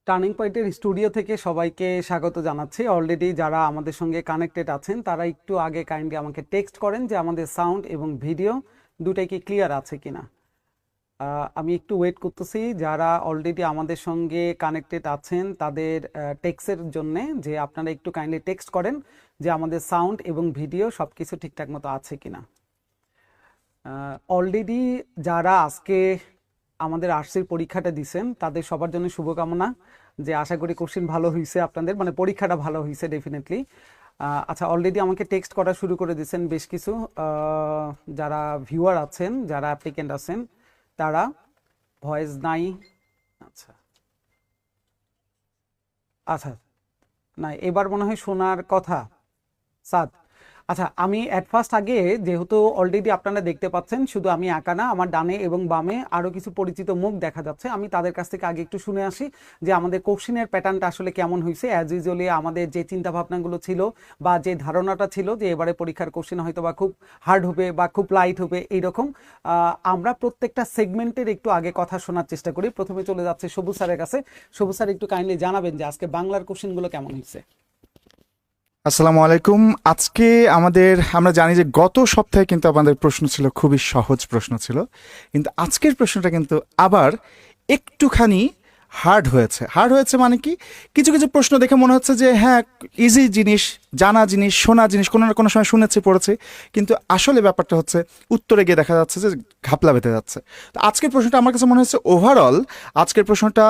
Turning পয়েন্টের studio থেকে সবাইকে স্বাগত জানাচ্ছি। অলরেডি যারা আমাদের সঙ্গে কানেক্টেড আছেন তারা একটু আগে কাইন্ডলি আমাকে টেক্সট করেন যে আমাদের সাউন্ড এবং ভিডিও দুটাই কি ক্লিয়ার আছে কিনা। আমি একটু ওয়েট করতেছি যারা অলরেডি আমাদের সঙ্গে কানেক্টেড আছেন তাদের টেক্সটের জন্যে, যে আপনারা একটু কাইন্ডলি টেক্সট করেন যে আমাদের সাউন্ড এবং ভিডিও সব কিছু ঠিকঠাক মতো আছে কিনা। অলরেডি যারা আজকে আমাদের আর্টসের পরীক্ষাটা দিছেন তাদের সবার জন্য শুভকামনা, যে আশা করি কোশ্চেন ভালো হয়েছে, আপনাদের মানে পরীক্ষাটা ভালো হয়েছে ডেফিনেটলি। আচ্ছা, অলরেডি আমাকে টেক্সট করা শুরু করে দিয়েছেন বেশ কিছু যারা ভিউয়ার আছেন, যারা অ্যাপ্লিকেন্ট আছেন তারা। ভয়েস নাই। আচ্ছা আচ্ছা, না এবার মনে হয় শোনার কথা। সাদ, আচ্ছা আমি অ্যাট ফার্স্ট আগে, যেহেতু অলরেডি আপনারা দেখতে পাচ্ছেন শুধু আমি একা না, আমার ডানে এবং বামে আরও কিছু পরিচিত মুখ দেখা যাচ্ছে, আমি তাদের কাছ থেকে আগে একটু শুনে আসি যে আমাদের কোশ্চেনের প্যাটার্নটা আসলে কেমন হয়েছে। অ্যাজ ইউজুয়ালি আমাদের যে চিন্তা ভাবনাগুলো ছিল বা যে ধারণাটা ছিল যে এবারে পরীক্ষার কোশ্চেন হয়তো বা খুব হার্ড হবে বা খুব লাইট হবে এইরকম, আমরা প্রত্যেকটা সেগমেন্টের একটু আগে কথা শোনার চেষ্টা করি। প্রথমে চলে যাচ্ছে সবুজ স্যারের কাছে। সবুজ স্যার একটু কাইন্ডলি জানাবেন যে আজকে বাংলার কোশ্চেনগুলো কেমন হয়েছে। আসসালামু আলাইকুম। আজকে আমরা জানি যে গত সপ্তাহে কিন্তু আমাদের প্রশ্ন ছিল খুবই সহজ প্রশ্ন ছিল, কিন্তু আজকের প্রশ্নটা কিন্তু আবার একটুখানি হার্ড হয়েছে মানে কি, কিছু কিছু প্রশ্ন দেখে মনে হচ্ছে যে হ্যাঁ ইজি জিনিস, জানা জিনিস, শোনা জিনিস, কোনো না কোনো সময় শুনেছি পড়েছি, কিন্তু আসলে ব্যাপারটা হচ্ছে উত্তরে গিয়ে দেখা যাচ্ছে যে ঘাপলা বেঁধে যাচ্ছে। তো আজকের প্রশ্নটা আমার কাছে মনে হচ্ছে ওভারঅল আজকের প্রশ্নটা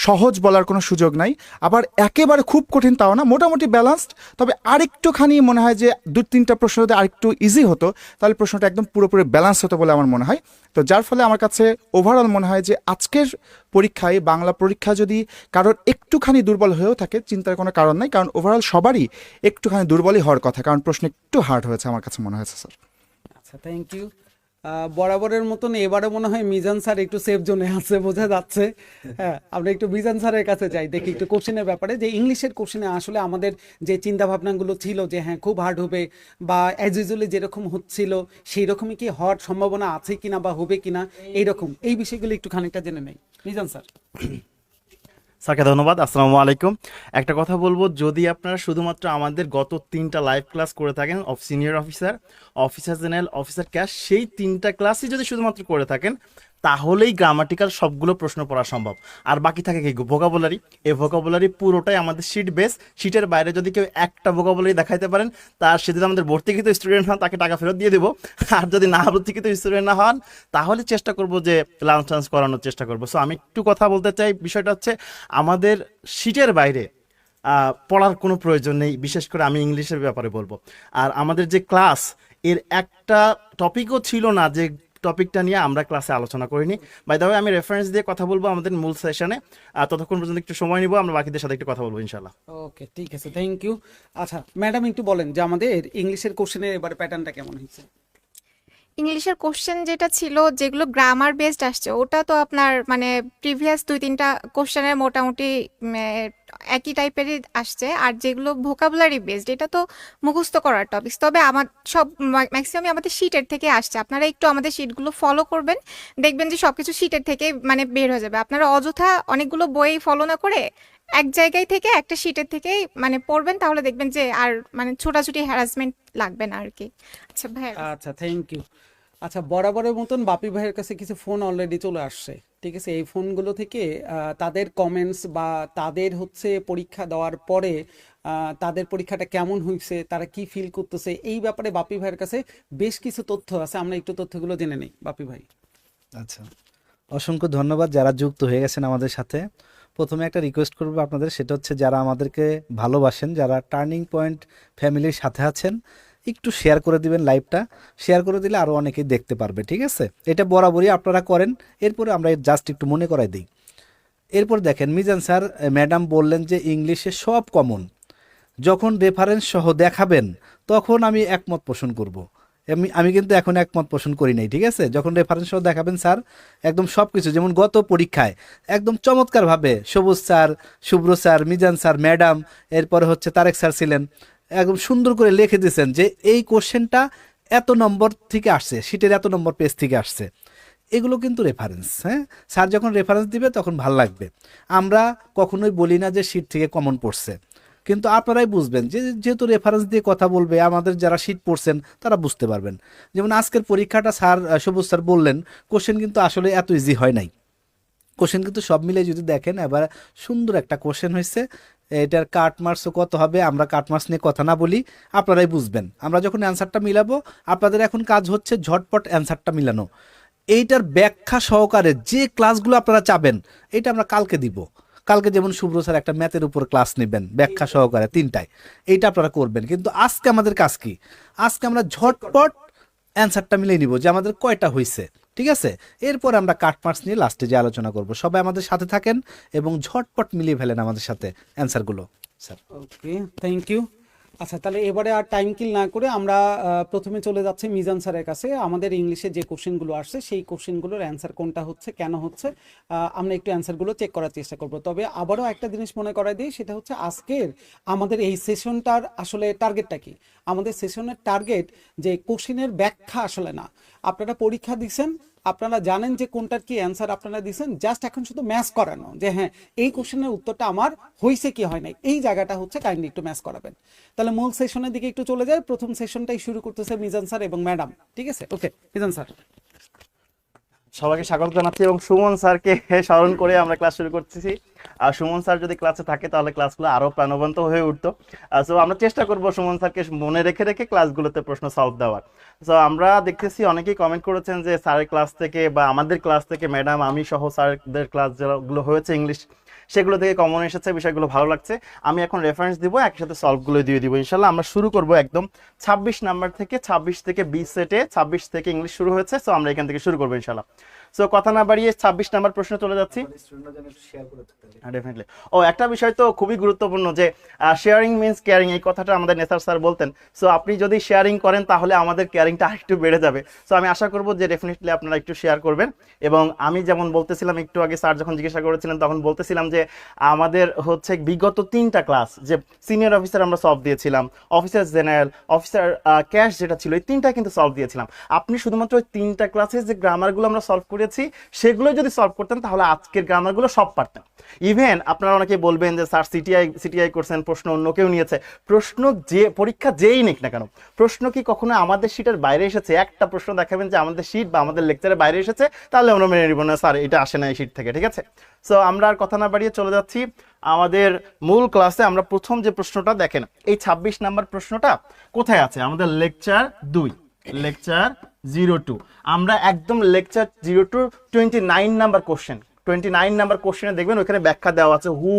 সহজ বলার কোনো সুযোগ নাই, আবার একেবারে খুব কঠিন তাও না, মোটামুটি ব্যালেন্সড। তবে আরেকটুখানি মনে হয় যে দু তিনটা প্রশ্ন যদি আরেকটু ইজি হতো তাহলে প্রশ্নটা একদম পুরোপুরি ব্যালেন্স হতো বলে আমার মনে হয়। তো যার ফলে আমার কাছে ওভারঅল মনে হয় যে আজকের পরীক্ষায়, বাংলা পরীক্ষা যদি কারোর একটুখানি দুর্বল হয়েও থাকে চিন্তার কোনো কারণ নাই, কারণ ওভারঅল সবারই একটুখানি দুর্বলই হওয়ার কথা, কারণ প্রশ্ন একটু হার্ড হয়েছে আমার কাছে মনে হয়েছে স্যার। আচ্ছা, থ্যাংক ইউ। বরাবরের মতন এবারে মনে হয় মিজান স্যার একটু সেফ জোনে আছে, বোঝা যাচ্ছে। হ্যাঁ, আমরা একটু মিজান স্যারের কাছে যাই, দেখি একটু কোশ্চেনের ব্যাপারে, যে ইংলিশের কোশ্চেনে আসলে আমাদের যে চিন্তা ভাবনাগুলো ছিল যে হ্যাঁ খুব হার্ড হবে বা অ্যাজ ইউজুয়ালি যেরকম হচ্ছিল সেই রকমই কি হওয়ার সম্ভাবনা আছে কিনা বা হবে কিনা, এইরকম এই বিষয়গুলো একটু খানিকটা জেনে নেই। মিজান স্যার। স্যারকে ধন্যবাদ। আসসালামু আলাইকুম। একটা কথা বলবো, যদি আপনারা শুধুমাত্র আমাদের গত 3টা লাইভ ক্লাস করে থাকেন, senior officer, officer general, officer cash, সেই 3টা ক্লাসই যদি শুধুমাত্র করে থাকেন তাহলেই গ্রামাটিক্যাল সবগুলো প্রশ্ন পড়া সম্ভব। আর বাকি থাকে কি ভোকাবুলারি, এই ভোকাবুলারি পুরোটাই আমাদের শিট বেস। শিটের বাইরে যদি কেউ একটা ভোকাবুলারি দেখাইতে পারেন, তার সে যদি আমাদের ভর্তিকৃত স্টুডেন্ট হন তাকে টাকা ফেরত দিয়ে দেবো, আর যদি না ভর্তিকৃত স্টুডেন্ট না হন তাহলে চেষ্টা করব যে লাঞ্চ টাঞ্চ করানোর চেষ্টা করবো। সো আমি একটু কথা বলতে চাই, বিষয়টা হচ্ছে আমাদের শিটের বাইরে পড়ার কোনো প্রয়োজন নেই, বিশেষ করে আমি ইংলিশের ব্যাপারে বলবো। আর আমাদের যে ক্লাস, এর একটা টপিকও ছিল না যে টপিকটা নিয়ে আমরা ক্লাসে আলোচনা করিনি। বাই দ্য ওয়ে, আমি রেফারেন্স দিয়ে কথা বলবো আমাদের মূল সেশনে, ততক্ষণ পর্যন্ত একটু সময় নিব, আমরা বাকিদের সাথে একটু কথা বলবো ইনশাল্লাহ। ওকে, ঠিক আছে, থ্যাংক ইউ। আচ্ছা ম্যাডাম, একটু বলেন যে আমাদের ইংলিশের কোশ্চেনের এবারে প্যাটার্নটা কেমন হয়েছে। ইংলিশের কোশ্চেন যেটা ছিল, যেগুলো গ্রামার বেসড আসছে, ওটা তো আপনার মানে প্রিভিয়াস 2-3টা কোশ্চেনের মোটামুটি একই টাইপেরই আসছে। আর যেগুলো ভোকাবুলারি বেসড, এটা তো মুখস্থ করার টপিকস। তবে আমার সব ম্যাক্সিমামই আমাদের শিটের থেকে আসছে। আপনারা একটু আমাদের শিটগুলো ফলো করবেন, দেখবেন যে সবকিছু শিটের থেকে মানে বের হয়ে যাবে। আপনারা অযথা অনেকগুলো বই ফলো না করে এক জায়গায় থেকে একটা শিটের থেকেই মানে পড়বেন, তাহলে দেখবেন যে আর মানে ছোটাছুটি হ্যারাসমেন্ট লাগবে না আর কি। আচ্ছা ভাই। আচ্ছা, থ্যাংক ইউ। আচ্ছা, বরাবরের মতন বাপি ভাইয়ের কাছে কিছু ফোন অলরেডি চলে আসছে, ঠিক আছে। এই ফোনগুলো থেকে তাদের কমেন্টস বা তাদের হচ্ছে পরীক্ষা দেওয়ার পরে তাদের পরীক্ষাটা কেমন হয়েছে, তারা কি ফিল করতেছে, এই ব্যাপারে বাপি ভাইয়ের কাছে বেশ কিছু তথ্য আছে। আমরা একটু তথ্যগুলো জেনে নেই, বাপি ভাই। আচ্ছা, অসংখ্য ধন্যবাদ যারা যুক্ত হয়ে গেছেন আমাদের সাথে। প্রথমে একটা রিকোয়েস্ট করবো আপনাদের, সেটা হচ্ছে যারা আমাদেরকে ভালোবাসেন, যারা টার্নিং পয়েন্ট ফ্যামিলির সাথে আছেন, একটু শেয়ার করে দিবেন লাইভটা। শেয়ার করে দিলে আরও অনেকেই দেখতে পারবে, ঠিক আছে। এটা বরাবরই আপনারা করেন, এরপরে আমরা জাস্ট একটু মনে করাই দিই। এরপর দেখেন, মিজান স্যার ম্যাডাম বললেন যে ইংলিশে সব কমন, যখন রেফারেন্স সহ দেখাবেন তখন আমি একমত পোষণ করব। আমি কিন্তু এখন একমত পোষণ করি নাই, ঠিক আছে। যখন রেফারেন্স সহ দেখাবেন স্যার, একদম সব কিছু, যেমন গত পরীক্ষায় একদম চমৎকারভাবে সবুজ স্যার, শুভ্র স্যার, মিজান স্যার, ম্যাডাম, এরপরে হচ্ছে তারেক স্যার ছিলেন, একদম সুন্দর করে লিখে দিয়েছেন যে এই কোশ্চেনটা এত নম্বর থেকে আসছে, শিটের এত নম্বর পেজ থেকে আসছে। এগুলো কিন্তু রেফারেন্স। হ্যাঁ, স্যার যখন রেফারেন্স দিবে তখন ভাল লাগবে। আমরা কখনোই বলি না যে শিট থেকে কমন পড়ছে, কিন্তু আপনারাই বুঝবেন যে যেহেতু রেফারেন্স দিয়ে কথা বলবে, আমাদের যারা শিট পড়ছেন তারা বুঝতে পারবেন। যেমন আজকের পরীক্ষাটা স্যার সবুজ স্যার বললেন, কোশ্চেন কিন্তু আসলে এত ইজি হয় নাই। কোশ্চেন কিন্তু সব মিলে যদি দেখেন এবার সুন্দর একটা কোশ্চেন হয়েছে। এটার কাট মার্কসও কত হবে, আমরা কাট মার্কস নিয়ে কথা না বলি, আপনারাই বুঝবেন। আমরা যখন অ্যান্সারটা মিলাবো, আপনাদের এখন কাজ হচ্ছে ঝটপট অ্যান্সারটা মিলানো। এইটার ব্যাখ্যা সহকারে যে ক্লাসগুলো আপনারা চাবেন, এটা আমরা কালকে দিব। কালকে যেমন শুভ্র স্যার একটা ম্যাথের উপর ক্লাস নেবেন ব্যাখ্যা সহকারে 3টায়, এইটা আপনারা করবেন। কিন্তু আজকে আমাদের কাজ কি, আজকে আমরা ঝটপট অ্যান্সারটা মিলিয়ে নিব যে আমাদের কয়টা হয়েছে, ঠিক আছে? এরপর আমরা কাট মার্কস নিয়ে লাস্টে যে আলোচনা করব। সবাই আমাদের সাথে থাকেন এবং ঝটপট মিলিয়ে ফেলেন আমাদের সাথে অ্যান্সারগুলো। Sir okay, thank you. আচ্ছা, তাহলে এবারে আর টাইম কিল না করে আমরা প্রথমে চলে যাচ্ছি মিজান স্যারের কাছে। আমাদের ইংলিশে যে কোশ্চেনগুলো আসছে সেই কোশ্চেনগুলোর অ্যান্সার কোনটা হচ্ছে, কেন হচ্ছে, আমরা একটু অ্যান্সারগুলো চেক করার চেষ্টা করব। তবে আবারও একটা জিনিস মনে করাই দিই, সেটা হচ্ছে আজকের আমাদের এই সেশনটার আসলে টার্গেটটা কি। আমাদের সেশনের টার্গেট যে কোশ্চেনের ব্যাখ্যা আসলে না। আপনারা পরীক্ষা দিচ্ছেন, আপনারা জানেন যে কোনটার কি অ্যান্সার আপনারা দিচ্ছেন, জাস্ট এখন শুধু ম্যাচ করানো যে হ্যাঁ এই কোশ্চেনের উত্তরটা আমার হয়েছে কি হয় নাই, এই জায়গাটা হচ্ছে কাইন্ডলি একটু ম্যাচ করাবেন। তাহলে মূল সেশনের দিকে একটু চলে যায়। প্রথম সেশনটাই শুরু করতেছে মিজান স্যার এবং ম্যাডাম, ঠিক আছে? ওকে মিজান স্যার। সবাইকে স্বাগত জানাচ্ছি এবং সুমন স্যারকে স্মরণ করে আমরা ক্লাস শুরু করতেছি। আর সুমন স্যার যদি ক্লাসে থাকে তাহলে ক্লাসগুলো আরো প্রাণবন্ত হয়ে উঠতো। সো আমরা চেষ্টা করব সুমন স্যারকে মনে রেখে রেখে ক্লাসগুলোতে প্রশ্ন সলভ দেওয়ার। সো আমরা দেখতেছি অনেকেই কমেন্ট করেছেন যে স্যারের ক্লাস থেকে বা আমাদের ক্লাস থেকে, ম্যাডাম আমি সহ স্যারদের ক্লাস যেগুলো হয়েছে ইংলিশ, সেগুলো থেকে কমন এসেছে, বিষয়গুলো ভালো লাগছে। আমি এখন রেফারেন্স দিব, একসাথে সলভগুলো দিয়ে দিব ইনশাল্লাহ। আমরা শুরু করব একদম 26 নাম্বার থেকে। 26 থেকে 20 সেটে 26 থেকে ইংলিশ শুরু হয়েছে। সো আমরা এখান থেকে শুরু করবো ইনশাল্লাহ। সো কথা না বাড়িয়ে 26 নাম্বার প্রশ্ন চলে যাচ্ছি। ডেফিনেটলি। ও একটা বিষয় তো খুবই গুরুত্বপূর্ণ যে শেয়ারিং মিনস কেয়ারিং, এই কথাটা আমাদের নেসার স্যার বলতেন। সো আপনি যদি শেয়ারিং করেন তাহলে আমাদের কেয়ারিংটা আরেকটু বেড়ে যাবে। সো আমি আশা করব যে ডেফিনেটলি আপনারা একটু শেয়ার করবেন। এবং আমি যেমন বলতেছিলাম একটু আগে, স্যার যখন জিজ্ঞাসা করেছিলেন তখন বলতেছিলাম যে আমাদের হচ্ছে বিগত 3টা ক্লাস যে সিনিয়র অফিসার আমরা সলভ দিয়েছিলাম, অফিসার জেনারেল, অফিসার ক্যাশ যেটা ছিল, এই 3টা কিন্তু সলভ দিয়েছিলাম। আপনি শুধুমাত্র ওই 3টা ক্লাসে যে গ্রামারগুলো আমরা সলভ করেছি সেগুলো যদি সলভ করতেন তাহলে আজকের গ্রামারগুলো সব পারতেন। ইভেন আপনারা অনেকে বলবেন যে স্যার সিটিআই করছেন, প্রশ্ন অন্য কেউ নিয়েছে। প্রশ্ন যে পরীক্ষা যেই নিক না কেন, প্রশ্ন কি কখনো আমাদের শীটের বাইরে এসেছে? একটা প্রশ্ন দেখাবেন যে আমাদের শীট বা আমাদের লেকচারের বাইরে এসেছে, তাহলে আমরা মেনে নিব না স্যার এটা আসে না এই শীট থেকে, ঠিক আছে? সো আমরা আর কথা না বাড়িয়ে চলে যাচ্ছি আমাদের মূল ক্লাসে। আমরা প্রথম যে প্রশ্নটা দেখেন, এই 26 নাম্বার প্রশ্নটা কোথায় আছে? আমাদের লেকচার 2, লেকচার 02। আমরা একদম লেকচার 02 29 নাম্বার কোশ্চেন, 29 নাম্বার কোশ্চেনে দেখবেন ওইখানে ব্যাখ্যা দেওয়া আছে হু,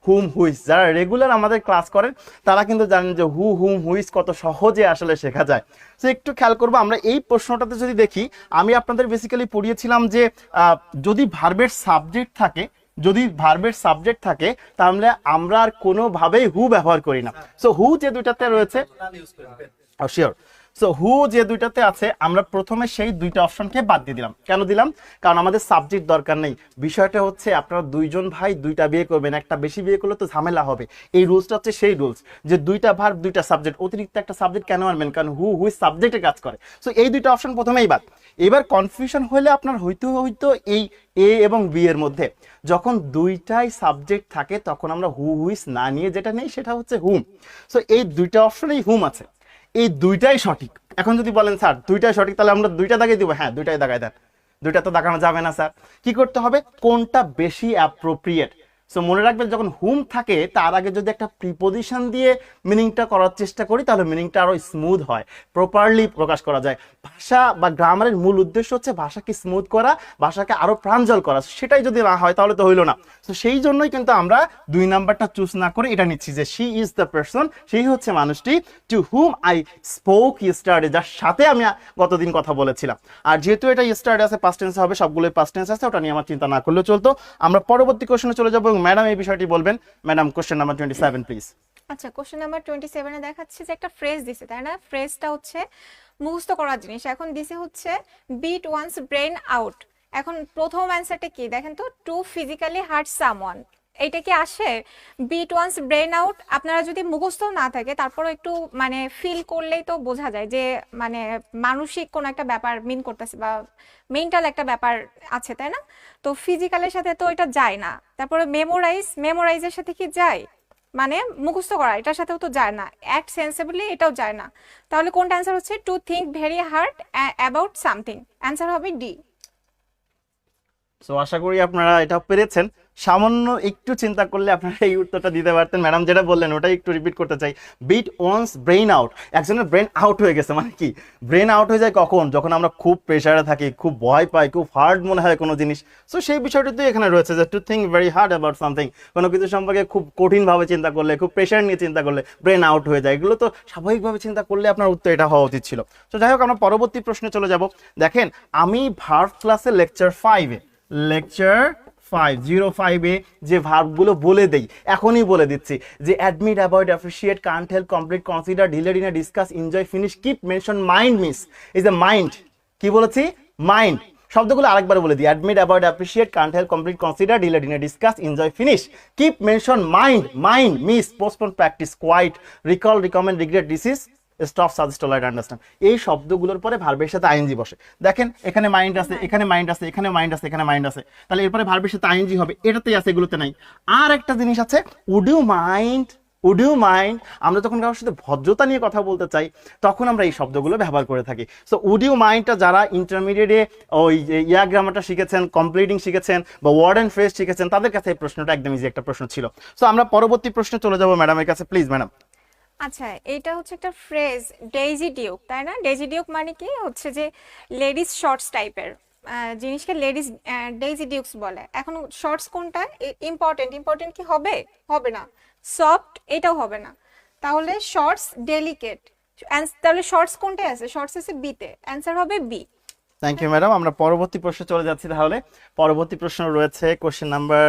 হুম, হুইস। যারা রেগুলার আমাদের ক্লাস করেন তারা কিন্তু জানেন যে হু, হুম, হুইস কত সহজে আসলে শেখা যায়। তো একটু খেয়াল করবো আমরা এই প্রশ্নটাতে যদি দেখি, আমি আপনাদের বেসিক্যালি পড়িয়েছিলাম যে যদি ভার্বের সাবজেক্ট থাকে, যদি ভার্বের সাবজেক্ট থাকে তাহলে আমরা আর কোনোভাবেই হু ব্যবহার করি না। সো হু যে দুইটাতে রয়েছে, শিওর। সো হু যে দুইটাতে আছে আমরা প্রথমে সেই দুইটা অপশনকে বাদ দিয়ে দিলাম। কেন দিলাম? কারণ আমাদের সাবজেক্ট দরকার নেই। বিষয়টা হচ্ছে আপনারা দুইজন ভাই দুইটা বিয়ে করবেন, একটা বেশি বিয়ে করলে তো ঝামেলা হবে। এই রুলসটা হচ্ছে সেই রুলস যে দুইটা ভার্ব দুইটা সাবজেক্ট, অতিরিক্ত একটা সাবজেক্ট কেন আনবেন? কারণ হু হুইজ সাবজেক্টে কাজ করে। সো এই দুইটা অপশন প্রথমেই বাদ। এবার কনফিউশন হলে আপনার হয়তো এই এ এবং বি এর মধ্যে যখন দুইটাই সাবজেক্ট থাকে তখন আমরা হু হুইজ না নিয়ে যেটা নেই সেটা হচ্ছে হুম। সো এই দুইটা অপশনেই হুম আছে, এই দুইটাই সঠিক। এখন যদি বলেন স্যার দুইটাই সঠিক তাহলে আমরা দুইটা দাগাই দিব, হ্যাঁ দুইটাই দাগাই দেন। দুইটা তো দেখানো যাবে না স্যার, কি করতে হবে? কোনটা বেশি অ্যাপ্রোপ্রিয়েট। সো মনে রাখবেন যখন হুম থাকে তার আগে যদি একটা প্রিপোজিশন দিয়ে মিনিংটা করার চেষ্টা করি তাহলে মিনিংটা আরো স্মুথ হয়, প্রপারলি প্রকাশ করা যায়। ভাষা বা গ্রামারের মূল উদ্দেশ্য হচ্ছে ভাষাকে স্মুথ করা, ভাষাকে আরো প্রাঞ্জল করা। সেটাই যদি না হয় তাহলে তো হইলো না। তো সেই জন্যই কিন্তু আমরা 2 নাম্বারটা চুজ না করে এটা নিচ্ছি যে শি ইজ দ্য পারসন, সেই হচ্ছে মানুষটি to whom I spoke yesterday, যার সাথে আমি গতদিন কথা বলেছিলাম। আর যেহেতু এটা ইয়েস্টারডে আছে পাস্ট টেন্সে হবে, সবগুলোই পাস্ট টেন্স আছে, ওটা নিয়ে আমার চিন্তা না করলেও চলতো। আমরা পরবর্তী কোশ্চেনে চলে যাবো এবং ম্যাডাম এই বিষয়টি বলবেন। Madam question number 27 please. আচ্ছা, কোশ্চেন নাম্বার 27 এ দেখাচ্ছে যে একটা ফ্রেজ দিছে, তাই না? ফ্রেজটা হচ্ছে মুখস্থ করার জিনিস। এখন দিছে হচ্ছে বিট ওয়ান্স ব্রেন আউট। এখন প্রথম অ্যান্সারটা কি দেখেন তো, টু ফিজিক্যালি হার্ট সামওয়ান। এইটা কি আসে? বিট ওয়ান্স ব্রেন আউট, আপনারা যদি মুখস্থ না থাকে তারপরে একটু মানে ফিল করলেই তো বোঝা যায় যে মানে মানসিক কোন একটা ব্যাপার মিন করতেছে বা মেন্টাল একটা ব্যাপার আছে, তাই না? তো ফিজিক্যালের সাথে তো এটা যায় না। তারপরে মেমোরাইজের সাথে কি যায়? মানে মুখস্থ করা, এটার সাথেও তো যায় না। অ্যাক্ট সেন্সিবলি, এটাও যায় না। তাহলে কোনটা অ্যান্সার হচ্ছে? To think very hard about something, answer হবে ডি। সো আশা করি আপনারা এটা পেরেছেন। সামান্য একটু চিন্তা করলে আপনারা এই উত্তরটা দিতে পারতেন। ম্যাডাম যেটা বললেন ওটাই একটু রিপিট করতে চাই। বিট ওয়ান্স ব্রেন আউট, একজনের ব্রেন আউট হয়ে গেছে মানে কি? ব্রেন আউট হয়ে যায় কখন? যখন আমরা খুব প্রেশারে থাকি, খুব ভয় পাই, খুব হার্ড মনে হয় কোনো জিনিস। সো সেই বিষয়টা তো এখানে রয়েছে যে to think very hard about something, কোনো কিছু সম্পর্কে খুব কঠিনভাবে চিন্তা করলে, খুব প্রেশার নিয়ে চিন্তা করলে ব্রেন আউট হয়ে যায়। এগুলো তো স্বাভাবিকভাবে চিন্তা করলে আপনার উত্তর এটা হওয়া উচিত ছিল। তো যাই হোক, আমরা পরবর্তী প্রশ্নে চলে যাব। দেখেন, আমি ভার্ব ক্লাসে লেকচার 5-এ যে ভার্বগুলো বলে দেই, এখনই বলে দিচ্ছি যে admit, avoid, appreciate, can't help, complete, consider, delay, deny, discuss, enjoy, finish, keep, mention, mind, miss. এই যে মাইন্ড, কি বলেছি? মাইন্ড শব্দগুলো আরেকবার বলে দিই। Admit, avoid, appreciate, can't help, complete, consider, delay, deny, discuss, enjoy, finish, keep, mention, mind, miss, postpone, practice, quit, recall, recommend, regret, ডিসিস, stop, suggest, tolerate, understand. এই শব্দগুলোর পরে ভার্বের সাথে আইএনজি বসে। দেখেন, এখানে মাইন্ড আছে, এখানে মাইন্ড আছে, এখানে মাইন্ড আছে, এখানে মাইন্ড আছে, তাহলে এরপরে ভার্বের সাথে আইএনজি হবে। এটাতেই আছে, এগুলোতে নাই। আর একটা জিনিস আছে, উড ইউ মাইন্ড। আমরা যখন কারোর সাথে ভদ্রতা নিয়ে কথা বলতে চাই তখন আমরা এই শব্দগুলো ব্যবহার করে থাকি। সো উড ইউ মাইন্ডটা যারা ইন্টারমিডিয়েটে ওই ইয়া গ্রামারটা শিখেছেন, কমপ্লিটিং শিখেছেন বা ওয়ার্ড অ্যান্ড ফ্রেজ শিখেছেন, তাদের কাছে এই প্রশ্নটা একদম ইজি একটা প্রশ্ন ছিল। সো আমরা পরবর্তী প্রশ্নে চলে যাবো ম্যাডামের কাছে, প্লিজ ম্যাডাম। আচ্ছা, এটা হচ্ছে একটা ফ্রেজ, ডেইজি ডিউক, তাই না? ডেইজি ডিউক মানে কি? হচ্ছে যে লেডিস শর্টস টাইপের জিনিসকে লেডিস ডেইজি ডিউকস বলে। এখন শর্টস কোনটা ইম্পর্টেন্ট কি হবে? হবে না। সফট, এটাও হবে না। তাহলে শর্টস ডেলিকেট, তাহলে শর্টস কোনটায় আছে? শর্টস আছে বিতে, অ্যান্সার হবে বি। Thank you madam. আমরা পরবর্তী প্রশ্নে চলে যাচ্ছি। তাহলে পরবর্তী প্রশ্ন রয়েছে কোশ্চেন নাম্বার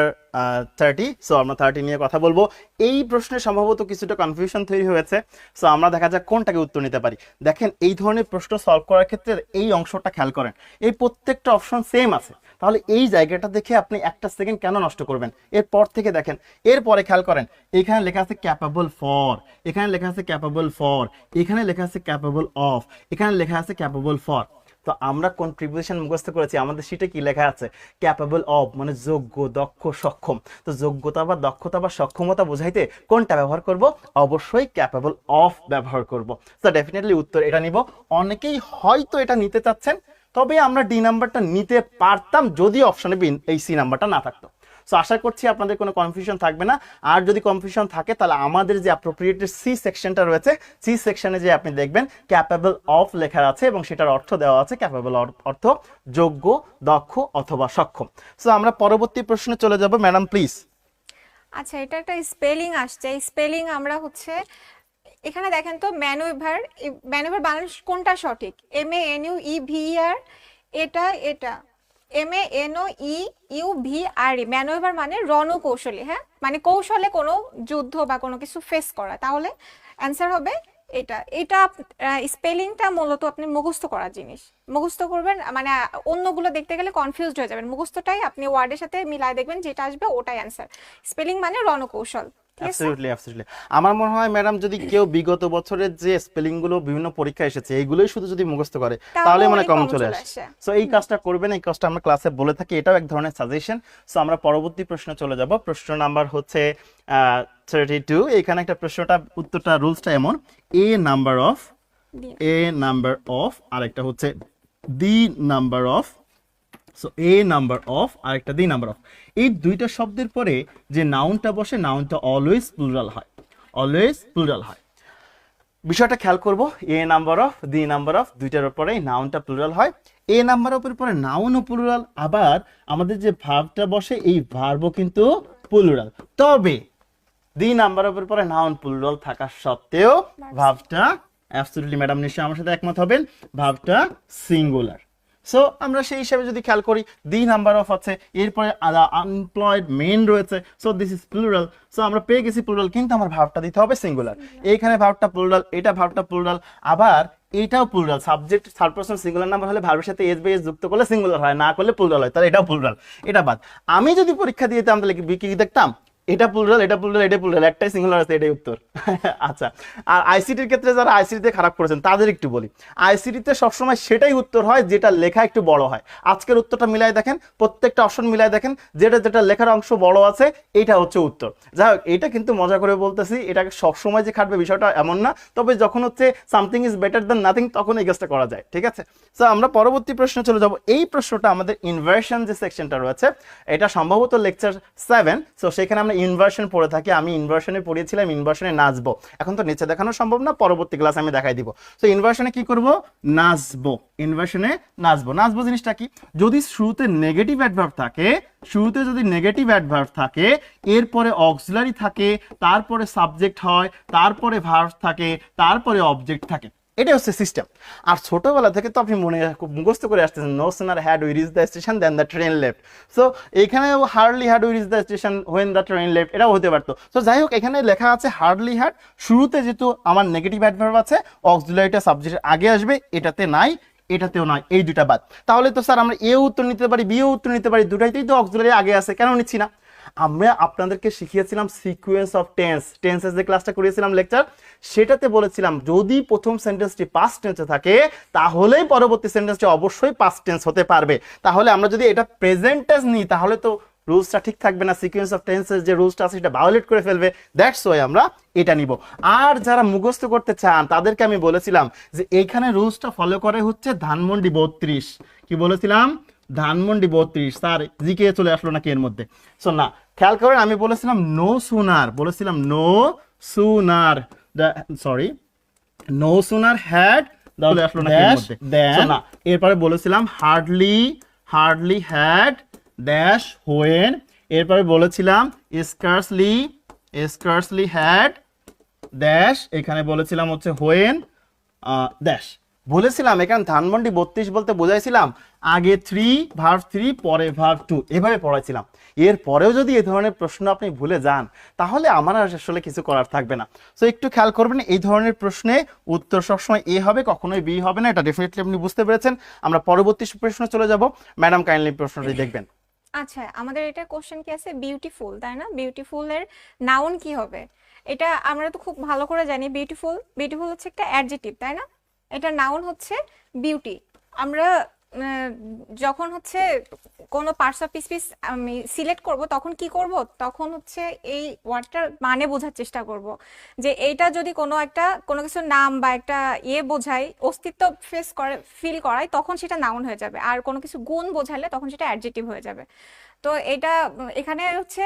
30। সো আমরা 30 নিয়ে কথা বলবো। এই প্রশ্নে সম্ভবত কিছুটা কনফিউশন তৈরি হয়েছে। সো আমরা দেখা যাক কোনটাকে উত্তর নিতে পারি। দেখেন, এই ধরনের প্রশ্ন সলভ করার ক্ষেত্রে এই অংশটা খেয়াল করেন, এই প্রত্যেকটা অপশন সেম আছে। তাহলে এই জায়গাটা দেখে আপনি একটা সেকেন্ড কেন নষ্ট করবেন? এরপর থেকে দেখেন, এরপরে খেয়াল করেন, এখানে লেখা আছে ক্যাপাবল ফর, এখানে লেখা আছে ক্যাপাবল ফর, এখানে লেখা আছে ক্যাপাবল অফ, এখানে লেখা আছে ক্যাপাবল ফর। তো আমরা কোন প্রিপোজিশন মুখস্থ করেছি? আমাদের শীটে কি লেখা আছে? ক্যাপাবল অফ, মানে যোগ্য, দক্ষ, সক্ষম। তো যোগ্যতা বা দক্ষতা বা সক্ষমতা বোঝাইতে কোনটা ব্যবহার করব? অবশ্যই ক্যাপাবল অফ ব্যবহার করব। তো ডেফিনেটলি উত্তর এটা নিব। অনেকেই হয়তো এটা নিতে চাচ্ছেন, তবে আমরা ডি নাম্বারটা নিতে পারতাম যদি অপশনে এই সি নাম্বারটা না থাকতো। সো আশা করছি আপনাদের কোনো কনফিউশন থাকবে না। আর যদি কনফিউশন থাকে তাহলে আমাদের যে অ্যাপ্রোপ্রিয়েটেড সি সেকশনটা রয়েছে, সি সেকশনে যে আপনি দেখবেন ক্যাপাবল অফ লেখা আছে এবং সেটার অর্থ দেওয়া আছে, ক্যাপাবল অর্থ যোগ্য, দক্ষ অথবা সক্ষম। সো আমরা পরবর্তী প্রশ্নে চলে যাব। Madam please. আচ্ছা, এটা একটা স্পেলিং আসছে। স্পেলিং আমরা হচ্ছে এখানে দেখেন তো, ম্যানুভার বানান কোনটা সঠিক? MANUEVER, এটা MANOEUVRE, ম্যানুভার মানে রণকৌশলী। হ্যাঁ, মানে কৌশলে কোনো যুদ্ধ বা কোনো কিছু ফেস করা। তাহলে অ্যান্সার হবে এটা স্পেলিংটা মূলত আপনি মুখস্থ করার জিনিস, মুখস্থ করবেন। মানে অন্যগুলো দেখতে গেলে কনফিউজড হয়ে যাবেন। মুখস্থটাই আপনি ওয়ার্ডের সাথে মিলায় দেখবেন, যেটা আসবে ওটাই অ্যান্সার। স্পেলিং মানে রণকৌশল। অ্যাবসলিউটলি। আমার মনে হয় ম্যাডাম, যদি কেউ বিগত বছরের যে স্পেলিং গুলো বিভিন্ন পরীক্ষা এসেছে এইগুলোই শুধু যদি মুখস্থ করে তাহলে মানে কমন চলে আসে। সো এই কাজটা করবেন, এই কাজটা আমরা ক্লাসে বলে থাকি, এটাও এক ধরনের সাজেশন। সো আমরা পরবর্তী প্রশ্নে চলে যাব। প্রশ্ন নাম্বার হচ্ছে 32। এখানে একটা প্রশ্নটা উত্তরটা রুলসটা এমন, এ নাম্বার অফ আরেকটা হচ্ছে the number of. So a number of আর একটা দি নাম্বার অফ, এই দুইটা শব্দের পরে যে নাউনটা বসে, নাউনটা অলওয়েজ প্লুরাল হয়। বিষয়টা খেয়াল করব, a number of, the number of, দুইটার উপরে নাউনটা প্লুরাল হয়। এ নাম্বার অফের পরে নাউনও প্লুরাল, আবার আমাদের যে ভার্বটা বসে এই ভার্বও কিন্তু প্লুরাল। তবে দি নাম্বার অফের পরে নাউন প্লুরাল থাকা সত্ত্বেও ভার্বটা, অ্যাবসলিউটলি ম্যাডাম নিশ্চয়ই আমার সাথে একমত হবেন, ভার্বটা সিঙ্গুলার। সো আমরা সেই হিসাবে যদি খেয়াল করি, দি নাম্বার অফ আছে, এরপরে আনএমপ্লয়েড মেন রয়েছে, so this is plural. So আমরা পেয়ে গেছি প্লুরাল, কিন্তু আমার ভার্বটা দিতে হবে সিঙ্গুলার। এইখানে ভার্বটা প্লুরাল, এটা ভার্বটা প্লুরাল, আবার এটাও plural. Subject third person singular number হলে ভার্বের সাথে এস বাই এস যুক্ত করলে সিঙ্গুলার হয়, না করলে প্লুরাল হয়, তাহলে এটাও প্লুরাল। এটা বাদ। আমি যদি পরীক্ষা দিয়ে দিতাম তাহলে কি দেখতাম? এটা প্লুরাল, এটা প্লুরাল, এটা প্লুরাল, একটাই সিঙ্গুলার আছে, এটাই উত্তর। আচ্ছা, আর আইসিটির ক্ষেত্রে যারা আইসিটিতে খারাপ করেছেন তাদের একটু বলি, আইসিটিতে সবসময় সেটাই উত্তর হয় যেটা লেখা একটু বড় হয়। আজকের উত্তরটা মিলাই দেখেন, প্রত্যেকটা অপশন মিলাই দেখেন, যেটা যেটা লেখার অংশ বড় আছে এইটা হচ্ছে উত্তর। যাই হোক, এটা কিন্তু মজা করে বলতেছি, এটাকে সবসময় যে খাটবে বিষয়টা এমন না, তবে যখন হচ্ছে something is better than nothing তখন এই কাজটা করা যায়, ঠিক আছে। সো আমরা পরবর্তী প্রশ্নে চলে যাব। এই প্রশ্নটা আমাদের ইনভার্সন যে সেকশনটা রয়েছে, এটা সম্ভবত লেকচার 7, সো সেখানে আমরা ইনভার্সন পড়ে থাকি। আমি ইনভার্সনে পড়িয়েছিলাম ইনভার্সনে নাচবো, এখন তো নিচে দেখানো সম্ভব না, পরবর্তী ক্লাস আমি দেখাই দিব। সো ইনভার্সনে কি করব, নাচবো, ইনভার্সনে নাচবো। নাচবো জিনিসটা কি, যদি শুরুতে নেগেটিভ অ্যাডভার্ব থাকে, শুরুতে যদি নেগেটিভ অ্যাডভার্ব থাকে, এরপরে অক্সিলারি থাকে, তারপরে সাবজেক্ট হয়, তারপরে ভার্ব থাকে, তারপরে অবজেক্ট থাকে, এটা হচ্ছে সিস্টেম। আর ছোটবেলা থেকে তো আপনি মুখস্থ করে আসতেছেন, no sooner had we reach the station than the train left. So এখানে hardly had we reach the station when the train left, এটাও হতে পারতো। সো যাই হোক, এখানে লেখা আছে হার্ডলি হ্যাড, শুরুতে যেহেতু আমার নেগেটিভ অ্যাডভার্ব আছে, অক্সিলারিটা সাবজেক্টের আগে আসবে, এটাতে নাই, এটাতেও নয়, এই দুটা বাদ। তাহলে তো স্যার আমরা এ উত্তর নিতে পারি, বি উত্তর নিতে পারি, দুটাইতেই তো অক্সিলারি আগে আছে, কেন নিচ্ছি না? আমরা আপনাদেরকে শিখিয়েছিলাম সিকোয়েন্স অফ টেন্স, টেন্সের যে ক্লাসটা করিয়েছিলাম লেকচার, সেটাতে বলেছিলাম যদি প্রথম সেন্টেন্সটি পাস্ট টেন্সে থাকে তাহলেই পরবর্তী সেন্টেন্সটি অবশ্যই পাস্ট টেন্স হতে পারবে। তাহলে আমরা যদি এটা প্রেজেন্ট টেন্স নিই তাহলে তো রুলসটা ঠিক থাকবে না, সিকোয়েন্স অফ টেন্সের যে রুলসটা আছে সেটা ভায়োলেট করে ফেলবে। দ্যাটস ওয়াই আমরা এটা নিব। আর যারা মুখস্থ করতে চান তাদেরকে আমি বলেছিলাম যে এইখানে রুলসটা ফলো করে হচ্ছে ধানমন্ডি 32, কি বলেছিলাম, ধানমন্ডি 32। স্যার জিকে চলে আসলো নাকি এর মধ্যে? সো না, খেয়াল করেন, আমি বলেছিলাম নো সুনার, বলেছিলাম no sooner, sorry no sooner had, চলে আসলো নাকি এর মধ্যে? So না, এরপরে বলেছিলাম hardly, hardly had dash when, এরপরে বলেছিলাম স্কার্সলি, স্কার্সলি হ্যাড ড্যাশ, এখানে বলেছিলাম হচ্ছে হোয়েন ড্যাশ। বলেছিলাম এখানে ধানমন্ডি 32 বলতে বোঝাইছিলাম আগে 3 ভার্ব 3 পরে ভার্ব 2, এভাবে পড়াইছিলাম। এরপরেও যদি এই ধরনের প্রশ্ন আপনি ভুলে যান তাহলে আমার আর আসলে কিছু করার থাকবে না। সো একটু খেয়াল করবেন, এই ধরনের প্রশ্নে উত্তর সবসময় এ হবে, কখনোই বি হবে না, এটা ডেফিনেটলি আপনি বুঝতে পেরেছেন। আমরা পরবর্তী প্রশ্নে চলে যাব। ম্যাডাম কাইন্ডলি প্রশ্নটি দেখবেন। আচ্ছা, আমাদের এটা কোশ্চেন কি আছে, বিউটিফুল, তাই না? বিউটিফুল এর নাউন কি হবে? এটা আমরা তো খুব ভালো করে জানি, বিউটিফুল, বিউটিফুল হচ্ছে একটা অ্যাডজেক্টিভ, তাই না? এটা নাউন হচ্ছে বিউটি। আমরা যখন হচ্ছে কোনো পার্টস অফ স্পিচ আমি সিলেক্ট করব তখন কি করব, তখন হচ্ছে এই ওয়ার্ডটার মানে বোঝার চেষ্টা করব যে এইটা যদি কোনো কিছুর নাম বা একটা বোঝায়, অস্তিত্ব ফিল করায়, তখন সেটা নাউন হয়ে যাবে। আর কোনো কিছু গুণ বোঝালে তখন সেটা অ্যাডজেক্টিভ হয়ে যাবে। তো এটা এখানে হচ্ছে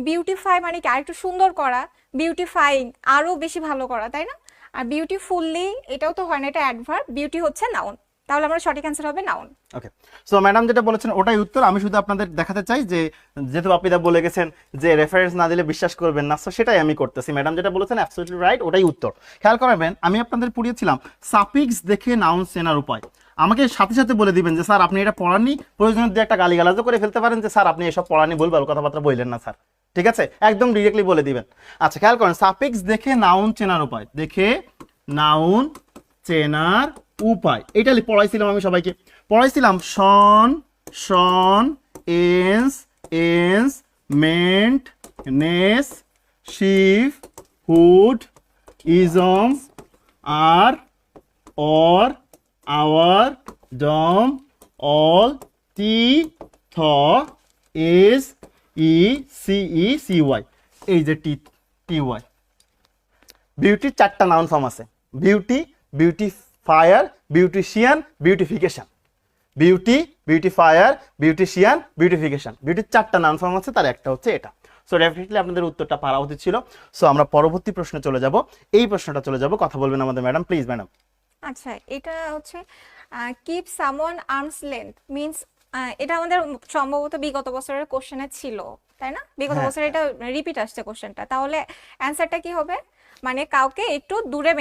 বিউটিফাই মানে কি, আরেকটু সুন্দর করা, বিউটিফাইং আরো বেশি ভালো করা, তাই না? আর বিউটিফুললি এটাও তো হয় না, এটা অ্যাডভার্ব, বিউটি হচ্ছে নাউন। তাহলে আমরা সঠিক অ্যান্সার হবে নাউন। ওকে, সো ম্যাডাম যেটা বলেছেন ওটাই উত্তর। আমি শুধু আপনাদের দেখাতে চাই যে যেহেতু আপনিদা বলে গেছেন যে রেফারেন্স না দিলে বিশ্বাস করবেন না, সো সেটাই আমি করতেছি। ম্যাডাম যেটা বলেছেন অ্যাবসলিউটলি রাইট, ওটাই উত্তর। খেয়াল করবেন, আমি আপনাদের পড়িয়েছিলাম সাফিক্স দেখে নাউন চেনার উপায়। আমাকে সাথে সাথে বলে দিবেন যে স্যার আপনি এটা পড়াননি, প্রয়োজনে দিয়ে একটা গালিগালাজও করে ফেলতে পারেন যে স্যার আপনি এসব পড়াননি, ভুলভাল কথাবার্তা বললেন না স্যার, ঠিক আছে? একদম ডিরেক্টলি বলে দিবেন। আচ্ছা, খেয়াল করেন, সাফিক্স দেখে নাউন চেনার উপায়, দেখে নাউন চেনার উপায়, এটা পড়াইছিলাম, আমি সবাইকে পড়াইছিলাম tion, sion, ence, ance, ment, ness, ship, hood, ism, er, or, our, dom, al, T, th, S, E, C, E, C, Y, এই যে টি, টি, ওয়াই। বিউটির 4টা নাউন ফর্ম আছে, beauty, beautifier, beautician, beautification. Beauty, beautifier, beautician, beautification, বিউটির 4টা noun form আছে, তার একটা হচ্ছে এটা। সো ডেফিনেটলি আপনাদের উত্তরটা পারা উচিত ছিল। সো আমরা পরবর্তী প্রশ্নে চলে যাব। এই প্রশ্নটা চলে যাব, কথা বলবেন আমাদের ম্যাডাম, প্লিজ ম্যাডাম। আচ্ছা, এটা হচ্ছে keep someone arms length means, এটা আমাদের সম্ভবত বিগত বছরের কোশ্চেনে ছিল, তাই না? বিগত বছরে এটা রিপিট আসছে কোশ্চেনটা। তাহলে অ্যান্সারটা কি হবে? মানে কাউকে একটু দূরে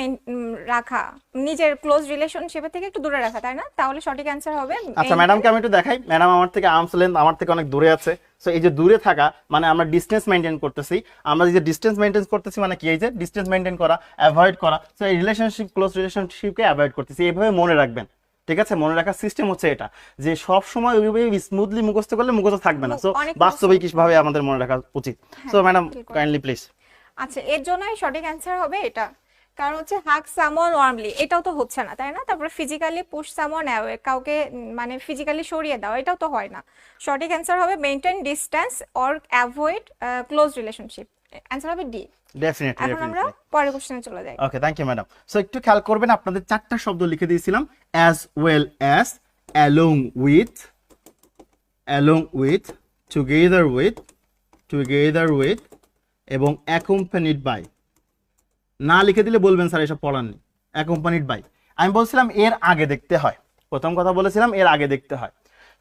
রাখা, নিজের ক্লোজ রিলেশনশিপের থেকে একটু দূরে রাখা, তাই না? তাহলে সঠিক অ্যান্সার হবে। আচ্ছা, ম্যাডামকে আমি একটু দেখাই। ম্যাডাম আমার থেকে আর্মস লেন্থ আমার থেকে অনেক দূরে আছে। সো এই যে দূরে থাকা মানে আমরা ডিস্টেন্স মেনটেন করতেছি। আমরা এই যে ডিস্টেন্স মেনটেন করতেছি মানে কি, এই যে ডিস্টেন্স মেনটেন করা, অ্যাভয়েড করা। সো এই রিলেশনশিপ, ক্লোজ রিলেশনশিপকে অ্যাভয়েড করতেছি, এইভাবে মনে রাখবেন। ঠিক আছে, মনে রাখার সিস্টেম হচ্ছে এটা, যে সব সময় ওইভাবে স্মুথলি মুখস্থ করলে মুখস্থ থাকবে না। সো অনেক বাস্তবিক ভাবে আমাদের মনে রাখা উচিত। সো ম্যাডাম ঠিক আছে। Kindly please. আচ্ছা, এর জন্য সঠিক অ্যান্সার হবে এটা, কারণ হচ্ছে হাগ সামওয়ান ওয়ার্মলি, এটাও তো হচ্ছে না তাই না। তারপরে ফিজিক্যালি পুশ সামওয়ান অ্যাওয়ে, কাউকে মানে ফিজিক্যালি সরিয়ে দাও, এটাও তো হয় না। সঠিক অ্যান্সার হবে maintain distance or avoid close relationship. Answer হবে ডি। ডেফিনেটলি এখন আমরা পরের কোশ্চেনে চলে যাই। ওকে, থ্যাংক ইউ ম্যাডাম। সো একটু খেয়াল করবেন, আপনাদের 4টা শব্দ লিখে দিয়েছিলাম, as well as, along with, together with এবং অ্যাকম্পানিড বাই। না লিখে দিলে বলবেন স্যার এসব পড়াননি। অ্যাকম্পানিড বাই আমি বলছিলাম এর আগে দেখতে হয়, প্রথম কথা বলেছিলাম এর আগে দেখতে হয়।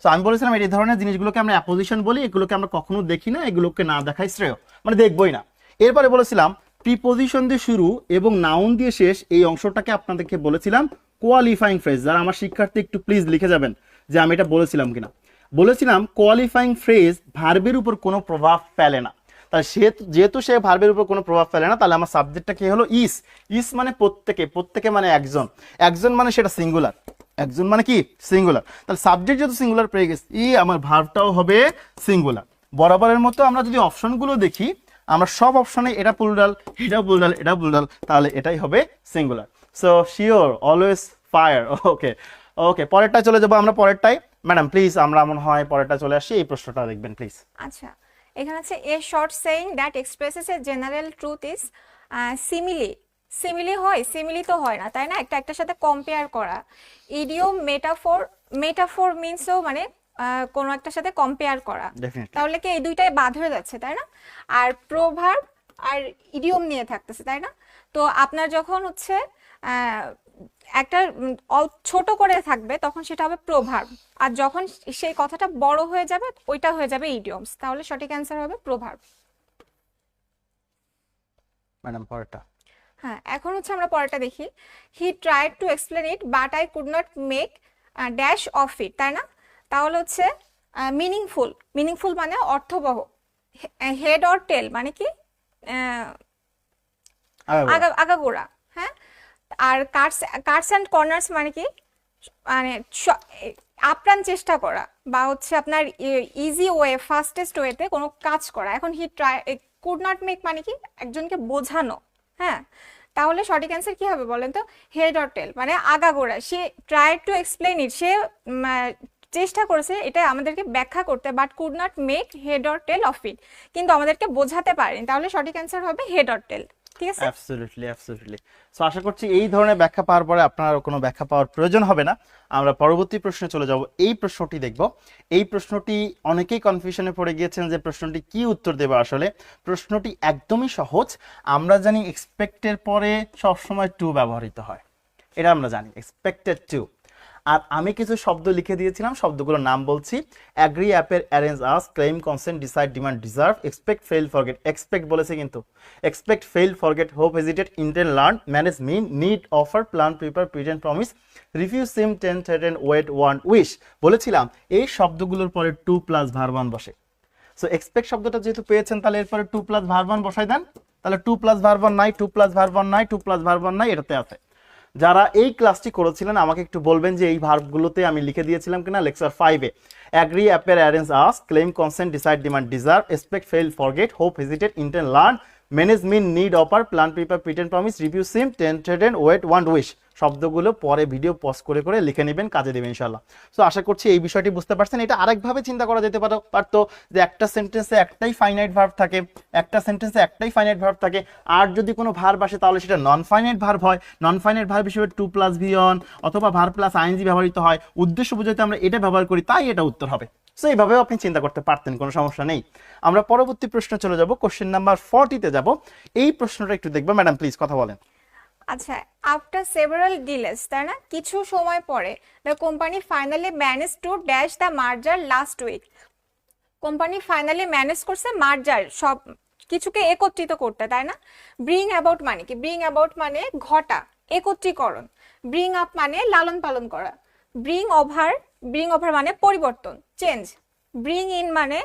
সো আমি বলেছিলাম এই ধরনের জিনিসগুলোকে আমরা অ্যাপোজিশন বলি, এগুলোকে আমরা কখনো দেখি না, এগুলোকে না দেখাই শ্রেয়, মানে দেখবই না। এরপরে বলেছিলাম প্রিপোজিশন দিয়ে শুরু এবং নাউন দিয়ে শেষ, এই অংশটাকে আপনাদেরকে বলেছিলাম কোয়ালিফাইং ফ্রেজ। যারা আমার শিক্ষার্থী একটু প্লিজ লিখে যাবেন যে আমি এটা বলেছিলাম কিনা। বলেছিলাম কোয়ালিফাইং ফ্রেজ ভার্বের উপর কোনো প্রভাব ফেলে না। তাহলে যেহেতু সে ভার্বের উপর কোনো প্রভাব ফেলে না, তাহলে আমার সাবজেক্টটা কি হলো? ইস মানে প্রত্যেকে মানে একজন মানে সেটা সিঙ্গুলার, একজন মানে কি সিঙ্গুলার। তাহলে সাবজেক্ট যেহেতু সিঙ্গুলার পেয়ে গেছে, আমার ভার্বটাও হবে সিঙ্গুলার। বরাবরের মতো আমরা যদি অপশনগুলো দেখি, আমরা সব অপশনে এটা প্লুরাল, এটা প্লুরাল, তাহলে এটাই হবে singular. So sure, always fire. Okay, পরেরটা চলে যাবো আমরা। পরেরটাই ম্যাডাম প্লিজ, আমরা মনে হয় পরেরটা চলে আসি, এই প্রশ্নটা দেখবেন প্লিজ। আচ্ছা, এখানে আছে a short saying that expresses a general truth is simile হয়, সিমিলি তো হয় না তাই না, একটার সাথে কম্পেয়ার করা। ইডিওম, মেটাফোর মিনসও মানে কোনো একটার সাথে কম্পেয়ার করা, Definitely. তাহলে কি এই দুইটাই বাদ হয়ে যাচ্ছে তাই না। আর প্রভার্ব আর ইডিওম নিয়ে থাকতেছে তাই না। তো আপনার যখন হচ্ছে একটা ছোট করে থাকবে তখন সেটা হবে প্রভার্ব, আর যখন সেই কথাটা বড় হয়ে যাবে ওইটা হয়ে যাবে ইডিয়মস। তাহলে সঠিক অ্যান্সার হবে প্রভার্ব। ম্যাডাম পরেরটা। হ্যাঁ, এখন হচ্ছে আমরা পরেরটা দেখি। He tried to explain it but I could not make dash of it, তাই না। তাহলে হচ্ছে মিনিংফুল মানে অর্থবহ। হেড অর টেল মানে কি আগাগোড়া, হ্যাঁ। আর কাটস অ্যান্ড কর্নার্স মানে কি, মানে আপ্রাণ চেষ্টা করা, বা হচ্ছে আপনার ইজি ওয়ে, ফাস্টেস্ট ওয়েতে কোনো কাজ করা। এখন হি ট্রাই কুড নট মেক মানে কি, একজনকে বোঝানো, হ্যাঁ। তাহলে সঠিক অ্যান্সার কি হবে বলেন তো? হেড অর টেল মানে আগাগোড়া। সে ট্রাই টু এক্সপ্লেন ইট, সে চেষ্টা করেছে এটা আমাদেরকে ব্যাখ্যা করতে, but could not make head or tail of it, কিন্তু আমাদেরকে বোঝাতে পারেনি। তাহলে সঠিক অ্যান্সার হবে হেড অর টেল। ঠিক আছে, অ্যাবসলিউটলি। সো আশা করছি এই ধরনের ব্যাখ্যা পাওয়ার পরে আপনার কোনো ব্যাখ্যা পাওয়ার প্রয়োজন হবে না। আমরা পরবর্তী প্রশ্নে চলে যাব। এই প্রশ্নটি দেখব। এই প্রশ্নটি অনেকেই কনফিউশনে পড়ে গিয়েছেন যে প্রশ্নটি কি উত্তর দেবে। আসলে প্রশ্নটি একদমই সহজ। আমরা জানি এক্সপেক্টের পরে সবসময় টু ব্যবহৃত হয়, এটা আমরা জানি, এক্সপেক্টেড টু। আর আমি কিছু শব্দ লিখে দিয়েছিলাম, শব্দগুলোর নাম বলছি। Agree, appear, arrange, ask, claim, consent, decide, demand, deserve, expect, fail, forget. Expect বলেছে কিন্তু, expect, fail, forget, hope, hesitate, intend, learn, manage, mean, need, offer, plan, prepare, pretend, promise, refuse, seem, tend, threaten, wait, want, wish. বলেছিলাম এই শব্দগুলোর পরে to plus verb one বসে। So expect শব্দটা যেহেতু পেয়েছেন, তাহলে এরপরে টু প্লাস ভার্ব ওয়ান বসাই দেন। তাহলে টু প্লাস ভার্ব ওয়ান নাই, টু প্লাস ভার্ব ওয়ান নাই, টু প্লাস ভার্ব ওয়ান নাই, এটাতে আছে। যারা এই ক্লাসটি করেছিলেন আমাকে একটু বলবেন যে এই ভার্বগুলোতে আমি লিখে দিয়েছিলাম কিনা। লেকচার 5-এ agree, appear, arrange, ask, claim, consent, decide, demand, deserve, expect, fail, forget, hope, hesitate, intend, learn, manage, mean, need, offer, plan, prepare, pretend, promise, review, seem, tend, threaten, wait, want, wish. শব্দগুলো পরে video pause করে করে লিখে নেবেন, কাজে দেবেন ইনশাল্লাহ। So আশা করছি এই বিষয়টি বুঝতে পারছেন। এটা আরেকভাবে চিন্তা করা যেতে পারতো যে একটা সেন্টেন্সে একটাই ফাইনাইট ভার্ব থাকে, আর যদি কোনো ভার্ব আসে তাহলে সেটা নন ফাইনাইট ভার্ব হয়। নন ফাইনাইট ভার্ব হিসেবে টু প্লাস ভি অন অথবা ভার্ব প্লাস আইএনজি ব্যবহৃত হয়। উদ্দেশ্য বোঝাতে আমরা এটা ব্যবহার করি, তাই এটা উত্তর হবে। সো এইভাবেও আপনি চিন্তা করতে পারতেন, কোনো সমস্যা নেই। আমরা পরবর্তী প্রশ্নে চলে যাব, কোশ্চেন নাম্বার 40-তে যাব। এই প্রশ্নটা একটু দেখবো। ম্যাডাম প্লিজ কথা বলেন। আচ্ছা, আফটার সেভারাল ডিলেস, তাই না, কিছু সময় পরে, the company finally manage to dash the merger last week. Company finally manage করছে মার্জার, সব কিছুকে একত্রিত করতে, তাই না। ব্রিং অ্যাবাউট মানে কি? ব্রিং অ্যাবাউট মানে ঘটা, একত্রীকরণ। ব্রিং আপ মানে লালন পালন করা। ব্রিং ওভার মানে পরিবর্তন, চেঞ্জ। ব্রিং ইন মানে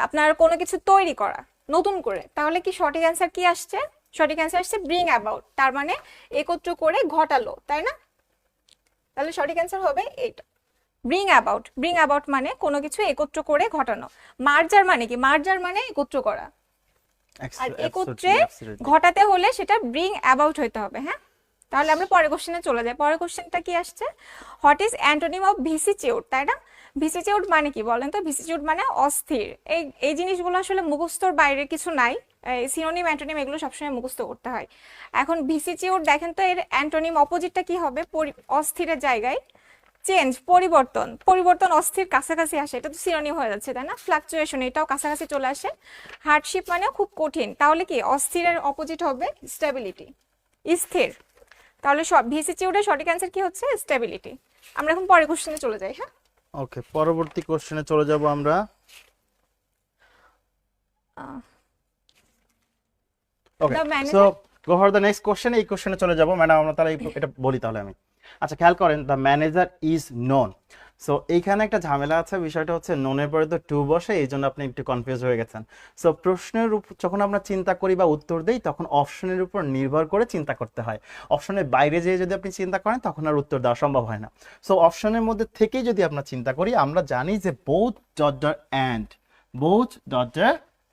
আপনার কোনো কিছু তৈরি করা নতুন করে। তাহলে কি সঠিক অ্যান্সার কি আসছে? সঠিক অ্যান্সার আসছে ব্রিং অ্যাবাউট, তার মানে একত্র করে ঘটালো, তাই না। তাহলে সঠিক অ্যান্সার হবে এইটা। ব্রিং অ্যাবাউট মানে কোনো কিছু একত্র করে ঘটানো। মার্জার মানে কি? মার্জার মানে একত্র করা, আর একত্রে ঘটাতে হলে সেটা ব্রিং অ্যাবাউট হইতে হবে। হ্যাঁ, তাহলে আমরা পরের কোশ্চেনে চলে যাই। পরের কোশ্চেনটা কি আসছে? হোয়াট ইজ অ্যান্টোনিম অফ ভিসিচিউড, তাই না? ভিসিচিউড মানে কি বলেন তো? ভিসিচিউড মানে অস্থির। এই জিনিসগুলো আসলে মুখস্থর বাইরে কিছু নাই, সিনোনিম অ্যান্টোনিম এগুলো সবসময় মুখস্থ করতে হয়। এখন ভিসিচিউড দেখেন তো, এর অ্যান্টোনিম অপোজিটটা কি হবে? অস্থিরের জায়গায় চেঞ্জ, পরিবর্তন। পরিবর্তন অস্থির কাছাকাছি আসে, এটা তো সিনোনিম হয়ে যাচ্ছে, তাই না? ফ্লাকচুয়েশন, এটাও কাছাকাছি চলে আসে। হার্ডশিপ মানে খুব কঠিন, তাহলে কি অস্থিরের অপোজিট হবে স্টেবিলিটি, স্থির। তাহলে ভিসিচিউডের সঠিক অ্যান্সার কি হচ্ছে? স্টেবিলিটি। আমরা এখন পরের কোশ্চেনে চলে যাই। হ্যাঁ, ওকে, পরবর্তী কোশ্চেনে চলে যাব আমরা। ওকে, The manager- so go for the next question. এই কোশ্চেনে চলে যাব ম্যাডাম, আমরা তাহলে এটা বলি তাহলে আমি। আচ্ছা, খেয়াল করেন, the manager is non. So এইখানে একটা ঝামেলা আছে, বিষয়টা হচ্ছে ননের পরে তো টু বসে, এই জন্য আপনি একটু কনফিউজ হয়ে গেছেন। সো প্রশ্নের উপর যখন আমরা চিন্তা করি বা উত্তর দেই, তখন অপশনের উপর নির্ভর করে চিন্তা করতে হয়। অপশনের বাইরে যেয়ে যদি আপনি চিন্তা করেন, তখন আর উত্তর দেওয়া সম্ভব হয় না। সো অপশনের মধ্যে থেকেই যদি আমরা চিন্তা করি, আমরা জানি যে both dot and, both dot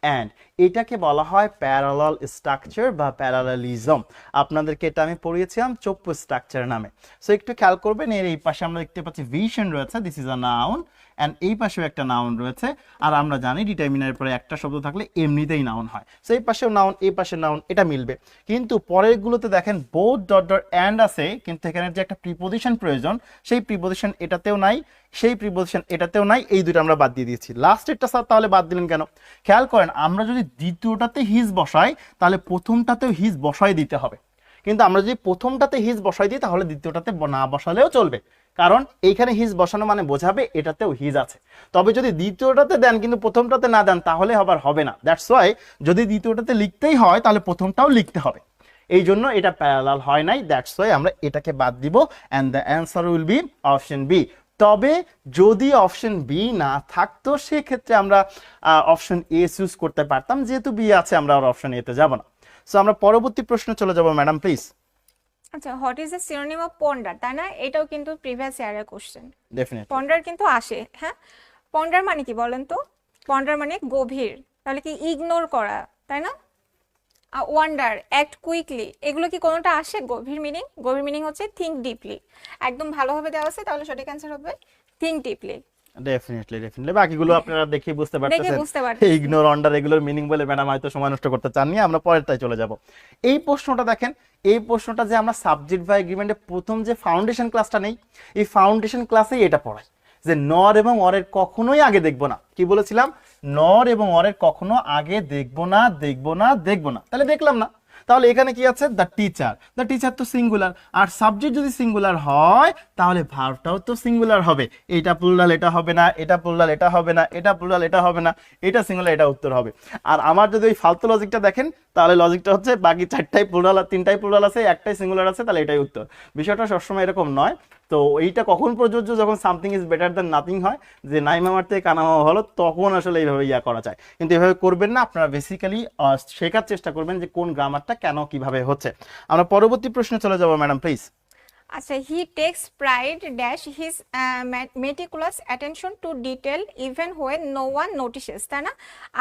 and এটাকে বলা হয় প্যারালাল স্ট্রাকচার বা প্যারালালিজম। আপনাদেরকে এটা আমি পড়িয়েছিলাম চপ্পু স্ট্রাকচার নামে। সো একটু খেয়াল করবেন, এর এই পাশে আমরা দেখতে পাচ্ছি ভিশন রয়েছে, this is a noun, and এই পাশেও একটা নাউন রয়েছে। আর আমরা জানি ডিটারমিনারের পরে একটা শব্দ থাকলে এমনিতেই নাউন হয়। সো এই পাশেও নাউন, এই পাশে নাউন, এটা মিলবে। কিন্তু পরেরগুলোতে দেখেন বোথ ডট ডট অ্যান্ড আছে, কিন্তু এখানে যে একটা প্রিপোজিশন প্রয়োজন, সেই প্রিপোজিশন এটাতেও নাই, সেই প্রিপোজিশন এটাতেও নাই, এই দুটো আমরা বাদ দিয়ে দিয়েছি। লাস্টেরটা স্যার তাহলে বাদ দিলেন কেন? খেয়াল করেন, আমরা যদি দ্বিতীয়টাতে হিজ বসাই, তাহলে প্রথমটাতেও হিজ বসাই দিতে হবে। কিন্তু আমরা যদি প্রথমটাতে হিজ বসাই দিই, তাহলে দ্বিতীয়টাতে না বসালেও চলবে, কারণ এইখানে হিজ বসানো মানে বোঝাবে এটাতেও হিজ আছে। তবে যদি দ্বিতীয়টাতে দেন কিন্তু প্রথমটাতে না দেন, তাহলে আবার হবে না। দ্যাটস ওয়াই যদি দ্বিতীয়টাতে লিখতেই হয়, তাহলে প্রথমটাও লিখতে হবে। এই জন্য এটা প্যারালাল হয় নাই, দ্যাটস ওয়াই আমরা এটাকে বাদ দিব, and the answer will be option B. তবে যদি অপশন বি না থাকতো, সেক্ষেত্রে আমরা অপশন এ চুজ করতে পারতাম। যেহেতু বি আছে, আমরা আর অপশন এতে যাব না। সো আমরা পরবর্তী প্রশ্নে চলে যাব ম্যাডাম, প্লিজ। আচ্ছা, what is the synonym of ponder, তাই না? এটাও কিন্তু প্রিভিয়াস ইয়ারের কোশ্চেন। ডেফিনেটলি পন্ডার কিন্তু আসে। হ্যাঁ, পন্ডার মানে কি বলেন তো? পন্ডার মানে গভীর, তাহলে কি ইগনোর করা, তাই না? ওয়ান্ডার, অ্যাক্ট কুইকলি, এগুলো কি কোনোটা আসে গভীর মিনিং? গভীর মিনিং হচ্ছে থিঙ্ক ডিপলি। একদম ভালোভাবে দেওয়া আছে, তাহলে সঠিক অ্যান্সার হবে থিঙ্ক ডিপলি। ডেফিনেটলি বাকিগুলো আপনারা দেখে বুঝতে পারতেছেন। বুঝতে পারতেছি। ইগনোর, আন্ডার এগুলোর মিনিং বলে ম্যাডাম হয়তো সময় নষ্ট করতে চাননি। আমরা পরেরটাই চলে যাব। এই প্রশ্নটা দেখেন, এই প্রশ্নটা যে আমরা সাবজেক্ট ভার্ব এগ্রিমেন্টের প্রথম যে ফাউন্ডেশন ক্লাসটা নেই, এই ফাউন্ডেশন ক্লাসেই এটা পড়াই যে নর এবং অরের কখনোই আগে দেখবো না। কি বলেছিলাম? নর এবং অরের কখনো আগে দেখবো না, দেখবো না, দেখবো না। তাহলে দেখলাম না, তাহলে এখানে কি আছে? The teacher. দ্য টিচার তো সিঙ্গুলার, আর সাবজেক্ট যদি সিঙ্গুলার হয়, তাহলে ভার্বটাও তো সিঙ্গুলার হবে। এটা প্লুরাল, এটা হবে না, এটা প্লুরাল, এটা হবে না, এটা প্লুরাল, এটা হবে না, এটা সিঙ্গুলার, এটা উত্তর হবে। আর আমার যদি ওই ফালতু লজিকটা দেখেন, তাহলে লজিকটা হচ্ছে বাকি চারটাই প্লুরাল আর তিনটাই প্লুরাল আছে, একটাই সিঙ্গুলার আছে, তাহলে এটাই উত্তর। বিষয়টা সবসময় এরকম নয়। তো এইটা কখন প্রযোজ্য? যখন something is better than nothing হয়, যে নাই মামার থেকে কানা মামা হলো, তখন আসলে এইভাবে করা যায়। কিন্তু এভাবে করবেন না, আপনারা বেসিক্যালি শেখার চেষ্টা করবেন যে কোন গ্রামারটা কেন কিভাবে হচ্ছে। আমরা পরবর্তী প্রশ্নে চলে যাব ম্যাডাম, প্লিজ। আচ্ছা, he takes pride dash his meticulous attention to detail even when no one notices, তাই না?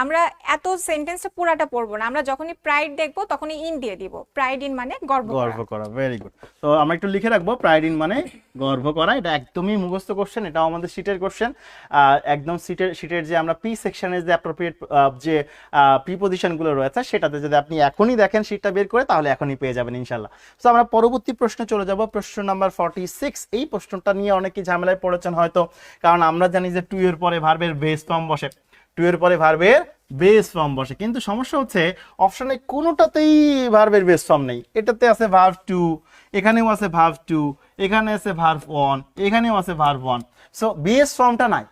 আমরা এত সেন্টেন্সটা পুরাটা পড়বো না, আমরা যখনই প্রাইড দেখবো তখনই ইন দিয়ে দিব। প্রাইড ইন মানে গর্ব করা। Very good. তো আমরা একটু লিখে রাখবো, প্রাইড ইন মানে গর্ব করা। এটা একদমই মুখস্থ কোশ্চেন, এটাও আমাদের শীটের কোশ্চেন। একদম শীটের যে আমরা পি সেকশনের যে অ্যাপ্রোপ্রিয়েট যে প্রিপোজিশনগুলো রয়েছে, সেটাতে যদি আপনি এখনই দেখেন শীটটা বের করে, তাহলে এখনই পেয়ে যাবেন ইনশাল্লাহ। তো আমরা পরবর্তী প্রশ্নে চলে যাব, প্রশ্ন নাম্বার 46। এই প্রশ্নটা নিয়ে অনেকেই ঝামেলায় পড়েছেন হয়তো, কারণ আমরা জানি যে টু এর পরে ভার্বের বেস ফর্ম বসে, টু এর পরে ভার্বের বেস ফর্ম বসে। কিন্তু সমস্যা হচ্ছে অপশনে কোনোটাতেই ভার্বের বেস ফর্ম নেই। এটাতে আছে ভার্ব টু, এখানেও আছে ভার্ব টু, এখানে আছে ভার্ব ওয়ান, এখানেও আছে ভার্ব ওয়ান। সো বেস ফর্মটা নাই।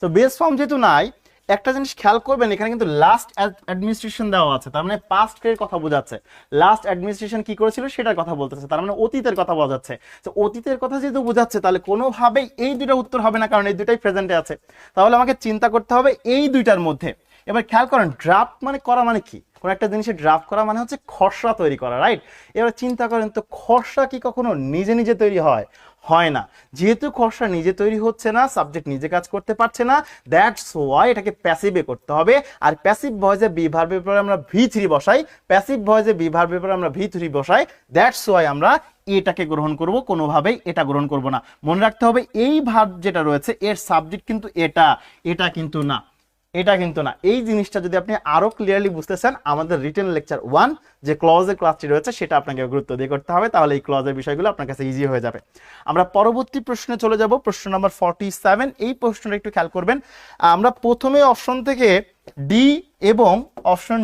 তো বেস ফর্ম যেহেতু নাই, একটা জিনিস খেয়াল করবেন, এখানে কিন্তু লাস্ট অ্যাডমিনিস্ট্রেশন দেওয়া আছে, তার মানে পাস্ট এর কথা বোঝাচ্ছে। লাস্ট অ্যাডমিনিস্ট্রেশন কি করেছিল সেটার কথা বলতেছে, তার মানে অতীতের কথা বোঝাচ্ছে। তো অতীতের কথা যেহেতু বোঝাচ্ছে, তাহলে কোনোভাবেই এই দুইটা উত্তর হবে না, কারণ এই দুইটাই প্রেজেন্টে আছে। তাহলে আমাকে চিন্তা করতে হবে এই দুইটার মধ্যে। এবার খেয়াল করেন, ড্রাফট মানে করা মানে কি? কোন একটা জিনিসের ড্রাফট করা মানে হচ্ছে খসড়া তৈরি করা, রাইট? এবার চিন্তা করেন তো, খসড়া কি কখনো নিজে নিজে তৈরি হয়? হয় না। যেহেতু খসড়া নিজে তৈরি হচ্ছে না, সাবজেক্ট নিজে কাজ করতে পারছে না, দ্যাটস ওয়াই এটাকে প্যাসিভে করতে হবে। আর প্যাসিভ ভয়েসে বি ভার্বের পরে আমরা V3 বসাই, প্যাসিভ ভয়েসে বি ভার্বের পরে আমরা V3 বসাই, দ্যাটস ওয়াই আমরা এটাকে গ্রহণ করব, কোনোভাবেই এটা গ্রহণ করব না। মনে রাখতে হবে এই ভার্ব যেটা রয়েছে এর সাবজেক্ট কিন্তু এটা কিন্তু না, এটা কিন্তু না। এই জিনিসটা যদি আপনি আরো ক্লিয়ারলি বুঝতে চান, আমাদের রিটেন লেকচার 1 যে ক্লজের ক্লাসটি রয়েছে সেটা আপনাকে গুরুত্ব দিয়ে করতে হবে, তাহলে এই ক্লজের বিষয়গুলো আপনার কাছে ইজি হয়ে যাবে। আমরা পরবর্তী প্রশ্নে চলে যাব, প্রশ্ন নাম্বার 47। এই প্রশ্নটা একটু খেয়াল করবেন। আমরা প্রথমে অপশন থেকে ডি এবং অপশন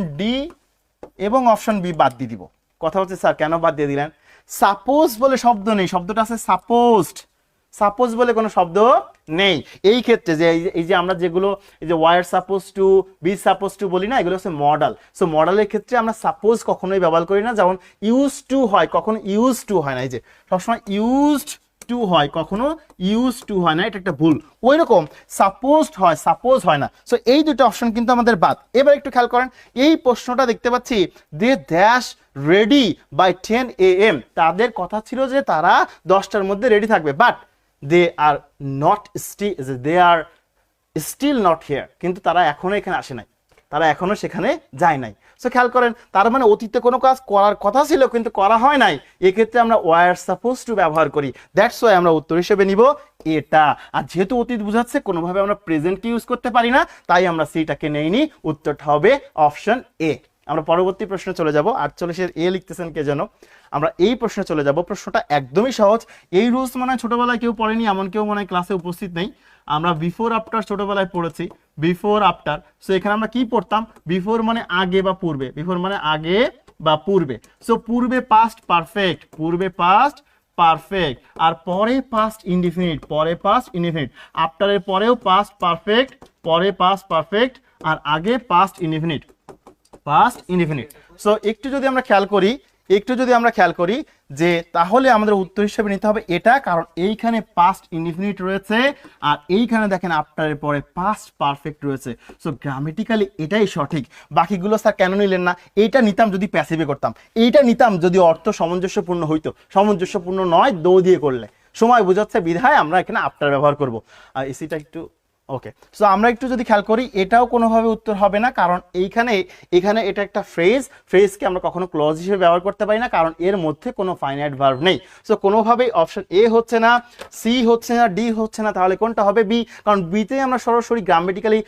বি বাদ দিয়ে দিব। কথা হচ্ছে স্যার কেন বাদ দিয়ে দিলেন? সাপোজ বলে শব্দ নেই, শব্দটা আছে সাপোজড, সাপোজ বলে কোনো শব্দ নেই। এই ক্ষেত্রে যে এই যে আমরা যেগুলো এই যে were suppose to, be suppose to বলি না, এগুলো হচ্ছে মডেল। সো মডেলের ক্ষেত্রে আমরা সাপোজ কখনোই ব্যবহার করি না, যেমন ইউজ টু হয়, কখনো ইউজ টু হয় না। এই যে সবসময় ইউজড টু হয়, কখনো ইউজ টু হয় না, এটা একটা ভুল। ওই রকম সাপোজড হয়, সাপোজ হয় না। সো এই দুটো অপশন কিন্তু আমাদের বাদ। এবার একটু খেয়াল করেন, এই প্রশ্নটা দেখতে পাচ্ছি they dash ready by 10 AM। তাদের কথা ছিল যে তারা 10টার মধ্যে রেডি থাকবে, but they are still not here, কিন্তু তারা এখনো এখানে আসে নাই, তারা এখনো সেখানে যায় নাই। সো খেয়াল করেন, তার মানে অতীতে কোনো কাজ করার কথা ছিল কিন্তু করা হয় নাই, এক্ষেত্রে আমরা ওয়ার সাপোজ টু ব্যবহার করি, দ্যাটস ওয়াই আমরা উত্তর হিসেবে নিব এটা। আর যেহেতু অতীত বোঝাচ্ছে, কোনোভাবে আমরা প্রেজেন্টকে ইউজ করতে পারি না, তাই আমরা সিটাকে নেইনি, উত্তরটা হবে অপশন এ। আমরা পরবর্তী প্রশ্নে চলে যাব। 48 এ লিখতেছেন কে যেন। আমরা এই প্রশ্নে চলে যাব, প্রশ্নটা একদমই সহজ। এই রুলস মনে হয় ছোটবেলায় কেউ পড়েনি, এমন কেউ মনে হয় ক্লাসে উপস্থিত নেই। আমরা বিফোর আফটার ছোটবেলায় পড়েছি, বিফোর আফটার। সো এখানে আমরা কি পড়তাম? বিফোর মানে আগে বা পূর্বে, বিফোর মানে আগে বা পূর্বে। সো পূর্বে পাস্ট পারফেক্ট, পূর্বে পাস্ট পারফেক্ট, আর পরে পাস্ট ইনডিফিনিট, পরে পাস্ট ইনডিফিনিট, আফটারের পরেও পাস্ট পারফেক্ট, পরে পাস্ট পারফেক্ট, আর আগে past indefinite, past indefinite. So একটু যদি আমরা খেয়াল করি যে তাহলে আমাদের উত্তর হিসেবে নিতে হবে এটা, কারণ এইখানে পাস্ট ইনডিফিনিট রয়েছে আর এইখানে দেখেন আফটারের পরে পাস্ট পারফেক্ট রয়েছে। সো গ্রামেটিক্যালি এটাই সঠিক। বাকিগুলো স্যার কেন নিলেন না? এইটা নিতাম যদি প্যাসিভে করতাম, এইটা নিতাম যদি অর্থ সামঞ্জস্যপূর্ণ হইতো, সামঞ্জস্যপূর্ণ নয়, দো দিয়ে করলে সময় বোঝাচ্ছে বিধায় আমরা এখানে আফটার ব্যবহার করব। আর এসিটা একটু ওকে। সো আমরা একটু যদি খেয়াল করি, এটাও কোনোভাবে উত্তর হবে না, কারণ এখানে এটা একটা ফ্রেজকে আমরা কখনো ক্লজ হিসেবে ব্যবহার করতে পারি না, কারণ এর মধ্যে কোনো ফাইনাইট ভার্ব নেই। সো কোনোভাবেই অপশন এ হচ্ছে না, সি হচ্ছে না, ডি হচ্ছে না, তাহলে কোনটা হবে? বি, কারণ বিতে আমরা সরাসরি গ্রামেটিক্যালি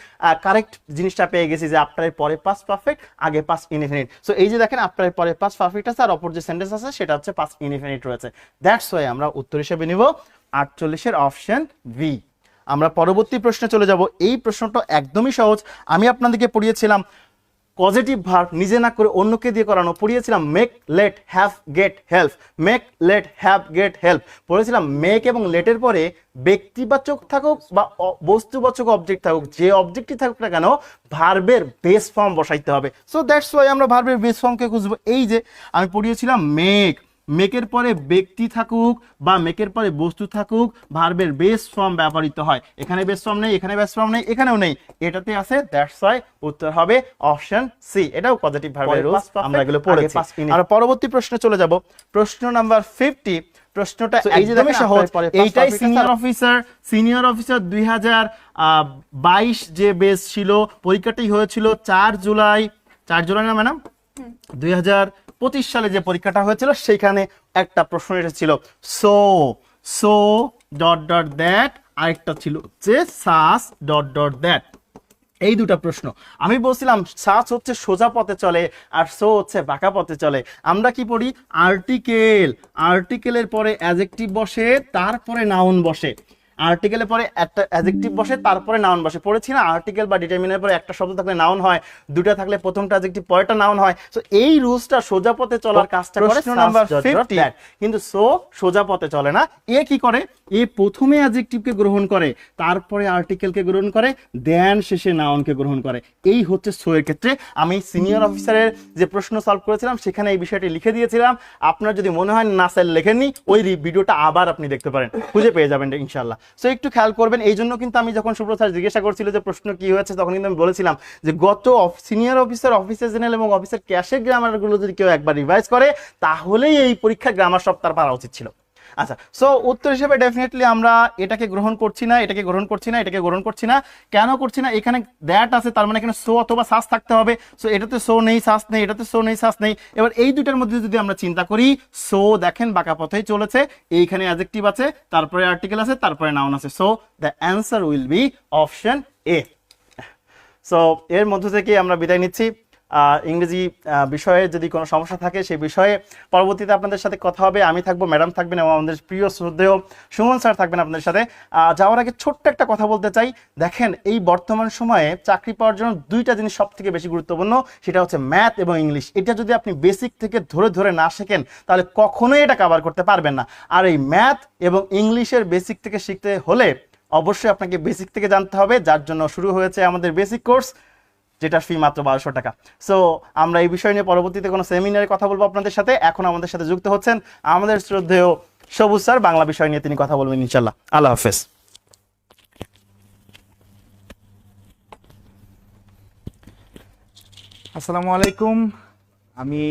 কারেক্ট জিনিসটা পেয়ে গেছি যে আফটারের পরে পাস্ট পারফেক্ট, আগে পাস্ট ইনডিফিনিট। সো এই যে দেখেন আফটারের পরে পাস্ট পারফেক্ট আছে আর অপর যে সেন্টেন্স আছে সেটা হচ্ছে পাস্ট ইনডিফিনিট রয়েছে, দ্যাটস ওয়াই আমরা উত্তর হিসেবে নিব 48 অপশন বি। আমরা পরবর্তী প্রশ্নে চলে যাব। এই প্রশ্নটা একদমই সহজ। আমি আপনাদেরকে পড়িয়েছিলাম পজিটিভ ভার্ব নিজে না করে অন্যকে দিয়ে করানো, পড়িয়েছিলাম make, let, have, get, help, make, let, have, get, help. পড়েছিলাম মেক এবং লেটের পরে ব্যক্তিবাচক থাকুক বা বস্তুবাচক অবজেক্ট থাকুক, যে অবজেক্টই থাকুক না কেন ভার্বের বেস ফর্ম বসাইতে হবে। সো দ্যাটস ওয়াই আমরা ভার্বের বেস ফর্মকে খুঁজবো। এই যে আমি পড়িয়েছিলাম মেক, মেকের পরে ব্যক্তি থাকুক বা মেকের পরে বস্তু থাকুক, ভার্বের বেস ফর্ম ব্যবহৃত হয়। এখানে বেস ফর্ম নেই, এখানে বেস ফর্ম নেই, এখানেও নেই, এটাতে আছে, দ্যাটস ওয়াই উত্তর হবে অপশন সি। এটাও পজিটিভ ভার্বের রুলস, আমরা এগুলো পড়েছি। আর পরবর্তী প্রশ্নে চলে যাব, প্রশ্ন নাম্বার 50। প্রশ্নটা একদমই সহজ, এইটাই সিনিয়র অফিসার 2022 যে বেস ছিল, পরীক্ষাটাই হয়েছিল 4 জুলাই না ম্যাডাম? 2025 সালে যে পরীক্ষাটা হয়েছিল সেখানে একটা প্রশ্ন এসেছিল সো ডট ডট দ্যাট, আরেকটা ছিল যে সাস ডট ডট দ্যাট। এই দুটা প্রশ্ন আমি বলছিলাম, সাস হচ্ছে সোজা পথে চলে আর সো হচ্ছে বাঁকা পথে চলে। আমরা কি পড়ি? আর্টিকেলের পরে অ্যাডজেক্টিভ বসে, তারপরে নাউন বসে, আর্টিকেলের পরে একটা অ্যাডজেক্টিভ বসে, তারপরে নাউন বসে। পড়েছি না আর্টিকেল বা ডিটারমিনারের পরে একটা শব্দ থাকলে নাউন হয়, দুটো থাকলে প্রথমটা অ্যাডজেক্টিভ পরেরটা নাউন হয়। সো এই রুলসটা সোজা পথে চলার কাজটা করে নাম্বার 50। কিন্তু সো সোজা পথে চলে না, এ কি করে? এ প্রথমে অ্যাডজেক্টিভকে গ্রহণ করে, তারপরে আর্টিকেলকে গ্রহণ করে, দেন শেষে নাউনকে গ্রহণ করে। এই হচ্ছে সো এর ক্ষেত্রে। আমি সিনিয়র অফিসারের যে প্রশ্ন সলভ করেছিলাম সেখানে এই বিষয়টি লিখে দিয়েছিলাম। আপনার যদি মনে হয় না স্যার লেখেননি, ওই ভিডিওটা আবার আপনি দেখতে পারেন, খুঁজে পেয়ে যাবেন ইনশাআল্লাহ। সো একটু খেয়াল করবেন। এই জন্য কিন্তু আমি যখন সুব্রত স্যার জিজ্ঞাসা করছিল যে প্রশ্ন কি হয়েছে, তখন কিন্তু আমি বলেছিলাম যে গত সিনিয়র অফিসার, অফিসার জেনারেল এবং অফিসার ক্যাশের গ্রামারগুলো যদি কেউ একবার রিভাইজ করে, তাহলেই এই পরীক্ষার গ্রামার সব তার পারা উচিত ছিল। আচ্ছা, সো উত্তর হিসেবে ডেফিনেটলি আমরা এটাকে গ্রহণ করছি না, এটাকে গ্রহণ করছি না, এটাকে গ্রহণ করছি না। কেন করছি না? এখানে দ্যাট আছে, তার মানে এখানে সো অথবা সাস থাকতে হবে। সো এটাতে সো নেই, সাস নেই, এটাতে সো নেই, সাস নেই। এবার এই দুইটার মধ্যে যদি আমরা চিন্তা করি, সো দেখেন বাঁকা পথেই চলেছে, এইখানে অ্যাডজেক্টিভ আছে, তারপরে আর্টিকেল আছে, তারপরে নাউন আছে। So the answer will be option A. So এর মধ্য থেকে আমরা বিদায় নিচ্ছি। ইংরেজি বিষয়ে যদি কোনো সমস্যা থাকে সেই বিষয়ে পরবর্তীতে আপনাদের সাথে কথা হবে। আমি থাকবো, ম্যাডাম থাকবেন এবং আমাদের প্রিয় শ্রদ্ধেয় সুমন স্যার থাকবেন আপনাদের সাথে। যাওয়ার আগে ছোট্ট একটা কথা বলতে চাই। দেখেন, এই বর্তমান সময়ে চাকরি পাওয়ার জন্য দুইটা জিনিস সব থেকে বেশি গুরুত্বপূর্ণ, সেটা হচ্ছে ম্যাথ এবং ইংলিশ। এটা যদি আপনি বেসিক থেকে ধরে ধরে না শেখেন তাহলে কখনোই এটা কভার করতে পারবেন না। আর এই ম্যাথ এবং ইংলিশের বেসিক থেকে শিখতে হলে অবশ্যই আপনাকে বেসিক থেকে জানতে হবে, যার জন্য শুরু হয়েছে আমাদের বেসিক কোর্স, যেটা ফি মাত্র 1200 টাকা। সো আমরা এই বিষয় নিয়ে পরবর্তীতে কোনো সেমিনারে কথা বলবো আপনাদের সাথে। এখন আমাদের সাথে যুক্ত হচ্ছেন আমাদের শ্রদ্ধেয় সবুজ স্যার, বাংলা বিষয় নিয়ে তিনি কথা বলবেন ইনশাল্লাহ। আল্লাহ হাফেজ। আসসালামু আলাইকুম। আমি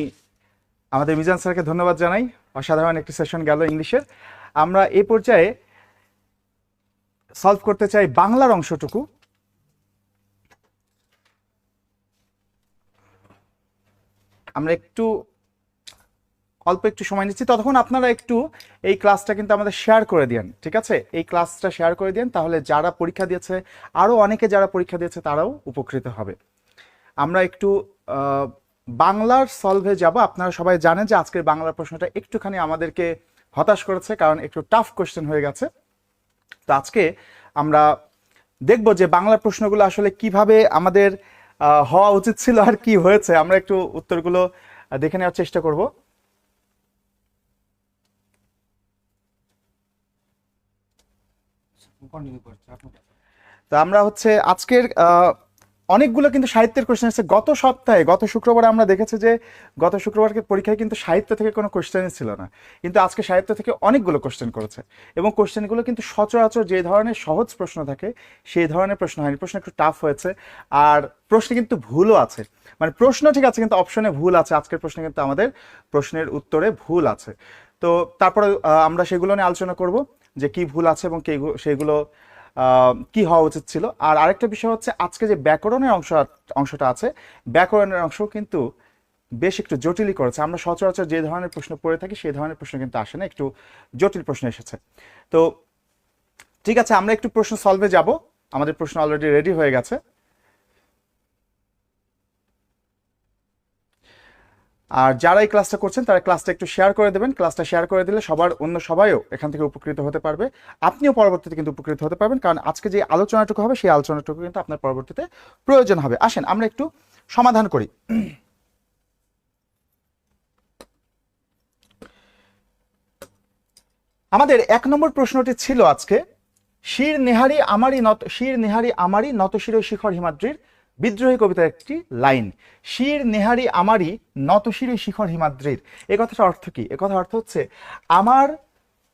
আমাদের মিজান স্যারকে ধন্যবাদ জানাই, অসাধারণ একটি সেশন গেল ইংলিশের। আমরা এই পর্যায়ে সলভ করতে চাই বাংলার অংশটুকু। আমরা অল্প একটু সময় নিচ্ছি, ততক্ষণ আপনারা একটু এই ক্লাসটা কিন্তু আমাদের শেয়ার করে দিন, ঠিক আছে? এই ক্লাসটা শেয়ার করে দিন, তাহলে যারা পরীক্ষা দিয়েছে, আরও অনেকে যারা পরীক্ষা দিয়েছে তারাও উপকৃত হবে। আমরা একটু বাংলার সলভে যাব। আপনারা সবাই জানেন যে আজকের বাংলার প্রশ্নটা একটুখানি আমাদেরকে হতাশ করেছে, কারণ একটু টাফ কোশ্চেন হয়ে গেছে। তো আজকে আমরা দেখব যে বাংলার প্রশ্নগুলো আসলে কিভাবে আমাদের হওয়া উচিত ছিল আর কি হয়েছে। আমরা একটু উত্তরগুলো দেখে নেওয়ার চেষ্টা করব। তো আমরা আজকের অনেকগুলো কিন্তু সাহিত্যের কোশ্চেন আছে। গত শুক্রবারে আমরা দেখেছি যে গত শুক্রবারকে পরীক্ষায় কিন্তু সাহিত্য থেকে কোনো কোশ্চেনই ছিল না, কিন্তু আজকে সাহিত্য থেকে অনেকগুলো কোশ্চেন করেছে, এবং কোশ্চেনগুলো কিন্তু সচরাচর যে ধরনের সহজ প্রশ্ন থাকে সেই ধরনের প্রশ্ন হয়নি। প্রশ্ন একটু টাফ হয়েছে, আর প্রশ্নে কিন্তু ভুলও আছে। মানে প্রশ্ন ঠিক আছে কিন্তু অপশনে ভুল আছে। আজকের প্রশ্নে কিন্তু আমাদের প্রশ্নের উত্তরে ভুল আছে। তো তারপরে আমরা সেগুলো নিয়ে আলোচনা করব যে কি ভুল আছে এবং সেগুলো কি হওয়া উচিত ছিল। আর আরেকটা বিষয় হচ্ছে, আজকে যে ব্যাকরণের অংশটা আছে, ব্যাকরণের অংশ কিন্তু বেশ একটু জটিলই করেছে। আমরা সচরাচর যে ধরনের প্রশ্ন পড়ে থাকি সেই ধরনের প্রশ্ন কিন্তু আসে না, একটু জটিল প্রশ্ন এসেছে। তো ঠিক আছে, আমরা একটু প্রশ্ন সলভে যাব। আমাদের প্রশ্ন অলরেডি রেডি হয়ে গেছে। আর যারা এই ক্লাসটা করছেন তারা ক্লাসটা একটু শেয়ার করে দেবেন। ক্লাসটা শেয়ার করে দিলে অন্য সবাইও এখান থেকে উপকৃত হতে পারবে। আপনিও পরবর্তীতে কিন্তু উপকৃত হতে পারবেন, কারণ আজকে যে আলোচনাটুকু হবে সেই আলোচনাটুকু কিন্তু আপনার পরবর্তীতে প্রয়োজন হবে। আসেন আমরা একটু সমাধান করি। আমাদের 1 নম্বর প্রশ্নটি ছিল আজকে, শির নেহারি আমারি নত শির শিখর হিমাদ্রির বিদ্রোহী কবিতার একটি লাইন। শির নেহারি আমারি নত শির শিখর হিমাদ্রির, এই কথাটা অর্থ কি? এ কথার অর্থ হচ্ছে, আমার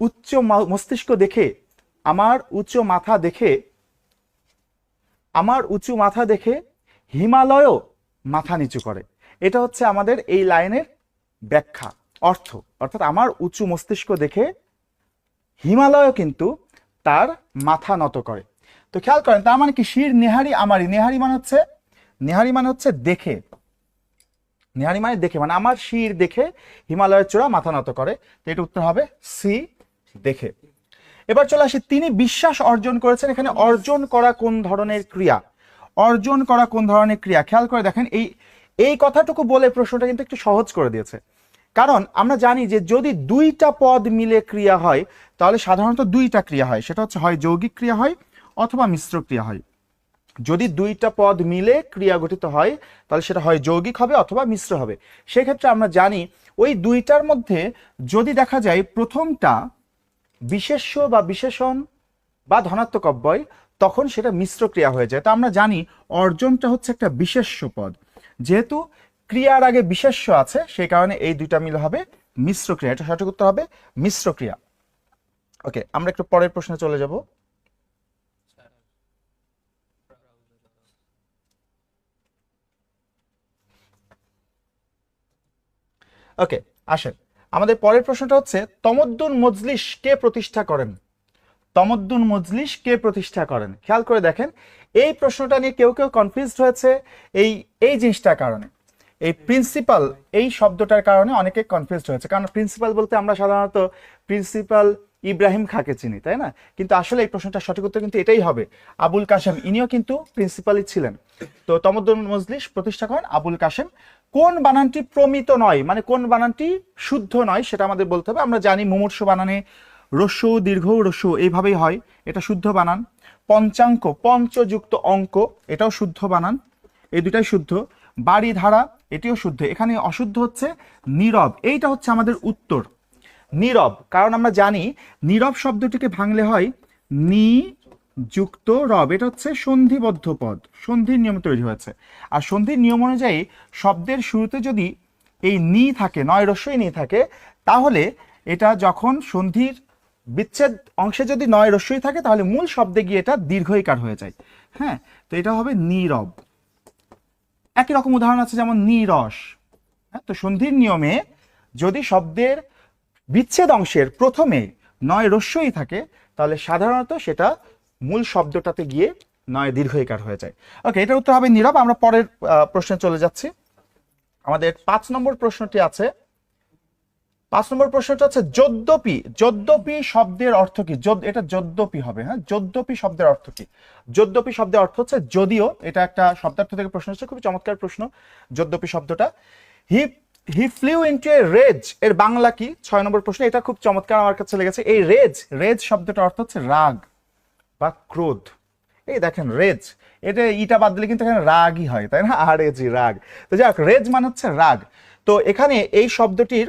উচ্চ মস্তিষ্ক দেখে, আমার উচ্চ মাথা দেখে হিমালয়ও মাথা নিচু করে। এটা হচ্ছে আমাদের এই লাইনের ব্যাখ্যা, অর্থাৎ আমার উঁচু মস্তিষ্ক দেখে হিমালয়ও কিন্তু তার মাথা নত করে। তো খেয়াল করেন, তার মানে কি? শির নেহারি আমারি, নেহারি মানে হচ্ছে দেখে, মানে আমার শির দেখে হিমালয়ের চূড়া মাথা নত করে। তো এটা উত্তর হবে সি, দেখে। এবার চলে আসি, তিনি বিশ্বাস অর্জন করেছেন। এখানে অর্জন করা কোন ধরনের ক্রিয়া? খেয়াল করে দেখেন, এই কথাটুকু বলে প্রশ্নটা কিন্তু একটু সহজ করে দিয়েছে। কারণ আমরা জানি যে যদি দুইটা পদ মিলে ক্রিয়া হয় তাহলে সাধারণত দুইটা ক্রিয়া হয়, সেটা হচ্ছে হয় যৌগিক ক্রিয়া হয় অথবা মিশ্র ক্রিয়া হয়। যদি দুইটা পদ মিলে ক্রিয়া গঠিত হয় তাহলে সেটা হয় যৌগিক হবে অথবা মিশ্র হবে। সেক্ষেত্রে আমরা জানি ওই দুইটার মধ্যে যদি দেখা যায় প্রথমটা বিশেষ্য বা বিশেষণ বা ধনাত্মক অব্যয়, তখন সেটা মিশ্র ক্রিয়া হয়ে যায়। তো আমরা জানি অর্জনটা হচ্ছে একটা বিশেষ্য পদ, যেহেতু ক্রিয়ার আগে বিশেষ্য আছে সেই কারণে এই দুইটা মিলে হবে মিশ্র ক্রিয়া। এটা সঠিক উত্তর হবে মিশ্র ক্রিয়া। ওকে, আমরা একটু পরের প্রশ্নে চলে যাব। ওকে, আসেন আমাদের পরের প্রশ্নটা হচ্ছে তমদ্দুন মজলিস কে প্রতিষ্ঠা করেন? তমদ্দুন মজলিস কে প্রতিষ্ঠা করেন? খেয়াল করে দেখেন, এই প্রশ্নটা নিয়ে কেউ কেউ কনফিউজড হয়েছে এই এই জিনিসটার কারণে, এই প্রিন্সিপাল এই শব্দটার কারণে অনেকে কনফিউজড হয়েছে। কারণ প্রিন্সিপাল বলতে আমরা সাধারণত প্রিন্সিপাল ইব্রাহিম খাকে চিনি, তাই না? কিন্তু আসলে এই প্রশ্নটার সঠিক উত্তর কিন্তু এটাই হবে, আবুল কাশেম, ইনিও কিন্তু প্রিন্সিপালই ছিলেন। তো তমদ্দুন মজলিস প্রতিষ্ঠা করেন আবুল কাশেম। কোন বানানটি প্রমিত নয়, মানে কোন বানানটি শুদ্ধ নয় সেটা আমাদের বলতে হবে। আমরা জানি মুমূর্ষু বানানে রস্য দীর্ঘ রস্য এইভাবেই হয়, এটা শুদ্ধ বানান। পঞ্চাঙ্ক, পঞ্চযুক্ত অঙ্ক, এটাও শুদ্ধ বানান, এই দুটাই শুদ্ধ। বাড়ি ধারা, এটিও শুদ্ধ। এখানে অশুদ্ধ হচ্ছে নীরব, এইটা হচ্ছে আমাদের উত্তর, নীরব। কারণ আমরা জানি নীরব শব্দটিকে ভাঙলে হয় নি যুক্ত রব, এটা হচ্ছে সন্ধিবদ্ধ পদ, সন্ধির নিয়ম তৈরি হয়েছে। আর সন্ধির নিয়ম অনুযায়ী শব্দের শুরুতে যদি এই নি থাকে, নয় রস্যই নি থাকে, তাহলে এটা যখন সন্ধির বিচ্ছেদ অংশে যদি নয় রস্যই থাকে তাহলে মূল শব্দে গিয়ে এটা দীর্ঘইকার হয়ে যায়। হ্যাঁ, তো এটা হবে নীরব। একই রকম উদাহরণ আছে যেমন নীরস। হ্যাঁ, তো সন্ধির নিয়মে যদি শব্দের বিচ্ছেদ অংশের প্রথমে নয় রস্যই থাকে তাহলে সাধারণত সেটা মূল শব্দটাতে গিয়ে নয় দীর্ঘইকার হয়ে যায়। ওকে, এটার উত্তর হবে নীরব। আমরা পরের প্রশ্নে চলে যাচ্ছি। আমাদের 5 নম্বর প্রশ্নটি আছে। 5 নম্বর প্রশ্নটা হচ্ছে যদ্যপি। যদ্যপি শব্দের অর্থ কি? এটা যদ্যপি হবে। হ্যাঁ, যদ্যপি শব্দের অর্থ কি? যদ্যপি শব্দের অর্থ হচ্ছে যদিও। এটা একটা শব্দার্থ থেকে প্রশ্ন হচ্ছে, খুবই চমৎকার প্রশ্ন যদ্যপি শব্দটা। হি ফ্লিউ ইনটু এ রেজ, এর বাংলা কি? 6 নম্বর প্রশ্ন, এটা খুব চমৎকার আমার কাছে লেগেছে। এই রেজ, রেজ শব্দটার অর্থ হচ্ছে রাগ বা ক্রোধ। এই দেখেন রেজ, এটা ইটা বাদ দিলে কিন্তু এখানে রাগই হয়, তাই না? আর এজি, রাগ। তো যাক, রেজ মানে হচ্ছে রাগ। তো এখানে এই শব্দটির,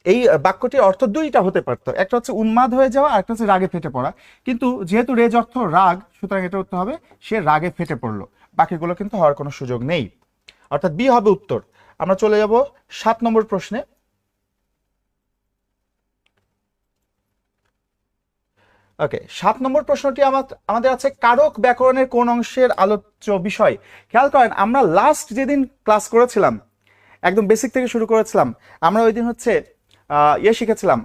এই বাক্যটির অর্থ দুইটা হতে পারতো, একটা হচ্ছে উন্মাদ হয়ে যাওয়া, আর একটা হচ্ছে রাগে ফেটে পড়া। কিন্তু যেহেতু রেজ অর্থ রাগ, সুতরাং এটা উত্তর হবে সে রাগে ফেটে পড়লো। বাকিগুলো কিন্তু হওয়ার কোনো সুযোগ নেই, অর্থাৎ বি হবে উত্তর। আমরা চলে যাব 7 নম্বর প্রশ্নে। ওকে, 7 নম্বর প্রশ্নটি আমাদের আছে কারক ব্যাকরণের কোন অংশের আলোচ্য বিষয়? খেয়াল করেন, আমরা লাস্ট যেদিন ক্লাস করেছিলাম, একদম বেসিক থেকে শুরু করেছিলাম, আমরা ওই দিন হচ্ছে শিখেছিলাম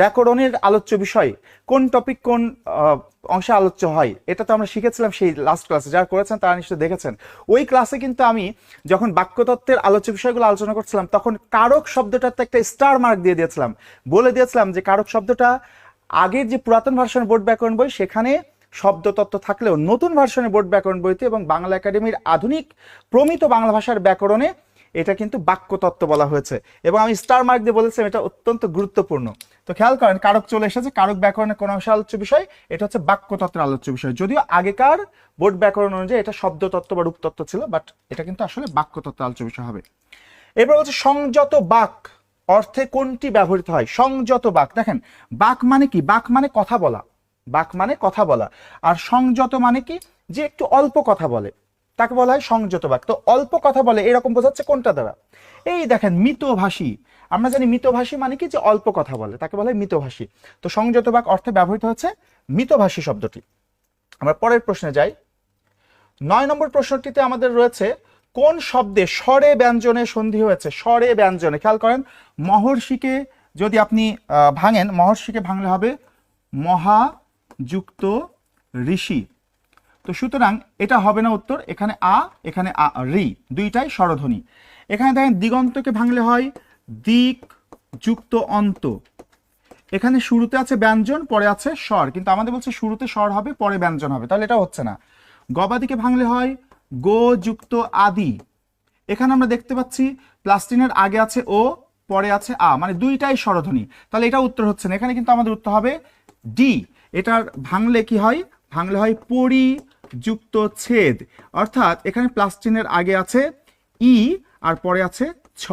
ব্যাকরণের আলোচ্য বিষয়, কোন টপিক কোন অংশে আলোচ্য হয়, এটা তো আমরা শিখেছিলাম সেই লাস্ট ক্লাসে। যারা করেছেন তারা নিশ্চয়ই দেখেছেন। ওই ক্লাসে কিন্তু আমি যখন বাক্যতত্ত্বের আলোচ্য বিষয়গুলো আলোচনা করছিলাম তখন কারক শব্দটাতে একটা স্টার মার্ক দিয়ে দিয়েছিলাম, বলে দিয়েছিলাম যে কারক শব্দটা আগের যে পুরাতন ভার্সনের বোর্ড ব্যাকরণ বই সেখানে শব্দতত্ত্ব থাকলেও নতুন ভার্সনের বোর্ড ব্যাকরণ বইতে এবং বাংলা একাডেমির আধুনিক প্রমিত বাংলা ভাষার ব্যাকরণে এটা কিন্তু বাক্যতত্ত্ব বলা হয়েছে। এবং আমি স্টার মার্ক দিয়ে বলেছিলাম এটা অত্যন্ত গুরুত্বপূর্ণ। তো খেয়াল করেন, কারক চলে এসেছে। কারক ব্যাকরণের কোন অংশে আলোচ্য বিষয়? এটা হচ্ছে বাক্যতত্ত্বের আলোচ্য বিষয়। যদিও আগেকার বোর্ড ব্যাকরণ অনুযায়ী এটা শব্দতত্ত্ব বা রূপতত্ত্ব ছিল, বাট এটা কিন্তু আসলে বাক্যতত্ত্বের আলোচ্য বিষয় হবে। এরপর হচ্ছে সংযত বাক অর্থে কোনটি ব্যবহৃত হয়? সংযত বাক, দেখেন বাক মানে কি? বাক মানে কথা বলা, বাক মানে কথা বলা। আর সংযত মানে কি? যে একটু অল্প কথা বলে, তাকে বলা হয় সংযত বাক। তো অল্প কথা বলে এরকম বোঝাচ্ছে কোনটা দ্বারা? এই দেখেন মিতভাষী। আমরা জানি মিতভাষী মানে কি? যে অল্প কথা বলে, তাকে বলা হয় মিতভাষী। তো সংযত বাক অর্থে ব্যবহৃত হচ্ছে মিতভাষী শব্দটি। আমরা পরের প্রশ্নে যাই। 9 নম্বর প্রশ্নটিতে আমাদের রয়েছে কোন শব্দে স্বরে ব্যঞ্জনে সন্ধি হয়েছে? স্বরে ব্যঞ্জনে, খেয়াল করেন, মহর্ষিকে যদি আপনি ভাঙেন, মহর্ষিকে ভাঙলে হবে মহা যুক্ত ঋষি। তো সুতরাং এটা হবে না উত্তর। এখানে আ, এখানে আ রি, দুইটাই স্বরধ্বনি। এখানে দেখেন দিগন্তকে ভাঙলে হয় দিক যুক্ত অন্ত। এখানে শুরুতে আছে ব্যঞ্জন, পরে আছে স্বর, কিন্তু আমাদের বলছে শুরুতে স্বর হবে পরে ব্যঞ্জন হবে, তাহলে এটা হচ্ছে না। গবাদিকে ভাঙলে হয় গো যুক্ত আদি। এখানে আমরা দেখতে পাচ্ছি প্লাস্টিনের আগে আছে ও, পরে আছে আ, মানে দুইটাই স্বরধ্বনি, তাহলে এটা উত্তর হচ্ছে না। এখানে কিন্তু আমাদের উত্তর হবে ডি। এটার ভাঙলে কি হয়? ভাঙলে হয় পরি যুক্ত ছেদ, অর্থাৎ এখানে প্লাস্টিনের আগে আছে ই আর পরে আছে ছ,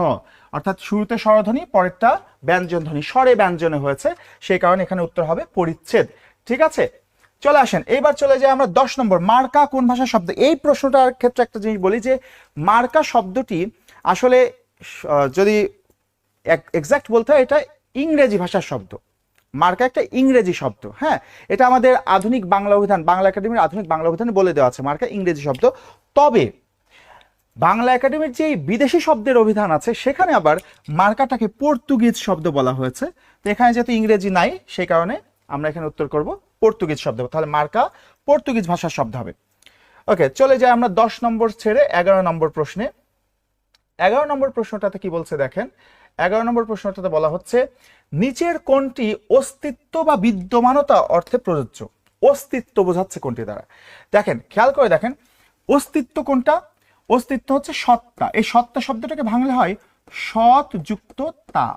অর্থাৎ শুরুতে স্বরধ্বনি পরেরটা ব্যঞ্জন ধ্বনি, স্বরে ব্যঞ্জনে হয়েছে, সেই কারণে এখানে উত্তর হবে পরিচ্ছেদ। ঠিক আছে, চলে আসেন এইবার চলে যাই আমরা 10 নম্বর। মার্কা কোন ভাষার শব্দ? এই প্রশ্নটার ক্ষেত্রে একটা জিনিস বলি যে মার্কা শব্দটি আসলে যদি এক্সাক্ট বলতে হয় এটা ইংরেজি ভাষার শব্দ। মার্কা একটা ইংরেজি শব্দ। হ্যাঁ, এটা আমাদের আধুনিক বাংলা অভিধান, বাংলা একাডেমির আধুনিক বাংলা অভিধানে বলে দেওয়া আছে মার্কা ইংরেজি শব্দ। তবে বাংলা একাডেমির যে বিদেশি শব্দের অভিধান আছে সেখানে আবার মার্কাটাকে পর্তুগিজ শব্দ বলা হয়েছে। তো এখানে যেহেতু ইংরেজি নাই সেই কারণে আমরা এখানে উত্তর করব পর্তুগিজ শব্দ, তাহলে মার্কা পর্তুগিজ ভাষার শব্দ হবে। ওকে, চলে যাই আমরা 10 নম্বর ছেড়ে 11 নম্বর প্রশ্নে। 11 নম্বর প্রশ্নটাতে কি বলছে দেখেন, 11 নম্বর প্রশ্নটাতে বলা হচ্ছে নিচের কোনটি অস্তিত্ব বা বিদ্যমানতা অর্থে প্রযোজ্য? অস্তিত্ব বোঝাচ্ছে কোনটি দ্বারা? দেখেন, খেয়াল করে দেখেন, অস্তিত্ব কোনটা? অস্তিত্ব হচ্ছে সত্তা। এই সত্তা শব্দটাকে ভাঙলে হয় সৎ যুক্ত তা।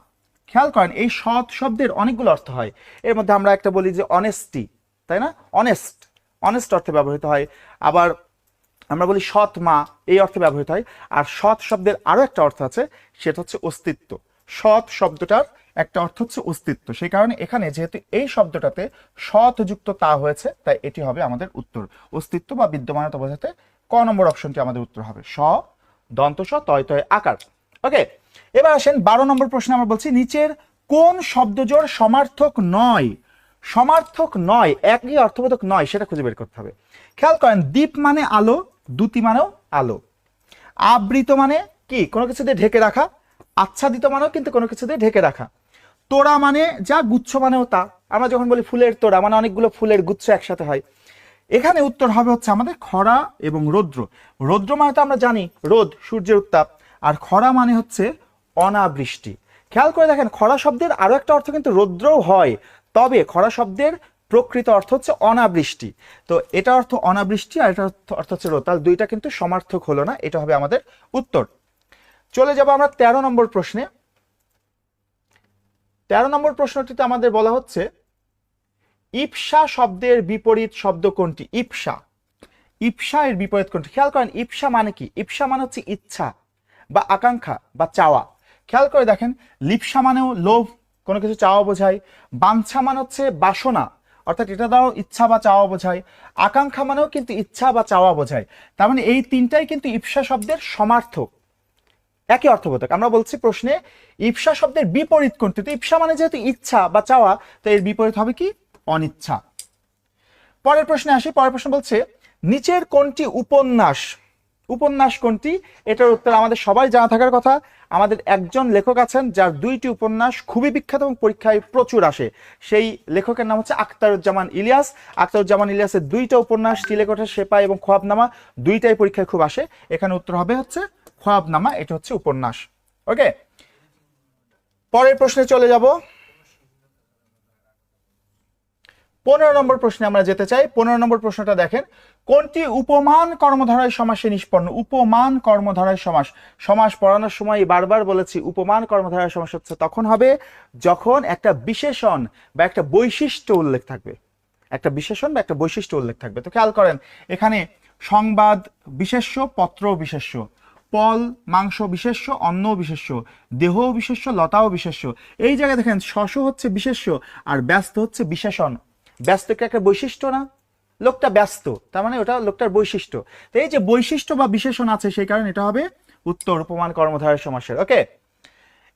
খেয়াল করেন, এই সৎ শব্দের অনেকগুলো অর্থ হয়। এর মধ্যে আমরা একটা বলি যে অনেস্টি, তাই না? অনেস্ট, অনেস্ট অর্থে ব্যবহৃত হয়। আবার আমরা বলি সৎ মা, এই অর্থে ব্যবহৃত হয়। আর সৎ শব্দের আরো একটা অর্থ আছে, সেটা হচ্ছে অস্তিত্ব। সৎ শব্দটার একটা অর্থ হচ্ছে অস্তিত্ব, সেই কারণে এখানে যেহেতু এই শব্দটাতে সৎ যুক্ত তা হয়েছে, তাই এটি হবে আমাদের উত্তর। অস্তিত্ব বা বিদ্যমানতা বোঝাতে ক নম্বর অপশনটি আমাদের উত্তর হবে, স দন্ত স তয় তয় আকার। ওকে, এবার আসেন 12 নম্বর প্রশ্নে আমরা বলছি নিচের কোন শব্দজোড় সমার্থক নয়? সমার্থক নয়, একই অর্থবোধক নয়, সেটা খুঁজে বের করতে হবে। খেয়াল করেন, দীপ মানে আলো, দ্যুতি মানেও আলো। আবৃত মানে কি? কোনো কিছু দিয়ে ঢেকে রাখা। আচ্ছাদিত মানেও কিন্তু কোনো কিছু দিয়ে ঢেকে রাখা। তোড়া মানে যা, গুচ্ছ মানেও তা। আমরা যখন বলি ফুলের তোড়া, মানে অনেকগুলো ফুলের গুচ্ছ একসাথে হয়। এখানে উত্তর হবে হচ্ছে আমাদের খরা এবং রৌদ্র। রৌদ্র মানে তো আমরা জানি রোদ, সূর্যের উত্তাপ, আর খরা মানে হচ্ছে অনাবৃষ্টি। খেয়াল করে দেখেন, খরা শব্দের আরো একটা অর্থ কিন্তু রৌদ্রও হয়, তবে খরা শব্দের প্রকৃত অর্থ হচ্ছে অনাবৃষ্টি। তো এটা অর্থ অনাবৃষ্টি আর এটা অর্থ হচ্ছে রোদ, তাহলে দুইটা কিন্তু সমার্থক হলো না, এটা হবে আমাদের উত্তর। চলে যাব আমরা 13 নম্বর প্রশ্নে। 13 নম্বর প্রশ্নটিতে আমাদের বলা হচ্ছে ইপসা শব্দের বিপরীত শব্দ কোনটি? ইপসা, ইপসা এর বিপরীত কোনটি? খেয়াল করেন, ইপসা মানে কি? ইপসা মানে হচ্ছে ইচ্ছা বা আকাঙ্ক্ষা বা চাওয়া। খেয়াল করে দেখেন, লিপসা মানেও লোভ, কোনো কিছু চাওয়া বোঝায়। বাঞ্ছা মানে হচ্ছে বাসনা, অর্থাৎ এটা দ্বারাও ইচ্ছা বা চাওয়া বোঝায়। আকাঙ্ক্ষা মানেও কিন্তু ইচ্ছা বা চাওয়া বোঝায়। তার মানে এই তিনটাই কিন্তু ইপসা শব্দের সমার্থক, একই অর্থবোধক। আমরা বলছি প্রশ্নে ইপসা শব্দের বিপরীত কোনটি? তো ইপসা মানে যেহেতু ইচ্ছা বা চাওয়া, তো এর বিপরীত হবে কি? অনিচ্ছা। পরের প্রশ্নে আসি। পরের প্রশ্ন বলছে নিচের কোনটি উপন্যাস? উপন্যাস কোনটি? এটার উত্তর আমাদের সবাই জানা থাকার কথা। আমাদের একজন লেখক আছেন যার 2টি উপন্যাস খুবই বিখ্যাত এবং পরীক্ষায় প্রচুর আসে। সেই লেখকের নাম হচ্ছে আখতারুজ্জামান ইলিয়াস। আখতারুজ্জামান ইলিয়াসের 2টা উপন্যাস, চিলেকোঠার সেপাই এবং খোয়াবনামা, 2টাই পরীক্ষায় খুব আসে। এখানে উত্তর হবে হচ্ছে খোয়াবনামা, এটা হচ্ছে উপন্যাস। ওকে, পরের প্রশ্নে চলে যাব। 15 নম্বর প্রশ্নে আমরা যেতে চাই। 15 নম্বর প্রশ্নটা দেখেন, কোনটি উপমান কর্মধারয় সমাসে নিষ্পন্ন? উপমান কর্মধারয় সমাস। সমাস পড়ানোর সময় বারবার বলেছি, উপমান কর্মধারয় সমাস হচ্ছে তখন হবে যখন একটা বিশেষণ বা একটা বৈশিষ্ট্য উল্লেখ থাকবে। একটা বিশেষণ বা একটা বৈশিষ্ট্য উল্লেখ থাকবে। তো খেয়াল করেন, এখানে সংবাদ বিশেষ্য, পত্র বিশেষ্য, ফল মাংস বিশেষ্য, অন্ন বিশেষ্য, দেহ বিশেষ্য, লতাও বিশেষ্য। এই জায়গায় দেখেন, শশ হচ্ছে বিশেষ্য আর ব্যস্ত হচ্ছে বিশেষণ। ব্যস্ত কি একটা বৈশিষ্ট্য না? লোকটা ব্যস্ত, তার মানে ওটা লোকটার বৈশিষ্ট্য। তো এই যে বৈশিষ্ট্য বা বিশেষণ আছে, সেই কারণে এটা হবে উত্তর উপমান কর্মধারয় সমাসের। ওকে,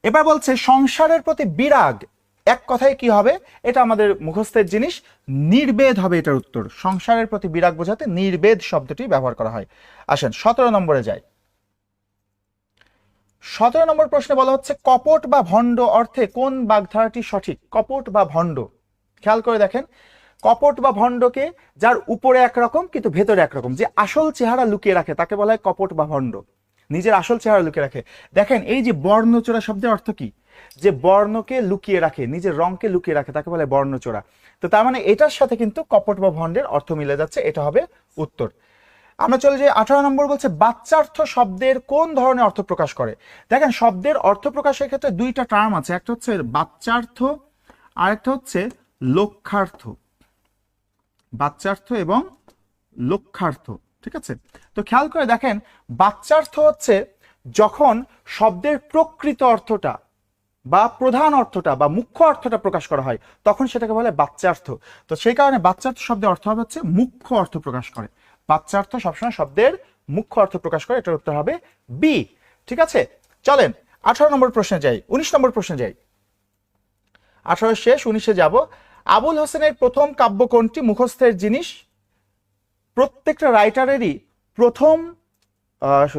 এবার বলছে সংসারের প্রতি বিরাগ, এক কথায় কি হবে? এটা আমাদের মুখস্থের জিনিস, নির্বেদ হবে এটার উত্তর। সংসারের প্রতি বিরাগ বোঝাতে নির্বেদ শব্দটি ব্যবহার করা হয়। আসেন 17 নম্বরে যাই। 17 নম্বর প্রশ্নে বলা হচ্ছে কপট বা ভণ্ড অর্থে কোন বাগধারাটি সঠিক? কপট বা ভণ্ড, খেয়াল করে দেখেন, কপট বা ভণ্ডকে যার উপরে একরকম কিন্তু ভেতরে একরকম, যে আসল চেহারা লুকিয়ে রাখে তাকে বলা হয় কপট বা ভণ্ড। নিজের আসল চেহারা লুকিয়ে রাখে। দেখেন, এই যে বর্ণচোরা শব্দের অর্থ কি? যে বর্ণকে লুকিয়ে রাখে, নিজের রংকে লুকিয়ে রাখে, তাকে বলে বর্ণচোরা। তো তার মানে এটার সাথে কিন্তু কপট বা ভণ্ডের অর্থ মিলে যাচ্ছে, এটা হবে উত্তর। আমরা চলে যাই 18 নম্বর। বলছে বাচ্চার্থ শব্দের কোন ধরনের অর্থ প্রকাশ করে? দেখেন, শব্দের অর্থ প্রকাশের ক্ষেত্রে 2টা টার্ম আছে, একটা হচ্ছে বাচ্চার্থ আর একটা হচ্ছে লক্ষ্যার্থ। বাচ্চার্থ এবং লক্ষ্যার্থ, ঠিক আছে? তো খেয়াল করে দেখেন, বাচ্চার্থ হচ্ছে যখন শব্দের প্রকৃত অর্থটা বা প্রধান অর্থটা বা মুখ্য অর্থটা প্রকাশ করা হয়, তখন সেটাকে বলে বাচ্চার্থ। তো সেই কারণে বাচ্চার্থ শব্দের অর্থ হবে হচ্ছে মুখ্য অর্থ প্রকাশ করে। বাচ্চার্থ সবসময় শব্দের মুখ্য অর্থ প্রকাশ করে, এটার উত্তর হবে বি। ঠিক আছে, চলেন 18 নম্বর প্রশ্নে যাই। 19 নম্বর প্রশ্নে যাই। 18 শেষ, 19-এ যাব। আবুল হোসেনের প্রথম কাব্য কোনটি? মুখস্থের জিনিস, প্রত্যেকটা রাইটারেরই প্রথম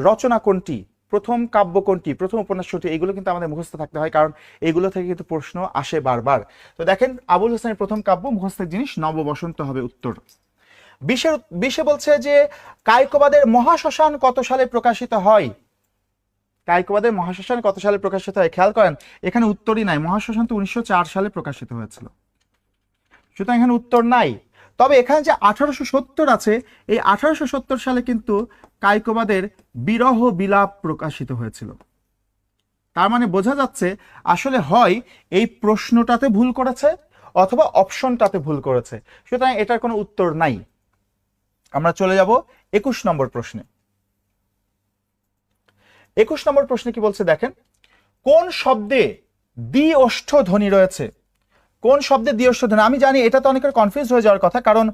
রচনা কোনটি, প্রথম কাব্য কোনটি, প্রথম উপন্যাস কোনটি, এগুলো কিন্তু আমাদের মুখস্থ থাকতে হয়, কারণ এগুলো থেকে কিন্তু প্রশ্ন আসে বারবার। তো দেখেন আবুল হোসেনের প্রথম কাব্য, মুখস্থের জিনিস, নববসন্ত হবে উত্তর। বিশে বলছে যে কায়কোবাদের মহাশ্মশান কত সালে প্রকাশিত হয়? কায়কোবাদের মহাশ্মশান কত সালে প্রকাশিত হয়? খেয়াল করেন এখানে উত্তরই নাই, মহাশ্মশান তো 1904 সালে প্রকাশিত হয়েছিল, সুতরাং এখানে উত্তর নাই। তবে এখানে যে 1870 আছে, এই 1870 সালে কিন্তু কায়কোবাদের বিরহ বিলাপ প্রকাশিত হয়েছিল। তার মানে বোঝা যাচ্ছে আসলে হয় এই প্রশ্নটাতে ভুল করেছে অথবা অপশনটাতে ভুল করেছে, সুতরাং এটার কোনো উত্তর নাই। আমরা চলে যাব 21 নম্বর প্রশ্নে। 21 নম্বর প্রশ্নে কি বলছে দেখেন, কোন শব্দে দ্বি ওষ্ঠ ধ্বনি রয়েছে? কোন শব্দে দ্বি ওষ্ঠ ধ্বনি? আমি জানি এটা তো অনেকের কনফিউজ হয়ে যাওয়ার কথা, কারণ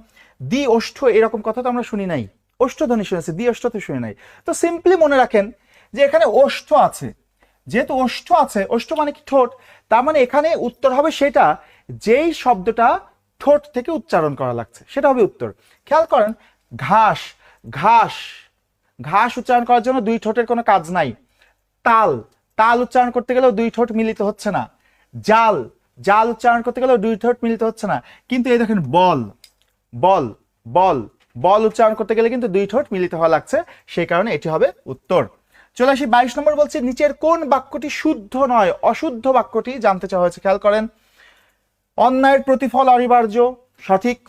দ্বি ওষ্ঠ এরকম কথা তো আমরা শুনি নাই, ওষ্ঠ ধ্বনি শুনেছি, দ্বি ওষ্ঠ তো শুনি নাই। তো সিম্পলি মনে রাখেন যে এখানে ওষ্ঠ আছে, যেহেতু ওষ্ঠ আছে, ওষ্ঠ মানে কি ঠোঁট, তার মানে এখানে উত্তর হবে সেটা যেই শব্দটা ঠোঁট থেকে উচ্চারণ করা লাগছে, সেটা হবে উত্তর। খেয়াল করেন ঘাস, ঘাস, ঘাস উচ্চারণ করার জন্য দুই ঠোঁটের কোনো কাজ নাই। তাল, তাল উচ্চারণ করতে গেলেও দুই ঠোঁট মিলিত হচ্ছে না। জাল, জাল উচ্চারণ করতে গেলেও দুই ঠোঁট মিলিত হচ্ছে না। কিন্তু এই দেখেন বল, বল, বল, বল উচ্চারণ করতে গেলে কিন্তু দুই ঠোঁট মিলিত হওয়া লাগছে, সেই কারণে এটি হবে উত্তর। চলে আসি 22 নম্বর, বলছে নিচের কোন বাক্যটি শুদ্ধ নয়? অশুদ্ধ বাক্যটি জানতে চাওয়া হয়েছে। খেয়াল করেন অন্যায়ের প্রতিফল অনিবার্য, সঠিক।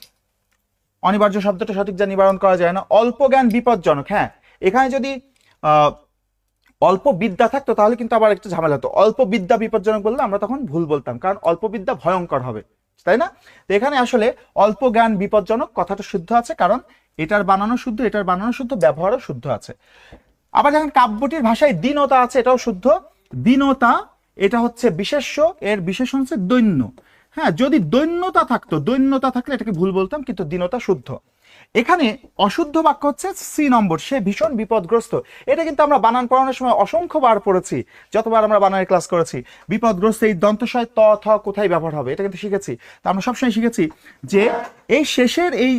অনিবার্য শব্দটা সঠিক, যা নিবারণ করা যায় না। অল্প জ্ঞান বিপজ্জনক, হ্যাঁ এখানে যদি অল্প বিদ্যা থাকতো তাহলে কিন্তু আবার একটু ঝামেলা হতো। অল্প বিদ্যা বিপজ্জনক বললে আমরা তখন ভুল বলতাম, কারণ অল্প বিদ্যা ভয়ঙ্কর হবে, তাই না? তো এখানে আসলে অল্প জ্ঞান বিপজ্জনক কথাটা শুদ্ধ আছে, কারণ এটার বানানো শুদ্ধ, এটার বানানো শুদ্ধ, ব্যবহারও শুদ্ধ আছে। আবার দেখেন কাব্যটির ভাষায় দীনতা আছে, এটাও শুদ্ধ। দীনতা এটা হচ্ছে বিশেষ্য, এর বিশেষণ হচ্ছে দৈন্য। হ্যাঁ যদি দৈন্যতা থাকতো, দৈন্যতা থাকলে এটাকে ভুল বলতাম, কিন্তু দীনতা শুদ্ধ। এখানে অশুদ্ধ বাক্য হচ্ছে সি নম্বর, সে ভীষণ বিপদগ্রস্ত। এটা কিন্তু আমরা বানান পড়ানোর সময় অসংখ্য বার পড়েছি, যতবার আমরা বানানের ক্লাস করেছি। বিপদগ্রস্ত, এই দন্তস্বয় ত থ কোথায় ব্যবহার হবে এটা কিন্তু শিখেছি। তা আমরা সবসময় শিখেছি যে এই শেষের এই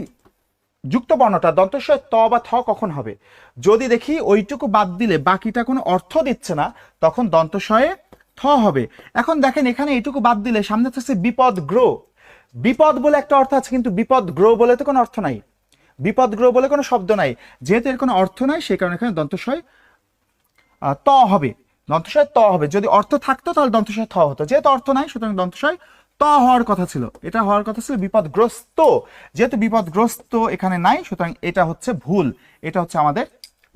যুক্ত বর্ণটা দন্তস্বয় ত বা থ কখন হবে, যদি দেখি ওইটুকু বাদ দিলে বাকিটা কোনো অর্থ দিচ্ছে না, তখন দন্তস্বয়ে থ হবে। এখন দেখেন এখানে এইটুকু বাদ দিলে সামনে থাকছে বিপদগ্র। বিপদ বলে একটা অর্থ আছে, কিন্তু বিপদগ্র বলে তো কোনো অর্থ নাই, বিপদগ্রহ বলে কোনো শব্দ নাই। যেহেতু এর কোনো অর্থ নাই, সেই কারণে এখানে দন্তস্বয় ত হবে, দন্তস্বয় ত হবে। যদি অর্থ থাকতো তাহলে দন্তস্বয় থ হতো, যেহেতু অর্থ নাই সুতরাং দন্তস্বয় ত হওয়ার কথা ছিল, এটা হওয়ার কথা ছিল বিপদগ্রস্ত। যেহেতু বিপদগ্রস্ত এখানে নাই, সুতরাং এটা হচ্ছে ভুল, এটা হচ্ছে আমাদের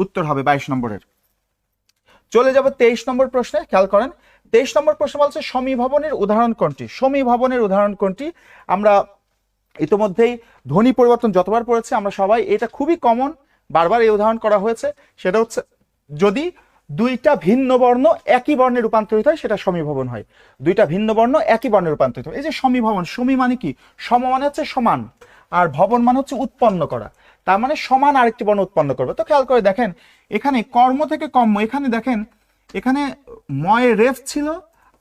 উত্তর হবে 22 নম্বরের। চলে যাব 23 নম্বর প্রশ্নে। খেয়াল করেন 23 নম্বর প্রশ্ন বলছে সমীভবনের উদাহরণ কোনটি? সমীভবনের উদাহরণ কোনটি? আমরা ইতোমধ্যেই ধ্বনি পরিবর্তন যতবার পড়েছি আমরা সবাই, এটা খুবই কমন, বারবার এই উদাহরণ করা হয়েছে। সেটা হচ্ছে যদি দুইটা ভিন্ন বর্ণ একই বর্ণে রূপান্তরিত হয় সেটা সমীভবন হয়। দুইটা ভিন্ন বর্ণ একই বর্ণে রূপান্তরিত হয়, এই যে সমীভবন। সমী মানে কি? সম মানে হচ্ছে সমান, আর ভবন মানে হচ্ছে উৎপন্ন করা, তার মানে সমান আরেকটি বর্ণ উৎপন্ন করবে। তো খেয়াল করে দেখেন এখানে কর্ম থেকে কম্ম, এখানে দেখেন এখানে ময়ে রেফ ছিল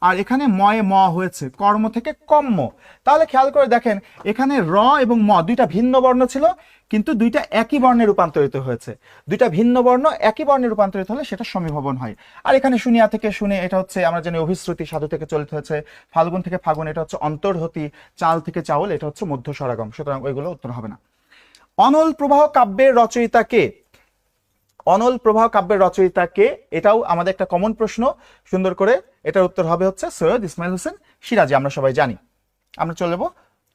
আর এখানে ময়ে ম হয়েছে, কর্ম থেকে কম্ম। তাহলে খেয়াল করে দেখেন এখানে র এবং ম দুইটা ভিন্ন বর্ণ ছিল, কিন্তু দুইটা একই বর্ণে রূপান্তরিত হয়েছে। দুইটা ভিন্ন বর্ণ একই বর্ণে রূপান্তরিত হলে সেটা সমীভবন হয়। আর এখানে শুনিয়া থেকে শুনে, এটা হচ্ছে আমরা জানি অভিশ্রুতি, সাধু থেকে চলিত হয়েছে। ফাল্গুন থেকে ফাগুন, এটা হচ্ছে অন্তর্হতি। চাল থেকে চাউল, এটা হচ্ছে মধ্য স্বরাগম, সুতরাং ওইগুলো উত্তর হবে না। অনল প্রবাহ কাব্যের রচয়িতা কে? অনল প্রবাহ কাব্যের রচয়িতা কে? এটাও আমাদের একটা কমন প্রশ্ন, সুন্দর করে এটার উত্তর হবে হচ্ছে সৈয়দ ইসমাইল হোসেন সিরাজি, আমরা সবাই জানি। আমরা চলে যাব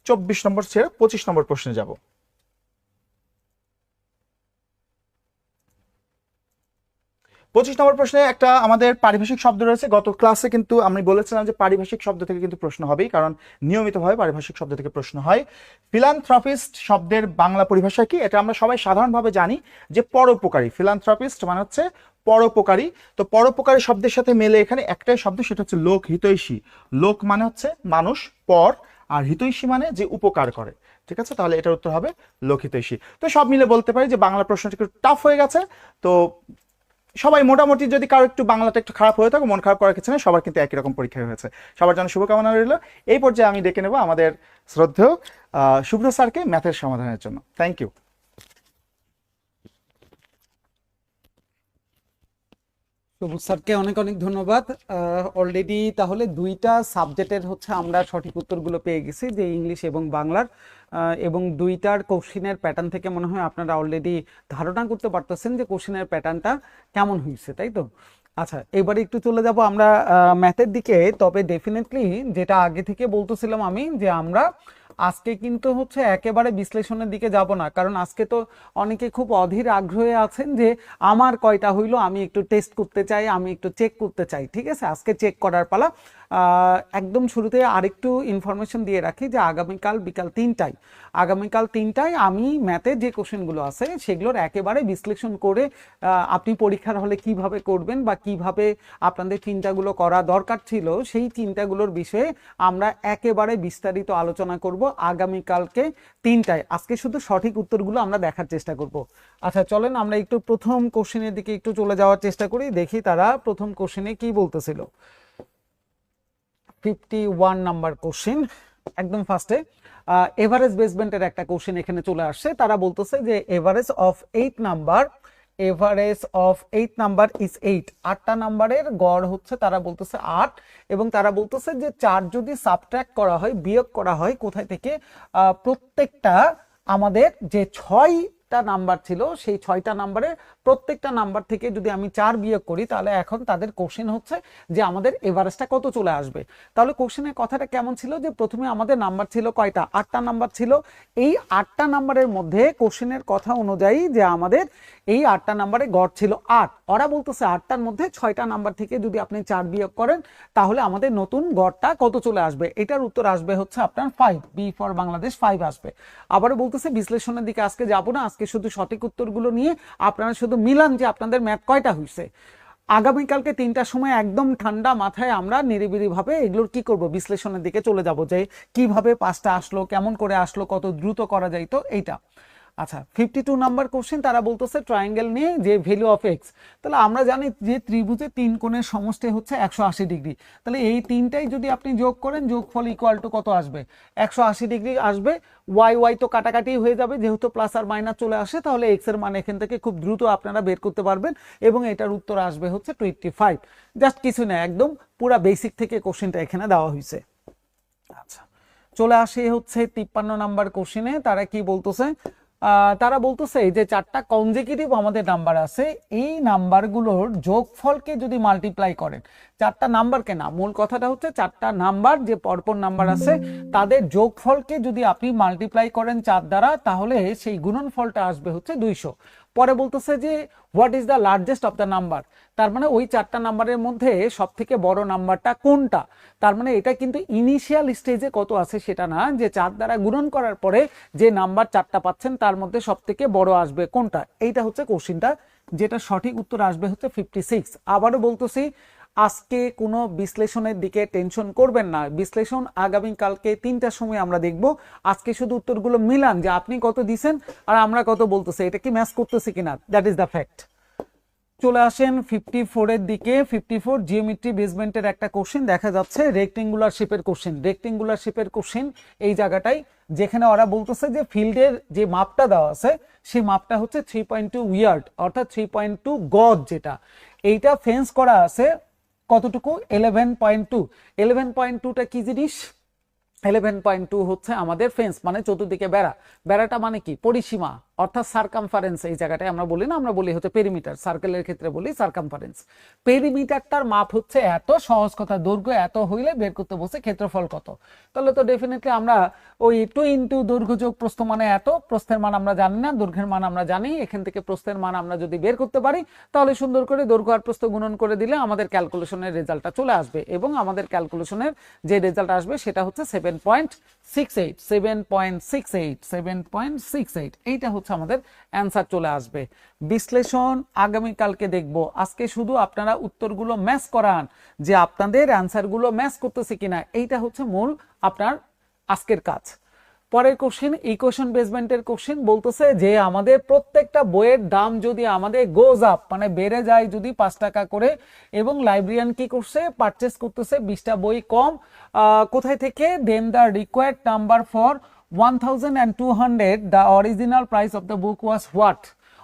24 নম্বর ছেড়ে 25 নম্বর প্রশ্নে যাব। 25 নম্বর প্রশ্নে একটা আমাদের পারিভাষিক শব্দ রয়েছে। গত ক্লাসে কিন্তু আমি বলেছিলাম যে পারিভাষিক শব্দ থেকে কিন্তু প্রশ্ন হবেই, কারণ নিয়মিতভাবে পারিভাষিক শব্দ থেকে প্রশ্ন হয়। ফিলান্থ্রপিস্ট শব্দের বাংলা পরিভাষা কি? এটা আমরা সবাই সাধারণভাবে জানি যে পরোপকারী। ফিলান্থ্রপিস্ট মানে হচ্ছে পরোপকারী। তো পরোপকারী শব্দের সাথে মেলে এখানে একটাই শব্দ, সেটা হচ্ছে লোক হিতৈষী। লোক মানে হচ্ছে মানুষ, পর, আর হিতৈষী মানে যে উপকার করে। ঠিক আছে, তাহলে এটার উত্তর হবে লোকহিতৈষী। তো সব মিলে বলতে পারি যে বাংলা প্রশ্নটা একটু টাফ হয়ে গেছে। তো সবাই মোটামুটি, যদি কারো একটু বাংলাটা একটু খারাপ হয়ে থাকে মন খারাপ করার কিছু নেই, সবার কিন্তু একই রকম পরীক্ষা হয়েছে। সবার জন্য শুভকামনা রইল। এই পর্যায়ে আমি ডেকে নেব আমাদের শ্রদ্ধেয় শুভ্র স্যারকে ম্যাথের সমাধানের জন্য। Thank you. সবুজ স্যারকে অনেক অনেক ধন্যবাদ। অলরেডি তাহলে দুইটা সাবজেক্টের হচ্ছে আমরা সঠিক উত্তরগুলো পেয়ে গেছি, যে ইংলিশ এবং বাংলার, এবং দুইটার কোশ্চিনের প্যাটার্ন থেকে মনে হয় আপনারা অলরেডি ধারণা করতে পারতেছেন যে কোশ্চিনের প্যাটার্নটা কেমন হয়েছে, তাই তো? আচ্ছা, এবারে একটু চলে যাব আমরা ম্যাথের দিকে। তবে ডেফিনেটলি যেটা আগে থেকে বলতেছিলাম আমি, যে আমরা আজকে কিন্তু হচ্ছে একেবারে বিশ্লেষণের দিকে যাব না, কারণ আজকে তো অনেকে খুব অধীর আগ্রহে আছেন যে আমার কয়টা হইলো, আমি একটু টেস্ট করতে চাই, আমি একটু চেক করতে চাই। ঠিক আছে, আজকে চেক করার পালা। একদম শুরুতে আরেকটু ইনফরমেশন দিয়ে রাখি যে আগামীকাল বিকাল 3টায় আমি ম্যাথের যে কোশ্চেনগুলো আছে সেগুলোর একেবারে বিশ্লেষণ করে আপনি পরীক্ষার হলে কিভাবে করবেন বা কিভাবে আপনাদের চিন্তাগুলো করা দরকার ছিল সেই চিন্তাগুলোর বিষয়ে আমরা একেবারে বিস্তারিত আলোচনা করব আগামীকালকে 3টায়। আজকে শুধু সঠিক উত্তরগুলো আমরা দেখার চেষ্টা করব। আচ্ছা, চলেন আমরা একটু প্রথম কোশ্চেনের দিকে একটু চলে যাওয়ার চেষ্টা করি, দেখি তারা প্রথম কোশ্চেনে কি বলতেছিল। 51 নাম্বার কোশ্চেন, একদম ফার্স্টে এভারেজ বেসমেন্টের একটা কোশ্চেন এখানে চলে আসছে। তারা বলতেছে যে এভারেজ অফ 8 নাম্বার ইজ 8। 8টা নাম্বারের গড় হচ্ছে, তারা বলতেছে 8, এবং তারা বলতেছে যে 4 যদি সাবট্রাক্ট করা হয়, বিয়োগ করা হয় কোথায় থেকে, প্রত্যেকটা আমাদের যে 6টা নাম্বার ছিল সেই 6টা নাম্বারের প্রত্যেকটা নাম্বার থেকে যদি আমি 4 বিয়োগ করি, তাহলে এখন তাদের কোশ্চেন হচ্ছে যে আমাদের এভারেজটা কত চলে আসবে। তাহলে কোশ্চেনের কথাটা কেমন ছিল, যে প্রথমে আমাদের নাম্বার ছিল কয়টা, 8টা নাম্বার ছিল। এই 8টা নাম্বারের মধ্যে কোশ্চেনের কথা অনুযায়ী যে আমাদের এই 8টা নাম্বারে গড় ছিল 8। ওরা বলতেছে 8টার মধ্যে 6টা নাম্বার থেকে যদি আপনি 4 বিয়োগ করেন তাহলে আমাদের নতুন গড়টা কত চলে আসবে। এটার উত্তর আসবে হচ্ছে আপনার 5, বি ফর বাংলাদেশ 5 আসবে। আবারও বলতেছে বিশ্লেষণের দিকে আজকে যাব না, আজকে শুধু সঠিক উত্তরগুলো নিয়ে আপনারা শুধু মিলান যে আপনাদের ম্যাথ কয়টা হয়েছে। আগামীকালকে 3টার সময় একদম ঠান্ডা মাথায় আমরা নিরিবিলি ভাবে এগুলোর কি করব, বিশ্লেষণের দিকে চলে যাব, যে কিভাবে 5টা আসলো, কেমন করে আসলো, কত দ্রুত করা যায়, তো এইটা। আচ্ছা, 52 নাম্বার কোশ্চেন, তারা বলতেছে ট্রায়াঙ্গেল নিয়ে যে ভ্যালু অফ এক্স। তাহলে আমরা জানি যে ত্রিভুজের 3 কোণের সমষ্টি হচ্ছে 180 ডিগ্রি। তাহলে এই তিনটাই যদি আপনি যোগ করেন, যোগফল ইকুয়াল টু কত আসবে, 180 ডিগ্রি আসবে। ওয়াই তো কাটাকাটি হয়ে যাবে, যেহেতু প্লাস আর মাইনাস চলে আসে, তাহলে এক্স এর মান এখান থেকে খুব দ্রুত আপনারা বের করতে পারবেন, এবং এটার উত্তর আসবে হচ্ছে 25। জাস্ট কিছু না, একদম পুরা বেসিক থেকে কোশ্চেনটা এখানে দেওয়া হয়েছে। আচ্ছা, চলে আসে হচ্ছে 53 নাম্বার কোশ্চেনে। তারা কি বলতেছে, তারা বলতেছে যে 4টা কনজিকিউটিভ আমাদের নাম্বার আছে, এই নাম্বারগুলোর যোগফলকে যদি মাল্টিপ্লাই করেন, 4টা নাম্বারকে না, মূল কথাটা হচ্ছে 4টা নাম্বার যে পরপর নাম্বার আছে তাদের যোগফলকে যদি আপনি মাল্টিপ্লাই করেন 4 দ্বারা, তাহলে সেই গুণনফলটা আসবে হচ্ছে 200। পরে বলতেছে যে what is the largest of the number, তার মানে ওই 4টা নাম্বারের মধ্যে সব থেকে বড় নাম্বারটা কোনটা। তার মানে এটা কিন্তু ইনিশিয়াল স্টেজে কত আছে সেটা না, যে 4 দ্বারা গুণন করার পরে যে নাম্বার 4টা পাচ্ছেন তার মধ্যে সব থেকে বড় আসবে কোনটা, এইটা হচ্ছে কোশ্চিনটা, যেটা সঠিক উত্তর আসবে হচ্ছে 56। আবারও বলতেছি, আজকে কোনো বিশ্লেষণের দিকে টেনশন করবেন না, বিশ্লেষণ আগামীকালকে 3টার সময় আমরা দেখব। আজকে শুধু উত্তরগুলো মিলান যে আপনি কত দিছেন আর আমরা কত বলতেছি, এটা কি ম্যাচ করতেছে কিনা, দ্যাট ইজ দ্য ফ্যাক্ট। চলে আসেন 54 এর দিকে। 54 জিওমেট্রি বেসমেন্টের একটা কোশ্চেন দেখা যাচ্ছে, রেক্টেঙ্গুলার শেপের কোশ্চেন। এই জায়গাটাই যেখানে ওরা বলতেছে যে ফিল্ডের যে মাপটা দেওয়া আছে সেই মাপটা হচ্ছে 3.2 ইয়ার্ড, অর্থাৎ 3.2 গজ, যেটা এইটা ফেন্স করা আছে কতটুকু, 11.2। 11.2টা কি জিনিস, 11.2 হচ্ছে আমাদের ফেন্স, মানে চতুর্দিকে বেড়াটা মানে কি, পরিসীমা, অর্থাৎ সার্কামফারেন্স। এই জায়গাটায় আমরা বলি না, আমরা বলি হচ্ছে পেরিমিটার, সার্কেলের ক্ষেত্রে বলি সার্কামফারেন্স। পেরিমিটারটার মাপ হচ্ছে এত, সহজ কথা, দৈর্ঘ্য এত হইলে বের করতে বসে ক্ষেত্রফল কত। তাহলে তো ডেফিনেটলি আমরা ওই 2 ইন্টু দৈর্ঘ্য যোগ প্রস্থ মানে এত, প্রস্থের মান আমরা জানি না, দৈর্ঘ্যের মান আমরা জানি, এখান থেকে প্রস্থের মান আমরা যদি বের করতে পারি তাহলে সুন্দর করে দৈর্ঘ্য আর প্রস্থ গুণন করে দিলে আমাদের ক্যালকুলেশনের রেজাল্টটা চলে আসবে, এবং আমাদের ক্যালকুলেশনের যে রেজাল্ট আসবে সেটা হচ্ছে 7.68। এইটা হচ্ছে আমাদের অ্যান্সার চলে আসবে। বিশ্লেষণ আগামীকালকে দেখব, আজকে শুধু আপনারা উত্তরগুলো ম্যাচ করান যে আপনাদের অ্যান্সারগুলো ম্যাচ করতেছে কিনা, এইটা হচ্ছে মূল আপনার আজকের কাজ। পরের কোশ্চেন, ইকুয়েশন বেসমেন্টের কোশ্চেন, বলতেছে যে আমাদের প্রত্যেকটা বইয়ের দাম যদি আমাদের গোজ আপ, মানে বেড়ে যায় যদি 5 টাকা করে, এবং লাইব্রেরিয়ান কি করছে, পারচেস করতেছে 20টা বই কম, কোথায় থেকে, then the required number for 1200, the original price of the book was what.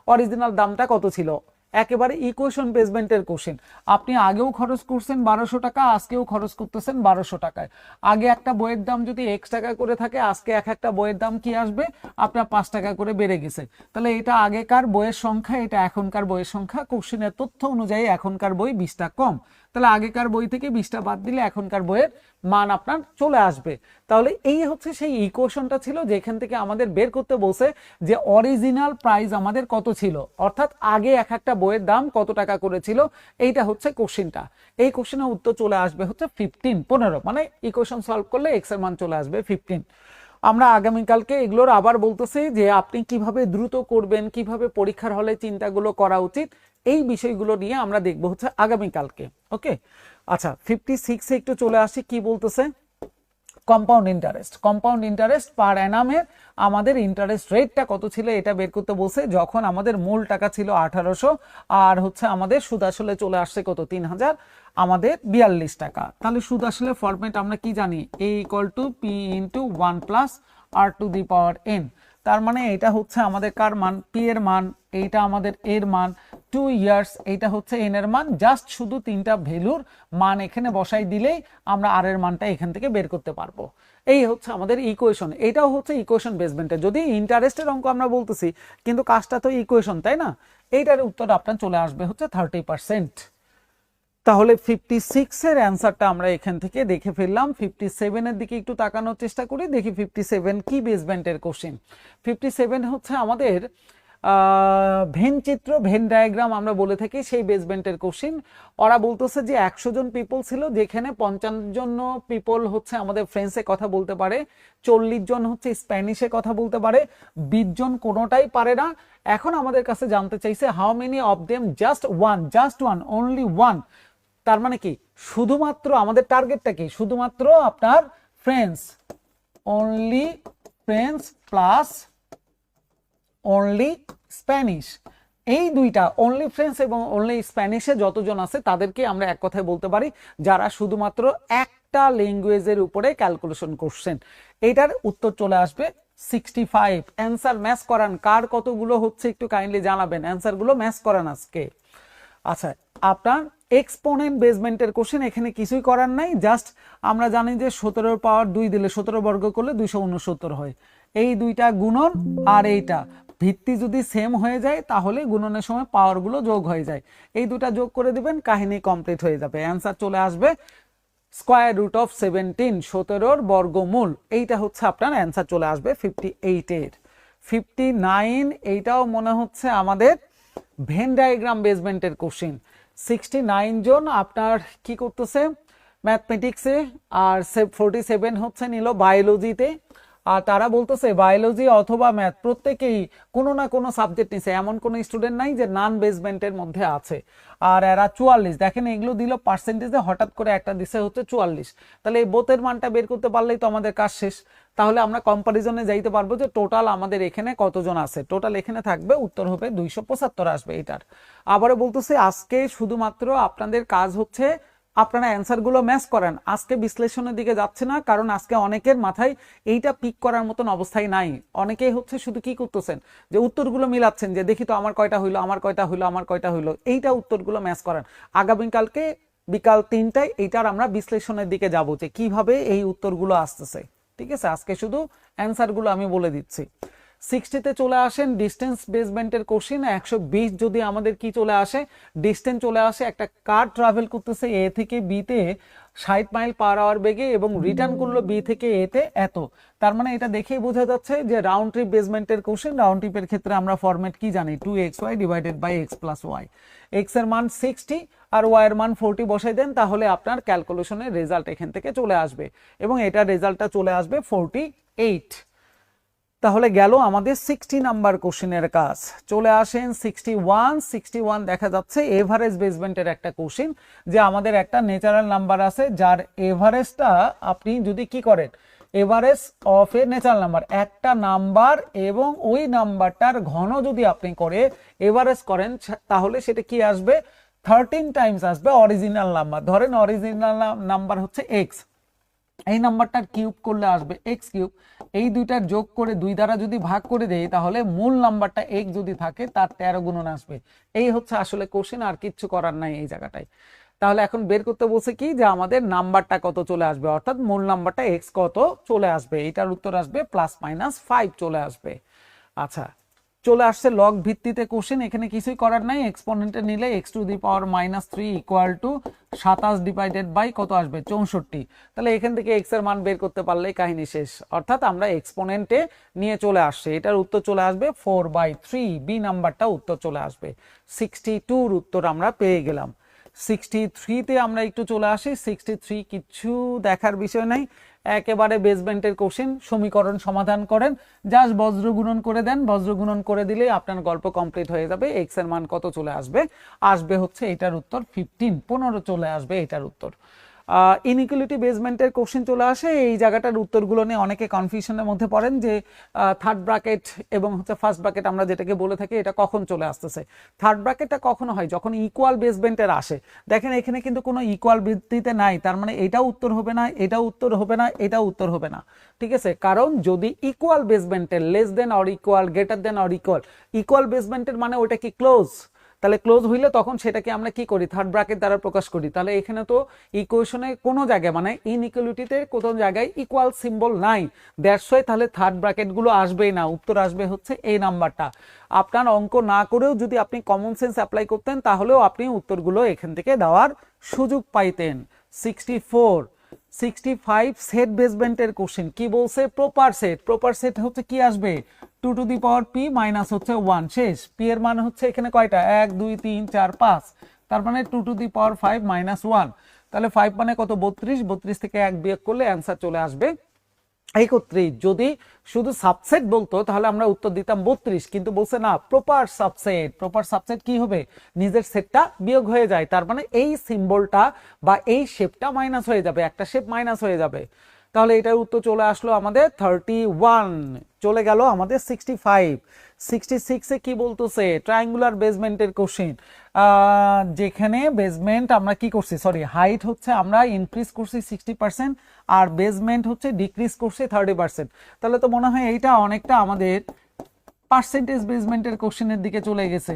Original দামটা কত ছিল, একেবারে ইকুয়েশন বেসমেন্টের কোশ্চেন। আপনি আগেও খরচ করছেন 1200 টাকা, আজকেও খরচ করতেছেন 1200 টাকায়। আগে একটা বইয়ের দাম যদি x টাকা করে থাকে, আজকে এক একটা বইয়ের দাম কি আসবে আপনার 5 টাকা করে বেড়ে গেছে। তাহলে এটা আগেকার বইয়ের সংখ্যা, এটা এখনকার বইয়ের সংখ্যা। কোশ্চেনের তথ্য অনুযায়ী এখনকার বই 20টা কম, তাহলে আগেকার বই থেকে 20টা বাদ দিলে এখনকার বইয়ের মান আপনার চলে আসবে। তাহলে এই হচ্ছে সেই ইকুয়েশনটা ছিল যেখান থেকে আমাদের বের করতে বলছে যে অরিজিনাল প্রাইস আমাদের কত ছিল, অর্থাৎ আগে এক একটা বইয়ের দাম কত টাকা করেছিল। এইটা হচ্ছে কোশ্চেনটা। এই কোশ্চেনের উত্তর চলে আসবে হচ্ছে 15, মানে ইকুয়েশন সলভ করলে এক্স এর মান চলে আসবে 15। আমরা আগামীকালকে এগুলোর আবার বলতেছি যে আপনি কিভাবে দ্রুত করবেন, কিভাবে পরীক্ষার হলে চিন্তাগুলো করা উচিত, এই বিষয়গুলো নিয়ে আমরা দেখবো হচ্ছে আগামীকালকে। ওকে, আচ্ছা 56 একটু চলে আসি, কি বলতেছে compound interest. Compound interest per অ্যানামের আমাদের ইন্টারেস্ট রেটটা কত ছিল এটা বের করতে বলছে। যখন আমাদের মূল টাকা ছিল 1800 আর হচ্ছে আমাদের সুদ আসলে চলে আসছে কত 3000, আমাদের 42 টাকা। তাহলে সুদ আসলে ফরম্যাট আমরা কি জানি, a = p × 1 + r⁴n। তার মানে এটা হচ্ছে আমাদের কার মান, p এর মান, এইটা আমাদের এর মান, 2 ইয়ার্স, এইটা হচ্ছে n এর মান। জাস্ট শুধু তিনটা ভ্যালুর মান এখানে বসাই দিলেই আমরা r এর মানটা এখান থেকে বের করতে পারবো। এই হচ্ছে আমাদের ইকুয়েশন। এটাও হচ্ছে ইকুয়েশন বেসমেন্টে, যদি ইন্টারেস্টের অঙ্ক আমরা বলতেছি কিন্তু কাজটা তো ইকুয়েশন, তাই না? এইটার উত্তর আপনার চলে আসবে হচ্ছে 30%। তাহলে 56 এর অ্যান্সারটা আমরা এখান থেকে দেখে ফেললাম। 57 এর দিকে একটু তাকানোর চেষ্টা করি, দেখি 57 কি বেসমেন্টের কোশ্চেন। 57 হচ্ছে আমাদের ভেন চিত্র, ভেন ডায়াগ্রাম আমরা বলে থাকি, সেই বেসমেন্টের কোশ্চেন। ওরা বলতেছে যে 100 জন পিপল ছিল, যেখানে 55 জন পিপল হচ্ছে আমাদের ফ্রেঞ্চে কথা বলতে পারে, 40 জন হচ্ছে স্প্যানিশে কথা বলতে পারে, 20 জন কোনোটাই পারে না। এখন আমাদের কাছে জানতে চাইছে how many of them just one, only one. তার মানে কি শুধুমাত্র আমাদের টার্গেটটা কি, শুধুমাত্র আপনার French, only French plus only Spanish, এই দুইটা অনলি ফ্রেঞ্চ এবং অনলি স্প্যানিশে যতজন আছে তাদেরকে আমরা এক কথায় বলতে পারি যারা শুধুমাত্র একটা ল্যাঙ্গুয়েজের উপরে ক্যালকুলেশন করছেন। এটার উত্তর চলে আসবে 65। অ্যান্সার ম্যাচ করান, কার কতগুলো হচ্ছে একটু কাইন্ডলি জানাবেন, অ্যান্সারগুলো ম্যাচ করান আজকে। আচ্ছা, আপনার এক্সপোনেন্ট বেসমেন্টের কোশ্চেন, এখানে কিছুই করার নাই, জাস্ট আমরা জানি যে 17 এর পাওয়ার 2 দিলে 17 বর্গ করলে 269 হয়। এই দুইটা গুণন আর এইটা ভিত্তি যদি সেম হয়ে যায় তাহলে গুণনের সময় পাওয়ারগুলো যোগ হয়ে যায়, এই দুটা যোগ করে দিবেন, কাহিনী কমপ্লিট হয়ে যাবে। অ্যান্সার চলে আসবে √17, 17 বর্গমূল। এইটা হচ্ছে আপনার অ্যান্সার চলে আসবে 58 এর। 59 এইটাও মনে হচ্ছে আমাদের ভেন ডায়াগ্রাম বেসমেন্টের কোশ্চেন। 69 জন আপনার কি করতেছে ম্যাথমেটিক্সে, আর 47 হচ্ছে নিল বায়োলজিতে। আর তারা বলতেছে বায়োলজি অথবা ম্যাথ প্রত্যেকেই কোনো না কোনো সাবজেক্ট নিছে, এমন কোনো স্টুডেন্ট নাই যে নান বেসমেন্টের মধ্যে আছে। আর এরা 44, দেখেন এগুলো দিল পার্সেন্টেজে, হঠাৎ করে একটা দিছে হচ্ছে 44। তাহলে এই বোথের মানটা বের করতে পারলেই তো আমাদের কাজ শেষ। তাহলে আমরা কম্পারিজনে যাইতে পারবো যে টোটাল আমাদের এখানে কতজন আছে। টোটাল এখানে থাকবে, উত্তর হবে 275 আসবে এটার। আবারও বলতেছি আজকে শুধুমাত্র আপনাদের কাজ হচ্ছে আপনারা অ্যান্সারগুলো ম্যাচ করেন। আজকে বিশ্লেষণের দিকে যাচ্ছে না, কারণ আজকে অনেকের মাথায় এইটা পিক করার মতন অবস্থায় নাই। অনেকেই হচ্ছে শুধু কি করতেছেন যে উত্তরগুলো মিলাচ্ছেন, যে দেখি তো আমার কয়টা হইলো, আমার কয়টা হইলো, আমার কয়টা হইলো, এইটা উত্তরগুলো ম্যাচ করেন। আগামীকালকে বিকাল 3টায় এইটার আমরা বিশ্লেষণের দিকে যাব যে কিভাবে এই উত্তরগুলো আসতেছে। ঠিক আছে, আজকে শুধু অ্যান্সারগুলো আমি বলে দিচ্ছি। 60তে চলে আসেন ডিস্টেন্স বেসমেন্টের কোশ্চেন। 120 যদি আমাদের কি চলে আসে, ডিস্টেন্স চলে আসে, একটা কার ট্রাভেল করতেছে এ থেকে বিতে 60 মাইল পার আওয়ার বেগে এবং রিটার্ন করলো বি থেকে এতে এত। তার মানে এটা দেখেই বোঝা যাচ্ছে যে রাউন্ড ট্রিপ বেসমেন্টের কোশ্চেন। রাউন্ড ট্রিপের ক্ষেত্রে আমরা ফরম্যাট কি জানি, 2xy / x + y। x এর মান 60 আর y এর মান 40 বসাই দেন, তাহলে আপনার ক্যালকুলেশনের রেজাল্ট এখান থেকে চলে আসবে এবং এটার রেজাল্টটা চলে আসবে 48। তাহলে গেল আমাদের 60 নাম্বার কোশ্চেনের কাজ। চলে আসেন 61 দেখা যাচ্ছে এভারেজ বেসমেন্টের একটা কোশ্চেন, যে আমাদের একটা ন্যাচারাল নাম্বার আছে যার এভারেজটা আপনি যদি কি করেন, average of a natural number, একটা নাম্বার এবং ওই নাম্বারটার ঘন যদি আপনি করে এভারেজ করেন, তাহলে সেটা কি আসবে 13 টাইমস আসবে অরিজিনাল নাম্বার। ধরেন অরিজিনাল নাম্বার হচ্ছে x, এই নাম্বারটার কিউব করলে আসবে এক্স কিউব, এই দুইটার যোগ করে 2 দ্বারা যদি ভাগ করে দেই তাহলে মূল নাম্বারটা এক্স যদি থাকে তার 13 গুণন আসবে। এই হচ্ছে আসলে কোশ্চেন, আর কিচ্ছু করার নাই এই জায়গাটায়। তাহলে এখন বের করতে বলছে কি যে আমাদের নাম্বারটা কত চলে আসবে, অর্থাৎ মূল নাম্বারটা এক্স কত চলে আসবে, এটার উত্তর আসবে ±5 চলে আসবে। আচ্ছা, চলে আসছে লগ ভিত্তিতে কোশ্চেন, এখানে কিছুই করার নাই, এক্সপোনেন্টে নিলে x⁻³ equal to 27 divided by কত আসবে 64। তাহলে এখান থেকে x এর মান বের করতে পারলেই কাহিনী শেষ, অর্থাৎ আমরা এক্সপোনেন্টে নিয়ে চলে আসছে, এটার উত্তর চলে আসবে 4/3, বি নাম্বারটা উত্তর চলে আসবে। 62 উত্তর আমরা পেয়ে গেলাম। 63 আমরা একটু চলে আসি। 63 কিচ্ছু দেখার বিষয় নাই, একেবারে বেসমেন্টের কোশ্চেন। সমীকরণ সমাধান করেন, জাস্ট বজ্র গুণন করে দেন, বজ্র গুণন করে দিলে আপনার গল্প কমপ্লিট হয়ে যাবে। এক্স এর মান কত চলে আসবে, আসবে হচ্ছে এটার উত্তর 15 চলে আসবে এটার উত্তর। ইনইকুয়ালিটি বেসমেন্টের কোশ্চেন চলে আসে, এই জায়গাটার উত্তরগুলো নিয়ে অনেকে কনফিউশনের মধ্যে পড়েন যে থার্ড ব্র্যাকেট এবং হচ্ছে ফার্স্ট ব্র্যাকেট আমরা যেটাকে বলে থাকি এটা কখন চলে আসতেছে। থার্ড ব্র্যাকেটটা কখন হয়, যখন ইকুয়াল বেসমেন্টের আসে। দেখেন এখানে কিন্তু কোনো ইকুয়াল ভিত্তিতে নাই, তার মানে এটাও উত্তর হবে না, এটাও উত্তর হবে না, এটাও উত্তর হবে না, ঠিক আছে। কারণ যদি ইকুয়াল বেসমেন্টের less than or equal, greater than or equal, equal বেসমেন্টের মানে ওটা কি ক্লোজ, তাহলে ক্লোজ হইলে তখন সেটাকে আমরা কি করি, থার্ড ব্র্যাকেট দ্বারা প্রকাশ করি। তাহলে এখানে তো ইকুয়েশনে কোনো জায়গায় মানে ইনইকুয়ালিটিতে কোনো জায়গায় ইকুয়াল সিম্বল নাই, দ্যাটস ওয়াই তাহলে থার্ড ব্র্যাকেট গুলো আসবেই না, উত্তর আসবে হচ্ছে এই নাম্বারটা। আপনার অঙ্ক না করেও যদি আপনি কমন সেন্স অ্যাপ্লাই করতেন তাহলেও আপনি উত্তরগুলো এখান থেকে দেওয়ার সুযোগ পাইতেন। 65 সেট বেসমেন্টের কোশ্চেন কি বলছে, প্রপার সেট। প্রপার সেট হচ্ছে কি আসবে 2p মাইনাস হচ্ছে 1, শেষ। p এর মান হচ্ছে এখানে কয়টা 1 2 3 4 5, তার মানে 2p5 মাইনাস 1, তাহলে 5 মানে কত 32 থেকে 1 বিয়োগ করলে অ্যান্সার চলে আসবে 31। যদি শুধু সাবসেট বলতো তাহলে আমরা উত্তর দিতাম 32, কিন্তু বলছে না প্রপার সাবসেট। প্রপার সাবসেট কি হবে, নিজের সেটটা বিয়োগ হয়ে যায়, তার মানে এই সিম্বলটা বা এই শেপটা মাইনাস হয়ে যাবে, একটা শেপ মাইনাস হয়ে যাবে। তাহলে এটার উত্তর চলে আসলো আমাদের 31। চলে গেল আমাদের 65। 66 এ কি বলতেছে, ট্রায়াঙ্গুলার বেসমেন্টের কোশ্চেন, যেখানে বেসমেন্ট আমরা কি করছি, সরি হাইট হচ্ছে আমরা ইনক্রিজ করছি 60% আর বেসমেন্ট হচ্ছে ডিক্রিজ করছি 30%। তাহলে তো মনে হয় এইটা অনেকটা আমাদের পার্সেন্টেজ বেসমেন্টের কোশ্চেনের দিকে চলে গেছে,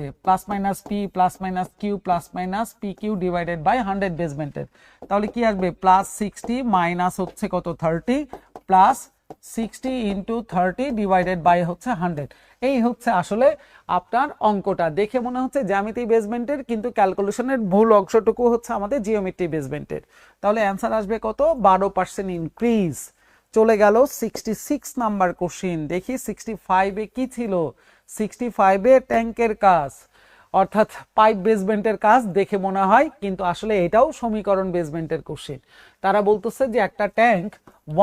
+-p+-q+-pq ডিভাইডেড বাই 100 বেসমেন্টের। তাহলে কি আসবে +60 মাইনাস হচ্ছে কত 30 প্লাস 60 ইন্টু 30 ডিভাইডেড বাই হচ্ছে 100। এই হচ্ছে আসলে আপনার অঙ্কটা। দেখে মনে হচ্ছে জ্যামিতি বেসমেন্টের, কিন্তু ক্যালকুলেশনের ভুল অংশটুকু হচ্ছে আমাদের জিওমেট্রি বেসমেন্টের। তাহলে অ্যান্সার আসবে কত 12% ইনক্রিজ। চলে গেল 66 নাম্বার কোশ্চিন। দেখি 65 এ কি ছিল, 65 এ ট্যাঙ্কের কাজ অর্থাৎ পাইপ বেসমেন্টের কাজ দেখে মনে হয়, কিন্তু আসলে এটাও সমীকরণ বেসমেন্টের কোশ্চেন। তারা বলতেছে যে একটা ট্যাঙ্ক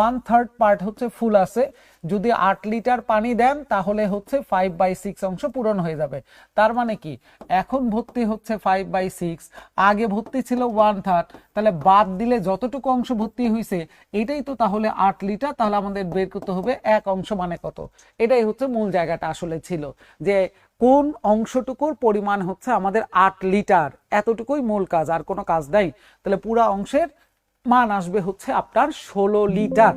1/3 পার্ট হচ্ছে ফুল আছে, যদি 8 লিটার পানি দেন তাহলে হচ্ছে 5/6 অংশ পূরণ হয়ে যাবে। তার মানে কি এখন ভর্তি হচ্ছে 5/6, আগে ভর্তি ছিল 1/3, তাহলে বাদ দিলে যতটুকু অংশ ভর্তি হয়েছে এটাই তো তাহলে 8 লিটার। তাহলে আমাদের বের করতে হবে এক অংশ মানে কত, এটাই হচ্ছে মূল জায়গাটা আসলে ছিল, যে কোন অংশটুকুর পরিমাণ হচ্ছে আমাদের 8 লিটার, এতটুকুই মূল কাজ, আর কোনো কাজ নাই। তাহলে পুরা অংশের মান আসবে হচ্ছে আপনার 16 লিটার।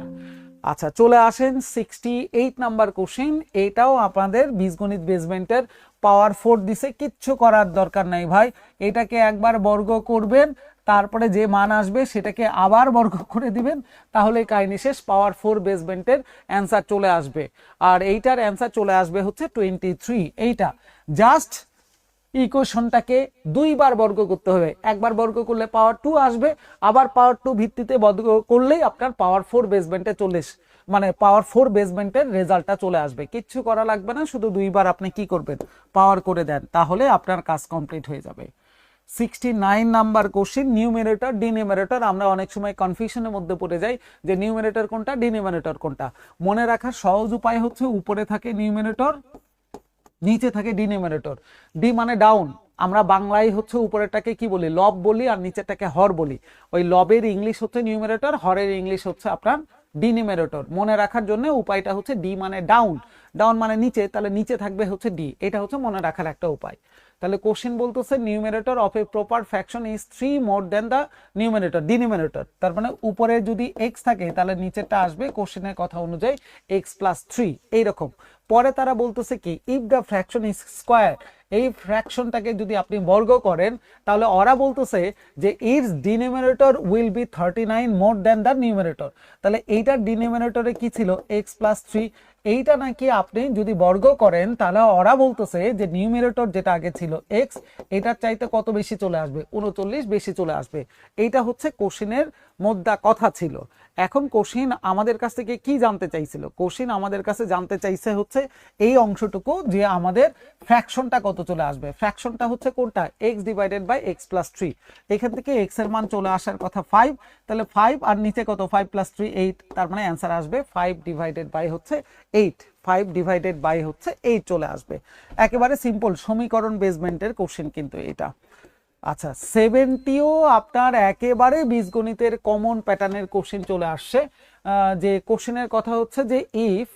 আচ্ছা চলে আসেন 68 নাম্বার কোশ্চেন। এটাও আপনাদের বীজগণিত বেসমেন্টের পাওয়ার 4 দিছে, কিচ্ছু করার দরকার নাই ভাই, এটাকে একবার বর্গ করবেন, তারপরে যে মান আসবে সেটাকে আবার বর্গ করে দিবেন, তাহলে কাহিনী শেষ। পাওয়ার 4 বেসমেন্টের অ্যান্সার চলে আসবে, আর এইটার অ্যান্সার চলে আসবে হচ্ছে 23। এইটা জাস্ট ইকুয়েশনটাকে দুইবার বর্গ করতে হবে, একবার বর্গ করলে পাওয়ার 2 আসবে, আবার পাওয়ার 2 ভিত্তিতে বর্গ করলেই আপনার পাওয়ার 4 বেসমেন্টে মানে পাওয়ার 4 বেসমেন্টের রেজাল্টটা চলে আসবে। কিচ্ছু করা লাগবে না, শুধু দুইবার আপনি কি করবেন পাওয়ার করে দেন, তাহলে আপনার কাজ কমপ্লিট হয়ে যাবে। 69 নাম্বার কোশ্চেন, নিউমেরেটর ডিনিউমেরেটর। আমরা অনেক সময় কনফিউশনের মধ্যে পড়ে যাই যে নিউমেরেটর কোনটা ডিনিউমেরেটর কোনটা। মনে রাখার সহজ উপায় হচ্ছে উপরে থাকে নিউমেরেটর, নিচে থাকে ডিনিউমেরেটর। ডি মানে ডাউন, আমরা বাংলায় হচ্ছে উপরেরটাকে কি বলি লব বলি, আর নিচেরটাকে হর বলি। ওই লবের ইংলিশ হচ্ছে নিউমেরেটর, হরের ইংলিশ হচ্ছে আপনার ডিনিউমেরেটর। মনে রাখার জন্য উপায়টা হচ্ছে ডি মানে ডাউন, ডাউন মানে নিচে, তাহলে নিচে থাকবে হচ্ছে ডি, এটা হচ্ছে মনে রাখার একটা উপায়। তাহলে কোশ্চেন বলতেছে numerator of a proper fraction is 3 more than the numerator denominator, তার মানে উপরে যদি x থাকে তাহলে নিচেরটা আসবে কোশ্চেনের কথা অনুযায়ী x প্লাস 3 এইরকম। পরে তারা বলতেছে কি if the fraction is square, এই ফ্র্যাকশনটাকে যদি আপনি বর্গ করেন তাহলে ওরা বলতেছে যে its denominator will be 39 more than the numerator. তাহলে এইটার ডিনোমিনেটরে কি ছিল x প্লাস 3, এইটা নাকি আপনি যদি বর্গ করেন তাহলে ওরা বলতেছে যে নিউমারেটর যেটা আগে ছিল x, এটার চাইতে কত বেশি চলে আসবে, 39 বেশি চলে আসবে। এইটা হচ্ছে কোশ্চেনের মোদ্দা কথা ছিল। এখন কোশ্চেন আমাদের কাছ থেকে কি জানতে চাইছিল, কোশ্চেন আমাদের কাছে জানতে চাইছে হচ্ছে এই অংশটুকু যে আমাদের ফ্র্যাকশনটা কত চলে আসবে। ফ্র্যাকশনটা হচ্ছে কোনটা, x divided by x plus 3। এখান থেকে x এর মান চলে আসার কথা 5, তাহলে 5 আর নিচে কত 5 প্লাস 3 8, তার মানে অ্যান্সার আসবে 5 ডিভাইডেড বাই হচ্ছে 8, 5 ডিভাইডেড বাই হচ্ছে 8 চলে আসবে। একেবারে সিম্পল সমীকরণ বেসমেন্টের কোশ্চেন কিন্তু এটা। আচ্ছা 70ও আপনার একেবারে বীজগণিতের কমন প্যাটার্নের কোশ্চেন চলে আসছে। যে কোশ্চেনের কথা হচ্ছে যে if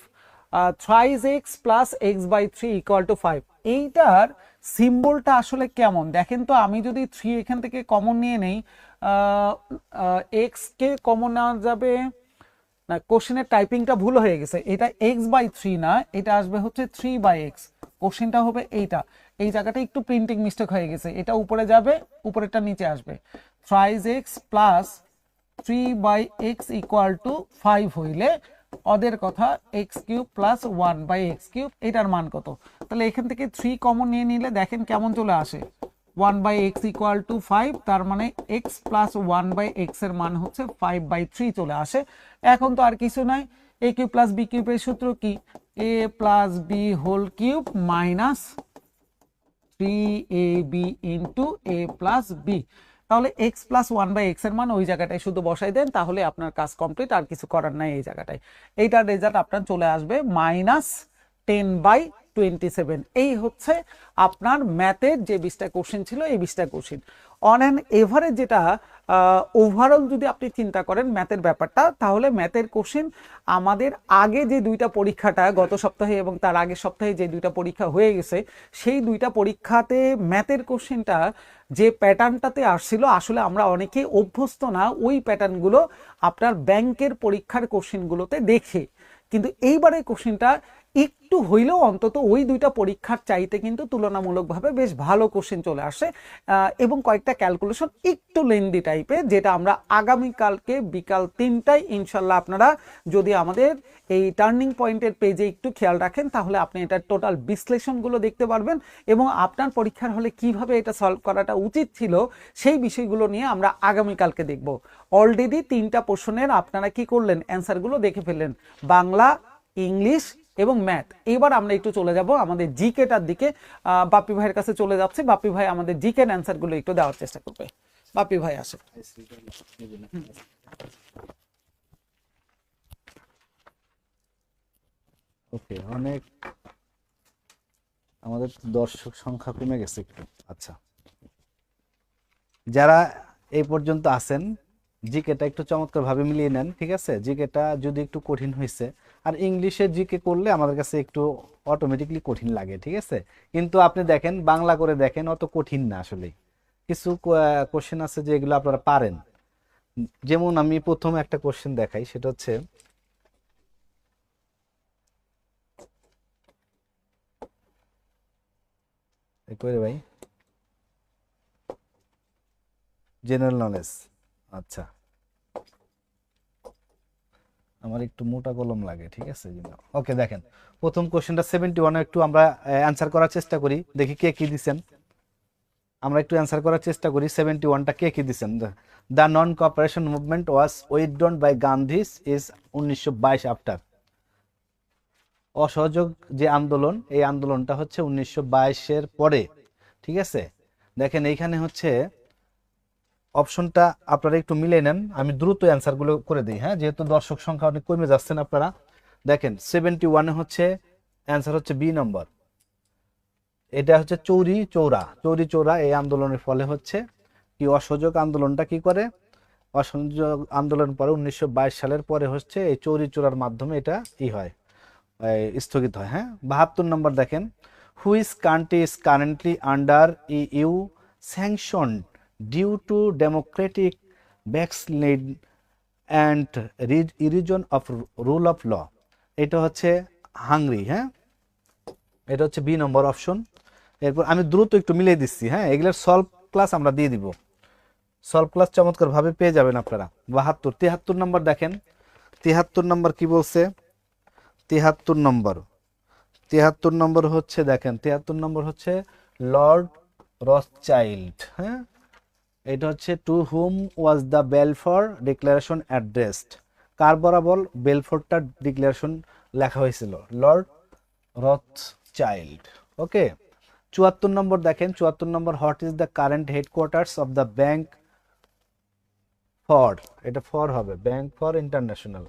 thrice x plus x by 3 equal to 5, এইটার সিম্বলটা আসলে কেমন দেখেন তো। আমি যদি 3 এখান থেকে কমন নিয়ে নেই, এক্স কে কমন নেওয়া যাবে না, কোশ্চেনের টাইপিংটা ভুল হয়ে গেছে, এটা x বাই 3 না, এটা আসবে হচ্ছে 3 বাই x। কোশ্চেনটা হবে এইটা, এই জায়গাটা একটু প্রিন্টিং মিস্টেক হয়ে গেছে, এটা উপরে যাবে, উপরেরটা নিচে আসবে। Thrice x plus 3 by x equal to 5 হইলে ওদের কথা x cube plus 1 by x cube, এটার মান কত। তাহলে এখান থেকে 3 কমন নিয়ে নিলে দেখেন কেমন চলে আসে, 1 বাই এক্স ইকুয়াল টু 5, তার মানে x প্লাস 1 বাই এক্স এর মান হচ্ছে 5 বাই 3 চলে আসে। এখন তো আর কিছু নাই, a কিউব প্লাস b কিউবের সূত্র কি, a plus b whole cube minus 3ab into a plus b। তাহলে x প্লাস 1 বাই এক্স এর মান ওই জায়গাটায় শুধু বসাই দেন, তাহলে আপনার কাজ কমপ্লিট, আর কিছু করার নাই এই জায়গাটায়। এইটার রেজাল্ট আপনার চলে আসবে মাইনাস 10 বাই 27। এই হচ্ছে আপনার ম্যাথের যে 20টা কোশ্চেন ছিল, এই 20টা কোশ্চেন অন অ্যান এভারেজ। যেটা ওভারঅল যদি আপনি চিন্তা করেন ম্যাথের ব্যাপারটা, তাহলে ম্যাথের কোশ্চেন আমাদের আগে যে 2টা পরীক্ষাটা গত সপ্তাহে এবং তার আগের সপ্তাহে যে 2টা পরীক্ষা হয়ে গেছে, সেই 2টা পরীক্ষাতে ম্যাথের কোশ্চেনটা যে প্যাটার্নটাতে আসছিল, আসলে আমরা অনেকেই অভ্যস্ত না ওই প্যাটার্নগুলো আপনার ব্যাংকের পরীক্ষার কোশ্চেনগুলোতে দেখে। কিন্তু এইবারের কোশ্চেনটা একটু হইলেও অন্তত ওই 2টা পরীক্ষার চাইতে কিন্তু তুলনামূলকভাবে বেশ ভালো কোশ্চেন চলে আসে, এবং কয়েকটা ক্যালকুলেশন একটু লেন্দি টাইপের, যেটা আমরা আগামীকালকে বিকাল 3টায় ইনশাল্লাহ, আপনারা যদি আমাদের এই টার্নিং পয়েন্টের পেজে একটু খেয়াল রাখেন তাহলে আপনি এটার টোটাল বিশ্লেষণগুলো দেখতে পারবেন, এবং আপনার পরীক্ষার হলে কিভাবে এটা সলভ করাটা উচিত ছিল সেই বিষয়গুলো নিয়ে আমরা আগামীকালকে দেখব। অলরেডি 3টা প্রশ্নের আপনারা কি করলেন, অ্যান্সারগুলো দেখে ফেললেন, বাংলা, ইংলিশ এবং ম্যাথ। এবার আমরা একটু চলে যাব আমাদের জিকেটার দিকে। বাপ্পি ভাইয়ের কাছে চলে যাচ্ছে, বাপ্পি ভাই আমাদের জিকের অ্যান্সারগুলো একটু দেওয়ার চেষ্টা করবে। বাপ্পি ভাই আসে। ওকে, অনেক আমাদের দর্শক সংখ্যা কমে গেছে একটু। আচ্ছা, যারা এই পর্যন্ত আছেন জিকেটা একটু চমৎকার ভাবে মিলিয়ে নেন, ঠিক আছে। জিকেটা যদি একটু কঠিন হয়েছে, আর ইংলিশে জিকে করলে আমাদের কাছে একটু অটোমেটিকলি কঠিন লাগে, ঠিক আছে। কিন্তু আপনি দেখেন বাংলা করে দেখেন, অত কঠিন না আসলে। কিছু কোশ্চেন আছে যেগুলো আপনারা পারেন। যেমন আমি প্রথম একটা কোশ্চেন দেখাই, সেটা হচ্ছে কই ভাই, জেনারেল নলেজ। আচ্ছা, আমার একটু মোটা কলম লাগে, ঠিক আছে। ওকে, দেখেন প্রথম কোশ্চেনটা 71, একটু আমরা অ্যান্সার করার চেষ্টা করি, দেখি কে কি দিচ্ছেন। আমরা একটু অ্যান্সার করার চেষ্টা করি 71টা কে কি দিচ্ছেন। The non cooperation movement was withdrawn by Gandhi's is 1922 after. অসহযোগ যে আন্দোলন, এই আন্দোলনটা হচ্ছে 1922-এর পরে, ঠিক আছে। দেখেন এইখানে হচ্ছে অপশনটা আপনারা একটু মিলে নেন, আমি দ্রুত অ্যান্সারগুলো করে দিই, হ্যাঁ, যেহেতু দর্শক সংখ্যা অনেক কমে যাচ্ছেন আপনারা। দেখেন 71-এ হচ্ছে অ্যান্সার হচ্ছে বি নম্বর, এটা হচ্ছে চৌরি চৌরা। এই আন্দোলনের ফলে হচ্ছে কি, অসহযোগ আন্দোলনটা কি করে, অসহযোগ আন্দোলন পরে 1922 সালের পরে হচ্ছে এই চৌরার মাধ্যমে এটা হয়, স্থগিত হয়। হ্যাঁ, 72 নম্বর দেখেন, which country is currently under EU sanction due to democratic backslide and erosion of rule of law. এটা হচ্ছে হাঙ্গরি, হ্যাঁ, এটা হচ্ছে বি নম্বর অপশন। এরপর আমি দ্রুত একটু মিলিয়ে দিচ্ছি, হ্যাঁ, এগুলোর সলভ ক্লাস আমরা দিয়ে দিব, সলভ ক্লাস চমৎকারভাবে পেয়ে যাবেন আপনারা। 72 73 নম্বর দেখেন, 73 নম্বর কি বলছে, 73 নম্বর, 73 নম্বর হচ্ছে দেখেন, 73 নম্বর হচ্ছে লর্ড রথচাইল্ড, হ্যাঁ, এটা হচ্ছে to whom was the Balfour declaration addressed, কার বরাবর বেলফোরটা ডিক্লারেশন লেখা হয়েছিল, লর্ড রথচাইল্ড। ওকে, 74 নম্বর দেখেন, 74 number what is the current headquarters of the bank for, এটা ফর হবে bank for international,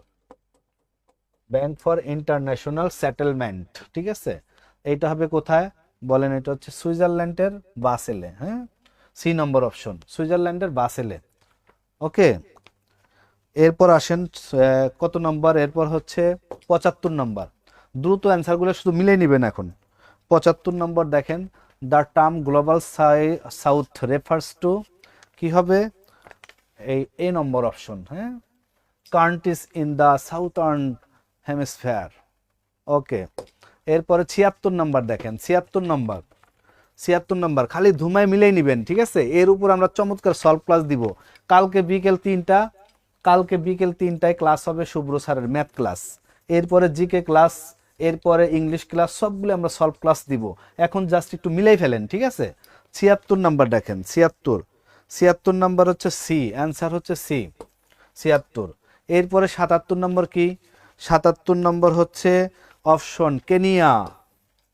bank for international settlement, ঠিক আছে, এইটা হবে কোথায় বলেন, এটা হচ্ছে সুইজারল্যান্ডের বাসেলে, হ্যাঁ, সি নম্বর অপশন, সুইজারল্যান্ডের বাসেলে। ওকে, এরপর আসেন কত নম্বর, এরপর হচ্ছে 75 নম্বর, দ্রুত অ্যান্সারগুলো শুধু মিলে নেবেন এখন। 75 নম্বর দেখেন, the term global south refers to, কি হবে এই এ নম্বর অপশন, হ্যাঁ, কান্ট্রিজ ইন দ্য সাউথার্ন হেমিসফেয়ার। ওকে, এরপরে 76 নম্বর দেখেন, 76 নম্বর, 76 নম্বর খালি ধুমায় মিলেই নেবেন, ঠিক আছে, এর উপর আমরা চমৎকার সলভ ক্লাস দিব। কালকে বিকেল 3টায় ক্লাস হবে শুভ্র স্যারের ম্যাথ ক্লাস, এরপরে জিকে ক্লাস, এরপরে ইংলিশ ক্লাস, সবগুলো আমরা সলভ ক্লাস দিব। এখন জাস্ট একটু মিলাই ফেলেন, ঠিক আছে। 76 নাম্বার দেখেন, 76 নাম্বার হচ্ছে সি, অ্যান্সার হচ্ছে সি 76। এরপরে 77 নম্বর কি, 77 নম্বর হচ্ছে অপশন কেনিয়া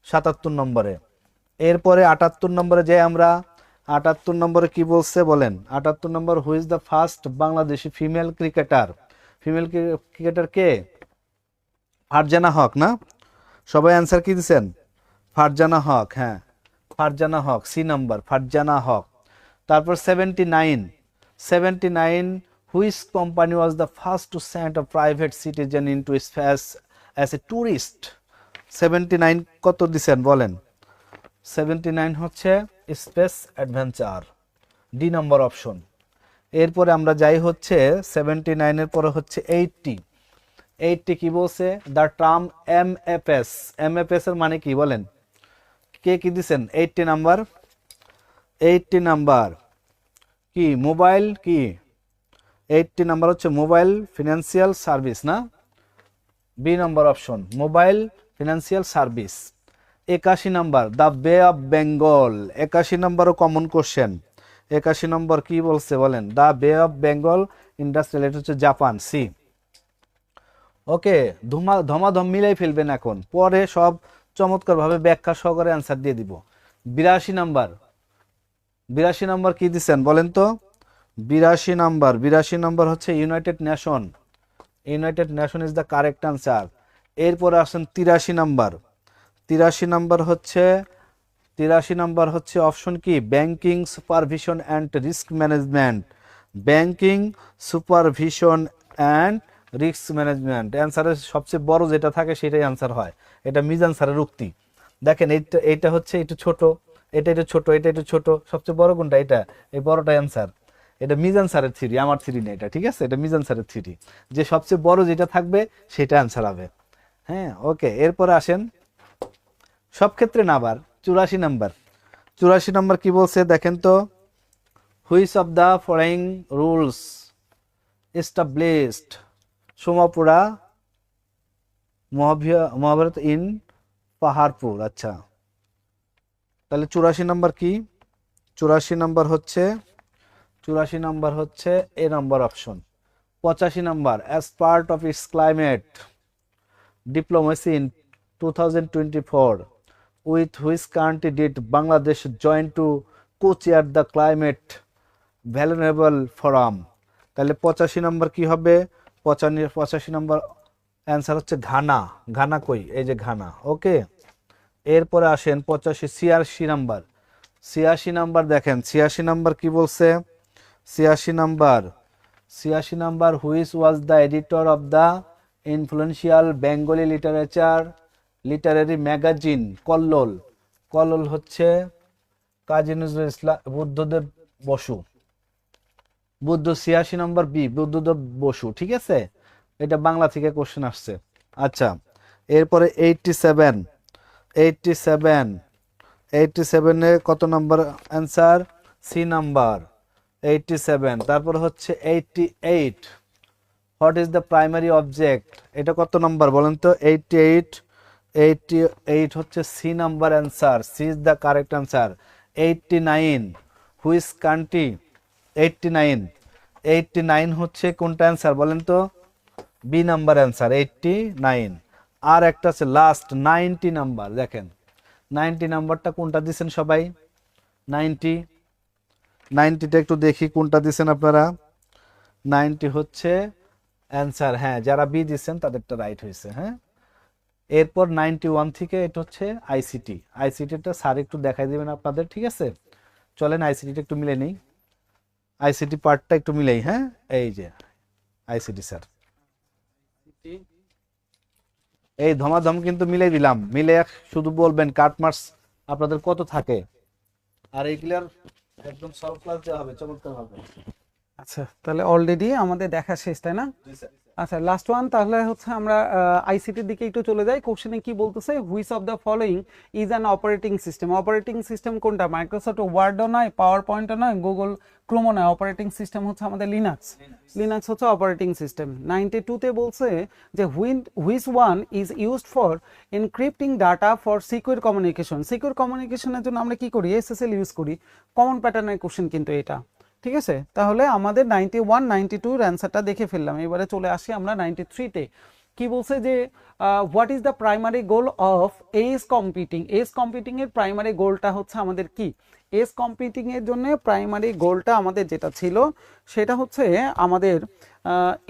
77 নম্বরে। এরপরে 78 নম্বরে যাই আমরা, 78 নম্বরে কি বলছে বলেন, 78 number who is the first Bangladeshi female cricketer, female cricketer কে, ফারজানা হক না, সবাই অ্যান্সার কি দিচ্ছেন, ফারজানা হক, হ্যাঁ, ফারজানা হক, সি নাম্বার ফারজানা হক। তারপর 79 which company was the first to send a private citizen into space as a tourist, 79 কত দিচ্ছেন বলেন, 79 হচ্ছে Space Adventures, D number option. এরপরে আমরা যাই হচ্ছে 79-এর পরে হচ্ছে 80 কি বলছে, দ্য টার্ম এমএফএস, এমএফএস এর মানে কি বলেন, কে কি দিচ্ছেন, 80 নাম্বার কি মোবাইল কি, 80 নাম্বার হচ্ছে মোবাইল ফিনান্সিয়াল সার্ভিস না, B number option mobile financial service. 81 number the bay of Bengal, 81 নম্বরও কমন কোশ্চেন, 81 নম্বর কি বলছে বলেন, the bay of Bengal industrial, এটা হচ্ছে জাপান, সি। ওকে, ধমাধম মিলাই ফেলবেন এখন, পরে সব চমৎকার ভাবে ব্যাখ্যা সহকারে অ্যান্সার দিয়ে দিব। 82 নাম্বার কি দিচ্ছেন বলেন তো, 82 নাম্বার হচ্ছে united nation is the correct answer. এরপরে আসেন 83 নাম্বার হচ্ছে অপশন কি, banking supervision and risk management, banking supervision and risk management. অ্যান্সারের সবচেয়ে বড় যেটা থাকে সেটাই অ্যান্সার হয়, এটা মিজান স্যারের উক্তি। দেখেন এইটা হচ্ছে একটু ছোট, এটা একটু ছোট, এটা একটু ছোট, সবচেয়ে বড় কোনটা, এটা, এই বড়টা অ্যান্সার। এটা মিজান স্যারের থিওরি, আমার থিওরি না এটা, ঠিক আছে, এটা মিজান স্যারের থিওরি, যে সবচেয়ে বড় যেটা থাকবে সেটা অ্যান্সার হবে, হ্যাঁ। ওকে, এরপরে আসেন সব ক্ষেত্রে না, আবার 84 নাম্বার কি বলছে দেখেন তো, which of the following rules established Somapura Mahavihara in Paharpur, আচ্ছা, তাহলে 84 নাম্বার কি, 84 নাম্বার হচ্ছে A number option. 85 number as part of its climate diplomacy in 2024 with which country did Bangladesh join to co-chair the climate vulnerable forum, তাহলে 85 number কি হবে, 85 number answer হচ্ছে Ghana কই, এই যে ঘানা। ওকে, এরপরে আসেন 86 নাম্বার দেখেন, 86 নাম্বার কি বলছে, 86 number which was the editor of the influential Bengali literary magazine Kallol, Kallol হচ্ছে কাজী নজরুল ইসলাম বুদ্ধদেব বসু। বুদ্ধ 86 নম্বর বি বুদ্ধদেব বসু, ঠিক আছে, এটা বাংলা থেকে কোশ্চেন আসছে। আচ্ছা, এরপরে 87 87 এ কত নম্বর অ্যান্সার? C number 87। তারপর হচ্ছে 88, what is the primary object, এটা কত নম্বর বলেন তো? 88 হচ্ছে C number answer, C is the correct answer. 89, which country? 89 হচ্ছে কোনটা অ্যান্সার বলেন তো? B number answer 89। আর একটা আছে লাস্ট 90 নাম্বার, দেখেন 90 নাম্বারটা কোনটা দিছেন সবাই? 90টা একটু দেখি কোনটা দিছেন আপনারা। 90 হচ্ছে অ্যান্সার, হ্যাঁ, যারা বি দিচ্ছেন তাদেরটা রাইট হয়েছে। হ্যাঁ, এরপর 91 থেকে এটা হচ্ছে আইসিটিটা স্যার একটু দেখাই দিবেন আপনাদের, ঠিক আছে? চলেন আইসিটিটা একটু মিলে নেই, আইসিটি পার্টটা একটু মিলেই। হ্যাঁ, এই যে আইসিটি স্যার, এই ধমাধম কিন্তু মিলে দিলাম, মিলে শুধু বলবেন কাট মার্কস আপনাদের কত থাকে। আর এইগুলার একদম সলভ ক্লাস দেওয়া হবে, চমৎকার হবে। আচ্ছা, তাহলে অলরেডি আমাদের দেখা শেষ, তাই না? আচ্ছা, লাস্ট ওয়ান তাহলে হচ্ছে আমরা আইসিটির দিকে একটু চলে যাই। কোশ্চেনে কি বলতেছে? Which of the following is an operating system. Operating system কোনটা? মাইক্রোসফট ওয়ার্ডও নয়, পাওয়ার পয়েন্টও নয়, গুগল ক্রোমও নয়। অপারেটিং সিস্টেম হচ্ছে আমাদের লিনাক্স হচ্ছে অপারেটিং সিস্টেম। 92তে বলছে যে which one is used for encrypting data for secure communication. Secure কমিউনিকেশনের জন্য আমরা কি করি? এসএসএল ইউজ করি। কমন প্যাটার্নের কোশ্চেন কিন্তু এটা, ঠিক আছে? তাহলে আমাদের 91 92 এর অ্যান্সারটা দেখে ফেললাম। এবারে চলে আসি আমরা 93তে। কি বলছে যে what is the primary goal of edge computing. Edge computing এর প্রাইমারি গোলটা হচ্ছে আমাদের কি? এজ কম্পিউটিং এর জন্য প্রাইমারি গোলটা আমাদের যেটা ছিল সেটা হচ্ছে আমাদের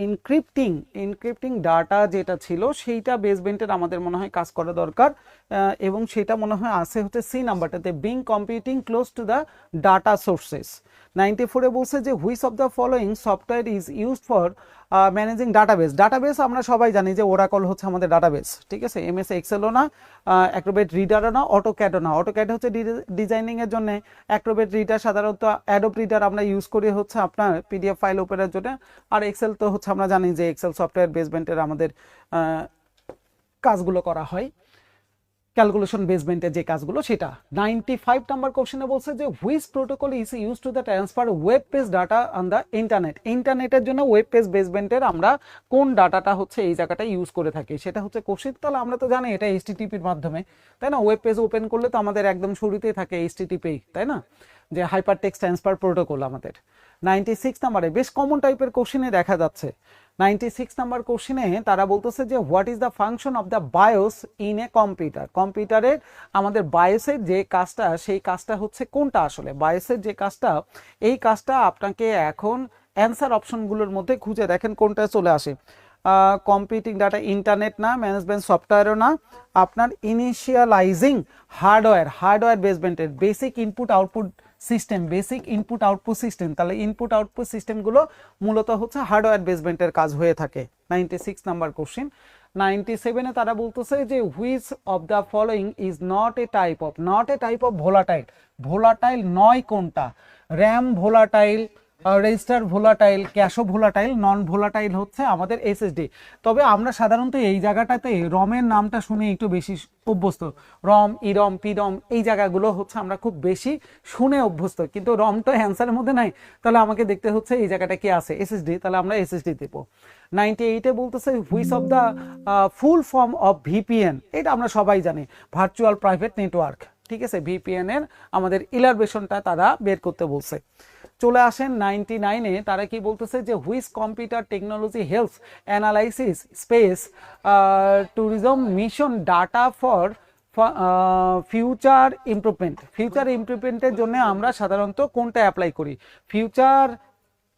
ইনক্রিপ্টিং ডাটা যেটা ছিল সেইটা বেসমেন্টের আমাদের মনে হয় কাজ করা দরকার, এবং সেটা মনে হয় আছে হচ্ছে সি নাম্বারটাতে, being computing close to the data sources. 94-এ বলছে যে which of the following software is used for managing database আমরা সবাই জানি যে ওরাকল হচ্ছে আমাদের ডাটাবেস, ঠিক আছে? এমএস এক্সেলও না, অ্যাক্রোবেট রিডারও না, অটোক্যাডও না। অটোক্যাড হচ্ছে ডিজাইনিং এর জন্য, অ্যাক্রোবেট রিডার সাধারণত অ্যাডোব রিডার আমরা ইউজ করি হচ্ছে আপনার পিডিএফ ফাইল ওপেনের জন্য। আর এক্সেল তো হচ্ছে আমরা জানি যে এক্সেল সফটওয়্যার বেসমেন্টের আমাদের কাজগুলো করা হয়, ক্যালকুলেশন বেসমেন্টের যে কাজগুলো সেটা। 95 নাম্বার কোশ্চেনে বলছে যে which protocol is use to the transfer web page data on the ইন্টারনেটের জন্য ওয়েব পেজ বেসমেন্টের আমরা কোন ডাটাটা হচ্ছে এই জায়গাটা ইউজ করে থাকি, সেটা হচ্ছে কোশ্চেন। তাহলে আমরা তো জানি এটা এইচটিটিপির মাধ্যমে, তাই না? ওয়েব পেজ ওপেন করলে তো আমাদের একদম শুরুতেই থাকে এইচটিটিপি, তাই না? যে হাইপার টেক্সট ট্রান্সফার প্রোটোকল আমাদের। 96 নাম্বারে বেশ কমন টাইপের কোশ্চেনে দেখা যাচ্ছে। 96 নাম্বার কোশ্চেনে তারা বলতেছে যে what is the function of the bias in a computer. কম্পিউটারের আমাদের বায়োসের যে কাজটা, সেই কাজটা হচ্ছে কোনটা আসলে? বায়োসের যে কাজটা, এই কাজটা আপনাকে এখন অ্যান্সার অপশনগুলোর মধ্যে খুঁজে দেখেন কোনটা চলে আসে। কম্পিউটিং ডাটা, ইন্টারনেট না, ম্যানেজমেন্ট সফটওয়্যারও না, আপনার ইনিশিয়ালাইজিং হার্ডওয়্যার বেসমেন্টের বেসিক ইনপুট আউটপুট সিস্টেম। তাহলে ইনপুট আউটপুট সিস্টেমগুলো মূলত হচ্ছে হার্ডওয়্যার বেসমেন্টের কাজ হয়ে থাকে। 96 নাম্বার কোশ্চেন। 97-এ তারা বলতেছে যে which of the following is not a type of volatile নয় কোনটা? র্যাম ভোলাটাইল, রেজিস্টার ভোলাটাইল, ক্যাশও ভোলাটাইল, নন ভোলাটাইল হচ্ছে আমাদের এসএসডি। তবে আমরা সাধারণত এই জায়গাটাতে রমের নামটা শুনে একটু বেশি অভ্যস্ত। রম, ইরম, পিরম, এই জায়গাগুলো হচ্ছে আমরা খুব বেশি শুনে অভ্যস্ত, কিন্তু রম তো অ্যান্সারের মধ্যে নাই। তাহলে আমাকে দেখতে হচ্ছে এই জায়গাটা কি আছে, এসএসডি। তাহলে আমরা এসএসডি দেবো। 98-এ বলতেছে which of the full form of VPN. এটা আমরা সবাই জানি, ভার্চুয়াল প্রাইভেট নেটওয়ার্ক, ঠিক আছে? ভিপিএন এর আমাদের ইলাস্ট্রেশনটা তারা বের করতে বলছে। চলে আসেন 99-এ, তারা কি বলতেছে যে which computer technology helps analysis space tourism mission data for future ইমপ্রুভমেন্টের জন্য আমরা সাধারণত কোনটা অ্যাপ্লাই করি? ফিউচার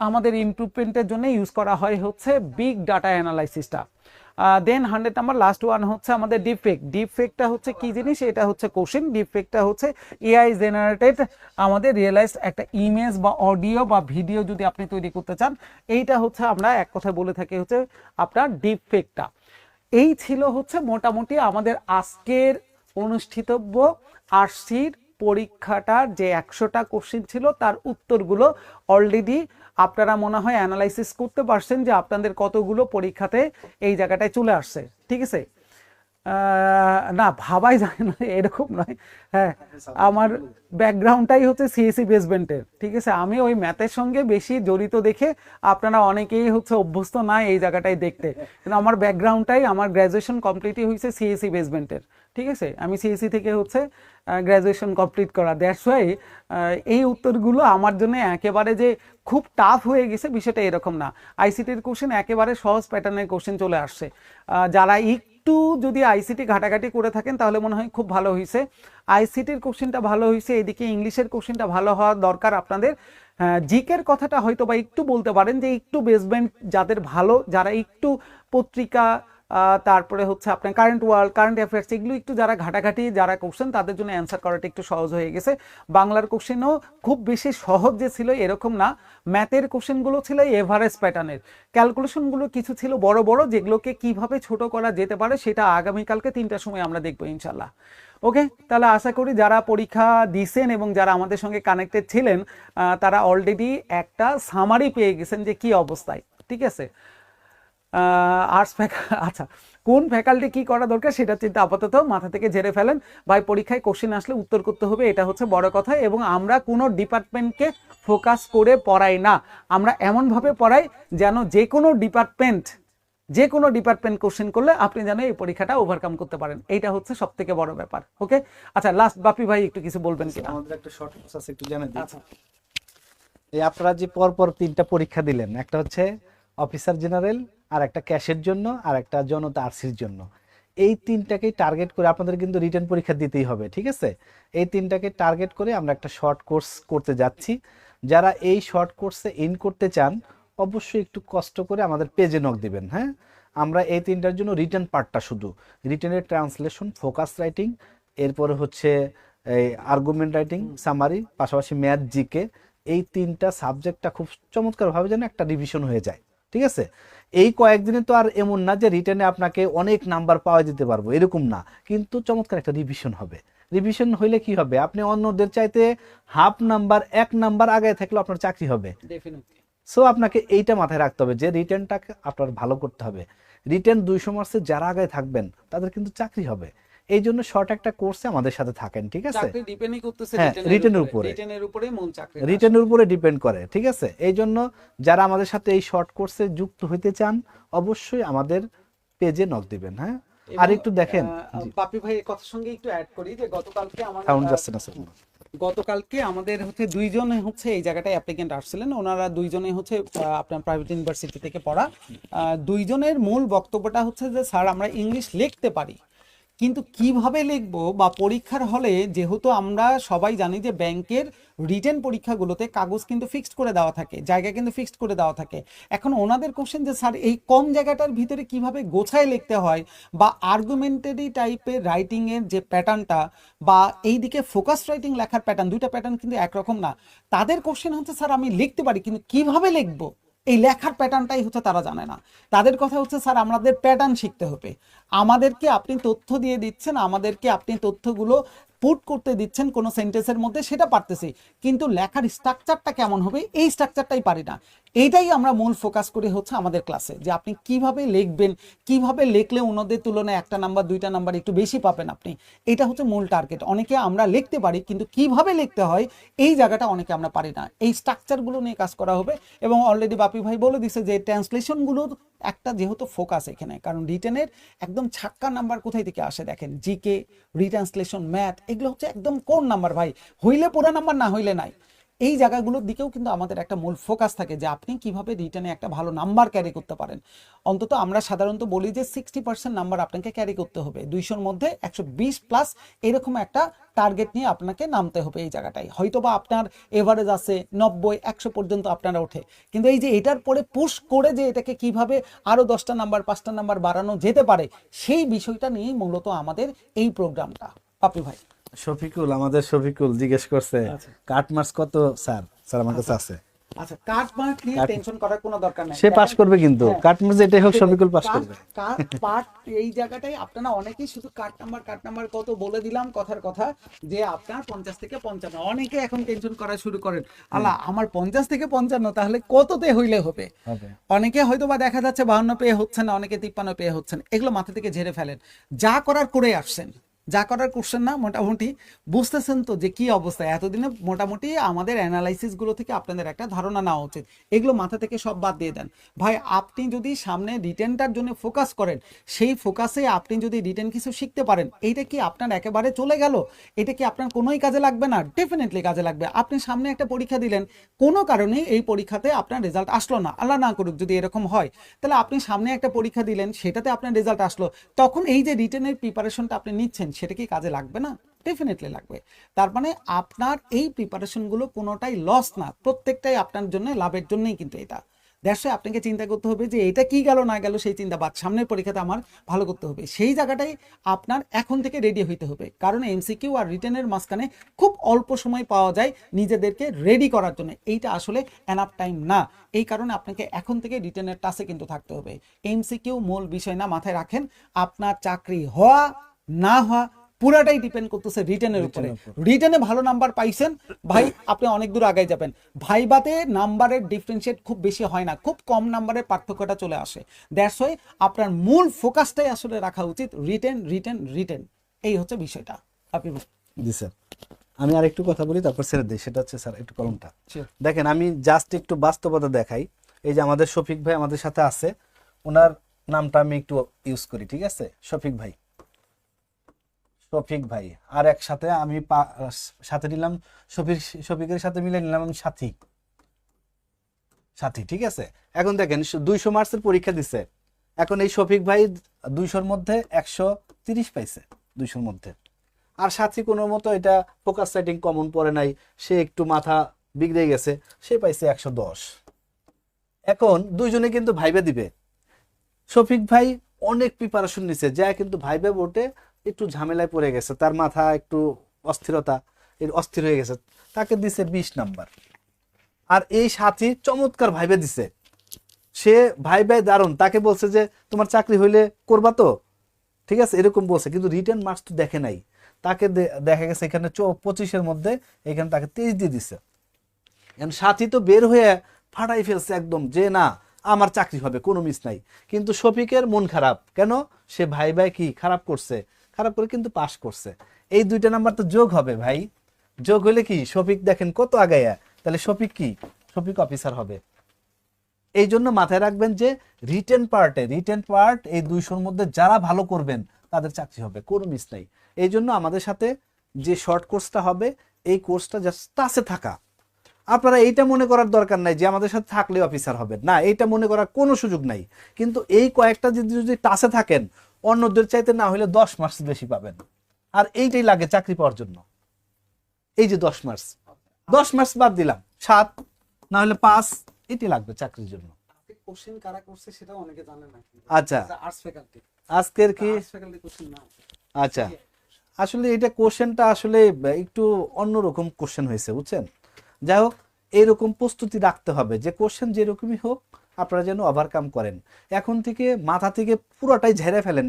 আমাদের ইমপ্রুভমেন্টের জন্য ইউজ করা হয় হচ্ছে বিগ ডাটা অ্যানালাইসিসটা। দেন 100 নাম্বার লাস্ট ওয়ান হচ্ছে আমাদের ডিপফেক্টটা হচ্ছে কি জিনিস? এটা হচ্ছে কোশ্চেন। ডিপফেক্টটা হচ্ছে এআই জেনারেটেড আমাদের রিয়েলাইজড একটা ইমেজ বা অডিও বা ভিডিও যদি আপনি তৈরি করতে চান, এইটা হচ্ছে আমরা এক কথায় বলে থাকি হচ্ছে আপনার ডিপফেক্টটা। এই ছিল হচ্ছে মোটামুটি আমাদের আজকের অনুষ্ঠিতব্য আরসির পরীক্ষাটার যে 100টা কোশ্চেন ছিল তার উত্তরগুলো অলরেডি আপনারা মনে হয় অ্যানালাইসিস করতে পারছেন যে আপনাদের কতগুলো পরীক্ষাতে এই জায়গাটায় চলে আসছে, ঠিক আছে? না ভাবাই যায় না এরকম নয়। হ্যাঁ, আমার ব্যাকগ্রাউন্ডটাই হচ্ছে সিএসসি বেসমেন্টের, ঠিক আছে? আমি ওই ম্যাথের সঙ্গে বেশি জড়িত দেখে আপনারা অনেকেই হচ্ছে অভ্যস্ত না এই জায়গাটায় দেখতে, কিন্তু আমার ব্যাকগ্রাউন্ডটাই, আমার গ্র্যাজুয়েশন কমপ্লিটই হয়েছে সিএসসি বেসমেন্টের, ঠিক আছে? আমি সিএসসি থেকে হচ্ছে গ্র্যাজুয়েশন কমপ্লিট করা, দ্যাটস ওয়াই এই উত্তরগুলো আমার জন্য একেবারে যে খুব টাফ হয়ে গেছে বিষয়টা এরকম না। আইসিটির কোশ্চেন একেবারে সহজ প্যাটার্নের কোশ্চেন চলে আসছে। যারা একটু যদি আইসিটি ঘাটাঘাটি করে থাকেন তাহলে মনে হয় খুব ভালো হয়েছে। আইসিটির কোশ্চেনটা ভালো হয়েছে, এদিকে ইংলিশের কোশ্চেনটা ভালো হওয়া দরকার আপনাদের। জিকের কথাটা হয়তো বা একটু বলতে পারেন যে একটু বেসমেন্ট যাদের ভালো, যারা একটু পত্রিকা তারপরে হচ্ছে আপনার কারেন্ট ওয়ার্ল্ড, কারেন্ট অ্যাফেয়ার্স এগুলো একটু যারা ঘাটাঘাটি যারা কোশ্চেন তাদের জন্য অ্যান্সার করাটা একটু সহজ হয়ে গেছে। বাংলার কোশ্চেনও খুব বেশি সহজ যে ছিল এরকম না, ম্যাথের কোশ্চেনগুলো ছিল এভারেজ প্যাটার্নের, ক্যালকুলেশনগুলো কিছু ছিল বড় বড় যেগুলোকে কিভাবে ছোট করা যেতে পারে সেটা আগামীকালকে 3টার সময় আমরা দেখবো ইনশাল্লাহ। ওকে, তাহলে আশা করি যারা পরীক্ষা দিছেন এবং যারা আমাদের সঙ্গে কানেক্টেড ছিলেন তারা অলরেডি একটা সামারি পেয়ে গেছেন যে কি অবস্থায়, ঠিক আছে? আর্টস আচ্ছা, কোন ফ্যাকাল্টি কি করা দরকার সেটা চিন্তা আপাতত মাথা থেকে ঝেড়ে ফেলেন ভাই। পরীক্ষায় কোশ্চেন আসলে উত্তর করতে হবে, এটা হচ্ছে বড় কথা। এবং আমরা কোনো ডিপার্টমেন্টকে ফোকাস করে পড়াই না, আমরা এমনভাবে পড়াই যেন যে কোনো ডিপার্টমেন্ট কোশ্চেন করলে আপনি যেন এই পরীক্ষাটা ওভারকাম করতে পারেন, এইটা হচ্ছে সব থেকে বড় ব্যাপার। ওকে, আচ্ছা লাস্ট বাপি ভাই একটু কিছু বলবেন কিনা? আমাদের একটা শর্ট কোর্স আছে, একটু জানাই দিই। আচ্ছা, এই আপনারা যে পরপর 3টা পরীক্ষা দিলেন, একটা হচ্ছে অফিসার জেনারেল, আর একটা ক্যাশের জন্য, আর একটা জনতা আরসির জন্য, এই 3টাকেই টার্গেট করে আপনাদের কিন্তু রিটেন পরীক্ষা দিতেই হবে, ঠিক আছে? এই 3টাকে টার্গেট করে আমরা একটা শর্ট কোর্স করতে যাচ্ছি। যারা এই শর্ট কোর্সে ইন করতে চান অবশ্যই একটু কষ্ট করে আমাদের পেজে নক দিবেন। হ্যাঁ, আমরা এই 3টার জন্য রিটেন পার্টটা, শুধু রিটেনের ট্রান্সলেশন, ফোকাস রাইটিং, এরপরে হচ্ছে এই আর্গুমেন্ট রাইটিং, সামারি, পাশাপাশি ম্যাথ, জিকে, এই 3টা সাবজেক্টটা খুব চমৎকারভাবে যেন একটা রিভিশন হয়ে যায়, ঠিক আছে? এই কয়েকদিনে তো আর এমন না যে রিটেনে আপনাকে অনেক নাম্বার পাওয়া দিতে পারবো, এরকম না, কিন্তু চমৎকার একটা রিভিশন হবে। রিভিশন হইলে কি হবে, আপনি অন্যদের চাইতে হাফ নাম্বার, 1 নাম্বার আগে থাকলে আপনার চাকরি হবে। ডেফিনেটলি। সো আপনাকে এইটা মাথায় রাখতে হবে যে রিটেনটাকে আপনার ভালো করতে হবে। রিটেন 200 মার্কসে যারা আগে থাকবেন তাদের কিন্তু চাকরি হবে। এই জন্য শর্ট একটা কোর্সে আমাদের সাথে থাকেন, ঠিক আছে? চাকরি ডিপেন্ডই করতেছে হ্যাঁ, রিটেনের উপরে, রিটেনের উপরে মূল চাকরি, রিটেনের উপরে ডিপেন্ড করে, ঠিক আছে? এই জন্য যারা আমাদের সাথে এই শর্ট কোর্সে যুক্ত হইতে চান অবশ্যই আমাদের পেজে নক দিবেন। হ্যাঁ, আর একটু দেখেন বাপি ভাই কথার সঙ্গে একটু অ্যাড করি যে গতকালকে সাউন্ড যাচ্ছে না স্যার। গতকালকে আমাদের হচ্ছে দুইজনে হচ্ছে এই জায়গাটায় অ্যাপ্লিকেন্ট আসছিলেন, ওনারা দুইজনে হচ্ছে আপনার প্রাইভেট ইউনিভার্সিটি থেকে পড়া। দুইজনের মূল বক্তব্যটা হচ্ছে যে স্যার আমরা ইংলিশ লিখতে পারি কিন্তু কিভাবে লিখবো, বা পরীক্ষার হলে যেহেতু আমরা সবাই জানি যে ব্যাংকের রিটেন পরীক্ষাগুলোতে কাগজ কিন্তু ফিক্সড করে দেওয়া থাকে, জায়গা কিন্তু ফিক্সড করে দেওয়া থাকে। এখন ওনাদের কোশ্চেন যে স্যার এই কম জায়গাটার ভিতরে কিভাবে গোছায় লিখতে হয়, বা আর্গুমেন্টারি টাইপের রাইটিংয়ের যে প্যাটার্নটা, বা এইদিকে ফোকাস রাইটিং লেখার প্যাটার্ন, দুইটা প্যাটার্ন কিন্তু একরকম না। তাদের কোশ্চেন হচ্ছে স্যার আমি লিখতে পারি কিন্তু কিভাবে লিখবো, এই লেখার প্যাটার্নটাই হচ্ছে তারা জানে না। তাদের কথা হচ্ছে স্যার আমাদের প্যাটার্ন শিখতে হবে, আমাদেরকে আপনি তথ্য দিয়ে দিচ্ছেন, আমাদেরকে আপনি তথ্যগুলো পুট করতে দিচ্ছেন কোনো সেন্টেন্সের মধ্যে, সেটা পারতেছি, কিন্তু লেখার স্ট্রাকচারটা কেমন হবে এই স্ট্রাকচারটাই পারি না। এইটাই আমরা মূল ফোকাস করি হচ্ছে আমাদের ক্লাসে, যে আপনি কিভাবে লিখবেন, কিভাবে লিখলে অন্যদের তুলনায় 1টা নাম্বার 2টা নাম্বার একটু বেশি পাবেন আপনি, এটা হচ্ছে মূল টার্গেট। অনেকে আমরা লিখতে পারি কিন্তু কিভাবে লিখতে হয় এই জায়গাটা অনেকে আমরা পারি না, এই স্ট্রাকচারগুলো নিয়ে কাজ করা হবে। এবং অলরেডি বাপি ভাই বলে দিছে যে ট্রান্সলেশনগুলোর একটা যেহেতু ফোকাস এখানে, কারণ রিটেনের একদম ছাক্কা নাম্বার কোথায় থেকে আসে দেখেন, জিকে, রিট্রান্সলেশন, ম্যাথ, এগুলো হচ্ছে একদম কোন নাম্বার ভাই, হইলে পুরো নাম্বার, না হইলে নাই। এই জায়গাগুলোর দিকেও কিন্তু আমাদের একটা মূল ফোকাস থাকে যে আপনি কিভাবে রিটেনে একটা ভালো নাম্বার ক্যারি করতে পারেন। অন্তত আমরা সাধারণত বলি যে 60% নাম্বার আপনাকে ক্যারি করতে হবে, 200-র মধ্যে 120+ এরকম একটা টার্গেট নিয়ে আপনাকে নামতে হবে এই জায়গাটায়। হয়তোবা আপনার এভারেজ আছে 90-100 পর্যন্ত আপনারা ওঠে, কিন্তু এই যে এটার পরে পুশ করে যে এটাকে কিভাবে আরো 10টা নাম্বার 5টা নাম্বার বাড়ানো যেতে পারে সেই বিষয়টা নিয়েই মূলত আমাদের এই প্রোগ্রামটা। পাপি ভাই, শফিকুল, আমাদের শফিকুল জিজ্ঞেস করছে কাট মার্কস কত স্যার? স্যার আমার কাছে আছে আচ্ছা, কাট মার্ক নিয়ে কাট- টেনশন করার কোনো দরকার নাই। সে পাস দেখেন, করবে কিন্তু হ্যাঁ, কাটমুজ যেটাই হোক শফিকুল পাস কাট- করবে। পার্ট এই জায়গাটাই আপনারা অনেকেই শুধু কাট নাম্বার কত বলে দিলাম কথার কথা, যে আপনার 50 থেকে 55, অনেকে এখন টেনশন করা শুরু করেন, আল্লাহ আমার 50 থেকে 55 তাহলে কততে হইলে হবে। হবে। অনেকে হয়তো বা দেখা যাচ্ছে 52 পেয়ে হচ্ছে না, অনেকে 53 পেয়ে হচ্ছেন, এগুলো মাথা থেকে ঝেড়ে ফেলেন, যা করার করে আসছেন, যা করার করছেন না, মোটামুটি বুঝতেছেন তো যে কি অবস্থা। এতদিনে মোটামুটি আমাদের অ্যানালাইসিস গুলো থেকে আপনাদের একটা ধারণা নেওয়া উচিত, এগুলো মাথা থেকে সব বাদ দিয়ে দেন ভাই। আপনি যদি সামনে রিটেনটার জন্য ফোকাস করেন, সেই ফোকাসে আপনি যদি রিটেন কিছু শিখতে পারেন, এইটা কি আপনার একেবারে চলে গেল? এটা কি আপনার কোনোই কাজে লাগবে না? ডেফিনেটলি কাজে লাগবে। আপনি সামনে একটা পরীক্ষা দিলেন, কোনো কারণে এই পরীক্ষাতে আপনার রেজাল্ট আসলো না, আল্লাহ না করুক যদি এরকম হয়, তাহলে আপনি সামনে একটা পরীক্ষা দিলেন, সেটাতে আপনার রেজাল্ট আসলো, তখন এই যে রিটেনের প্রিপারেশনটা আপনি নিচ্ছেন, সেটা কি কাজে লাগবে না? ডেফিনেটলি লাগবে। তার মানে আপনার এই প্রিপারেশনগুলো কোনোটাই লস না, প্রত্যেকটাই আপনার জন্য লাভের জন্যই কিন্তু এটা। দ্যাটস ওয়াই আপনাকে চিন্তা করতে হবে যে এটা কি গেল না গেল সেই চিন্তা বাদ, সামনের পরীক্ষাতে আমার ভালো করতে হবে, সেই জায়গাটাই আপনার এখন থেকে রেডি হইতে হবে। কারণ এমসিকিউ আর রিটেনের মাঝখানে খুব অল্প সময় পাওয়া যায় নিজেদেরকে রেডি করার জন্য, এইটা আসলে এনাফ টাইম না। এই কারণে আপনাকে এখন থেকে রিটেনের টাচে কিন্তু থাকতে হবে। এমসিকিউ মূল বিষয় না, মাথায় রাখেন। আপনার চাকরি হওয়া না হওয়া পুরাটাই ডিপেন্ড করতেছে রিটেনের উপরে। রিটেনে ভালো নাম্বার পাইছেন ভাই, আপনি অনেক দূর আগায় যাবেন। ভাইবাতে নাম্বারের ডিফারেন্সিয়েট খুব বেশি হয় না, খুব কম নাম্বারের পার্থক্যটা চলে আসে। দ্যাটস ওয়াই আপনার মূল ফোকাসটাই আসলে রাখা উচিত রিটেন। এই হচ্ছে বিষয়টা। আপনি জি স্যার, আমি আর একটু কথা বলি তারপর ছেড়ে দিই। সেটা হচ্ছে স্যার একটু কলমটা Sure. দেখেন, আমি জাস্ট একটু বাস্তবতা দেখাই। এই যে আমাদের শফিক ভাই আমাদের সাথে আছে, ওনার নামটা আমি একটু ইউজ করি, ঠিক আছে? শফিক ভাই, আর একসাথে আমি সাথে নিলাম শফিকের সাথে মিলে নিলাম আমি সাথী, ঠিক আছে? এখন দেখেন 200 মার্কসের পরীক্ষা দিছে, এখন এই শফিক ভাই 200-র মধ্যে 130 পাইছে, 200-র মধ্যে। আর সাথী কোনো মতো এটা ফোকাস সেটিং কমন পড়ে নাই, সে একটু মাথা বিগড়ে গেছে, সে পাইছে 110। এখন দুইজনে কিন্তু ভাইবে দিবে। শফিক ভাই অনেক প্রিপারেশন নিছে, যা কিন্তু ভাইবে বোর্ডে একটু ঝামেলায় পড়ে গেছে, তার মাথা একটু অস্থির হয়ে গেছে, তাকে দিছে 20 নাম্বার। আর এই সাথী চমৎকার ভাইবে দিছে, সে ভাই দারুণ, তাকে বলছে যে তোমার চাকরি হইলে করবা তো, ঠিক আছে এরকম বলছে, কিন্তু রিটার্ন মার্কস তো দেখে নাই। তাকে দেখা গেছে এখানে 25-এর মধ্যে এখানে তাকে 23 দিয়ে দিছে। এখন সাথী তো বের হয়ে ফাটাই ফেলছে একদম, যে না আমার চাকরি হবে, কোনো মিস নাই। কিন্তু শফিকের মন খারাপ, কেন? সে ভাই কি খারাপ করছে, খারাপ করে কিন্তু পাস করছে। এই দুইটা নাম্বার তো যোগ হবে ভাই, যোগ হলে কি শফিক দেখেন কত আগায়া, তাহলে শফিক কি? শফিক অফিসার হবে। এই জন্য মাথায় রাখবেন যে রিটেন পার্ট এই 200-র মধ্যে যারা ভালো করবেন তাদের চাকরি হবে, কোনো মিস নাই। এই জন্য আমাদের সাথে যে শর্ট কোর্সটা হবে, এই কোর্সটা জাস্ট টাচে থাকা। আপনারা এইটা মনে করার দরকার নাই যে আমাদের সাথে থাকলে অফিসার হবেন, না, এইটা মনে করার কোনো সুযোগ নাই। কিন্তু এই কয়েকটা যদি টাচে থাকেন, অন্যদের চাইতে না হলে 10 মার্কস বেশি পাবেন। আর এইটাই লাগে চাকরি পাওয়ার জন্য, এই যে 10 মার্কস বাদ দিলাম, 7 না হলে 5, এটি লাগবে চাকরির জন্য। কোশ্চেন কারা করছে সেটা অনেকে জানে না। আচ্ছা, আর্টস ফ্যাকাল্টি, আজকের কি? আর্টস ফ্যাকাল্টি কোশ্চেন না। আচ্ছা, আসলে এটা কোশ্চেনটা আসলে একটু অন্যরকম কোশ্চেন হয়েছে, বুঝছেন? যাই হোক, এইরকম প্রস্তুতি রাখতে হবে যে কোশ্চেন যেরকমই হোক আপনারা যেন ওভারকাম করেন। এখন থেকে মাথা থেকে পুরোটাই ঝেড়ে ফেলেন,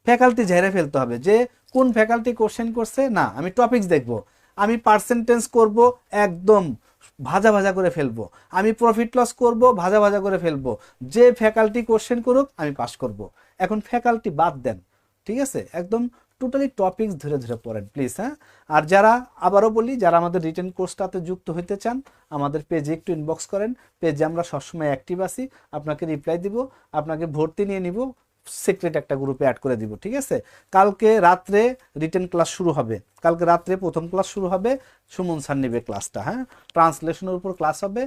ফ্যাকাল্টি ঝেড়ে ফেলতে হবে যে কোন ফ্যাকাল্টি কোশ্চেন করছে, না আমি টপিকস দেখব, আমি পার্সেন্টেজ করব একদম ভাজা করে ফেলবো, আমি প্রফিট লস করব ভাজা করে ফেলবো, যে ফ্যাকাল্টি কোশ্চেন করুক আমি পাস করব। এখন ফ্যাকাল্টি বাদ দেন, ঠিক আছে? একদম টোটালি টপিকস ধরে পড়েন প্লিজ, হ্যাঁ? আর যারা, আবারও বলি, যারা আমাদের রিটেন কোর্সটাতে যুক্ত হইতে চান, আমাদের পেজে একটু ইনবক্স করেন, পেজে আমরা সবসময় অ্যাক্টিভ আছি, আপনাকে রিপ্লাই দিব, আপনাকে ভর্তি নিয়ে নিব, সিক্রেট একটা গ্রুপে অ্যাড করে দিব, ঠিক আছে? কালকে রাত্রে রিটেন ক্লাস শুরু হবে, কালকে রাত্রে প্রথম ক্লাস শুরু হবে, সুমন স্যার নেবে ক্লাসটা, হ্যাঁ? ট্রান্সলেশনের উপর ক্লাস হবে,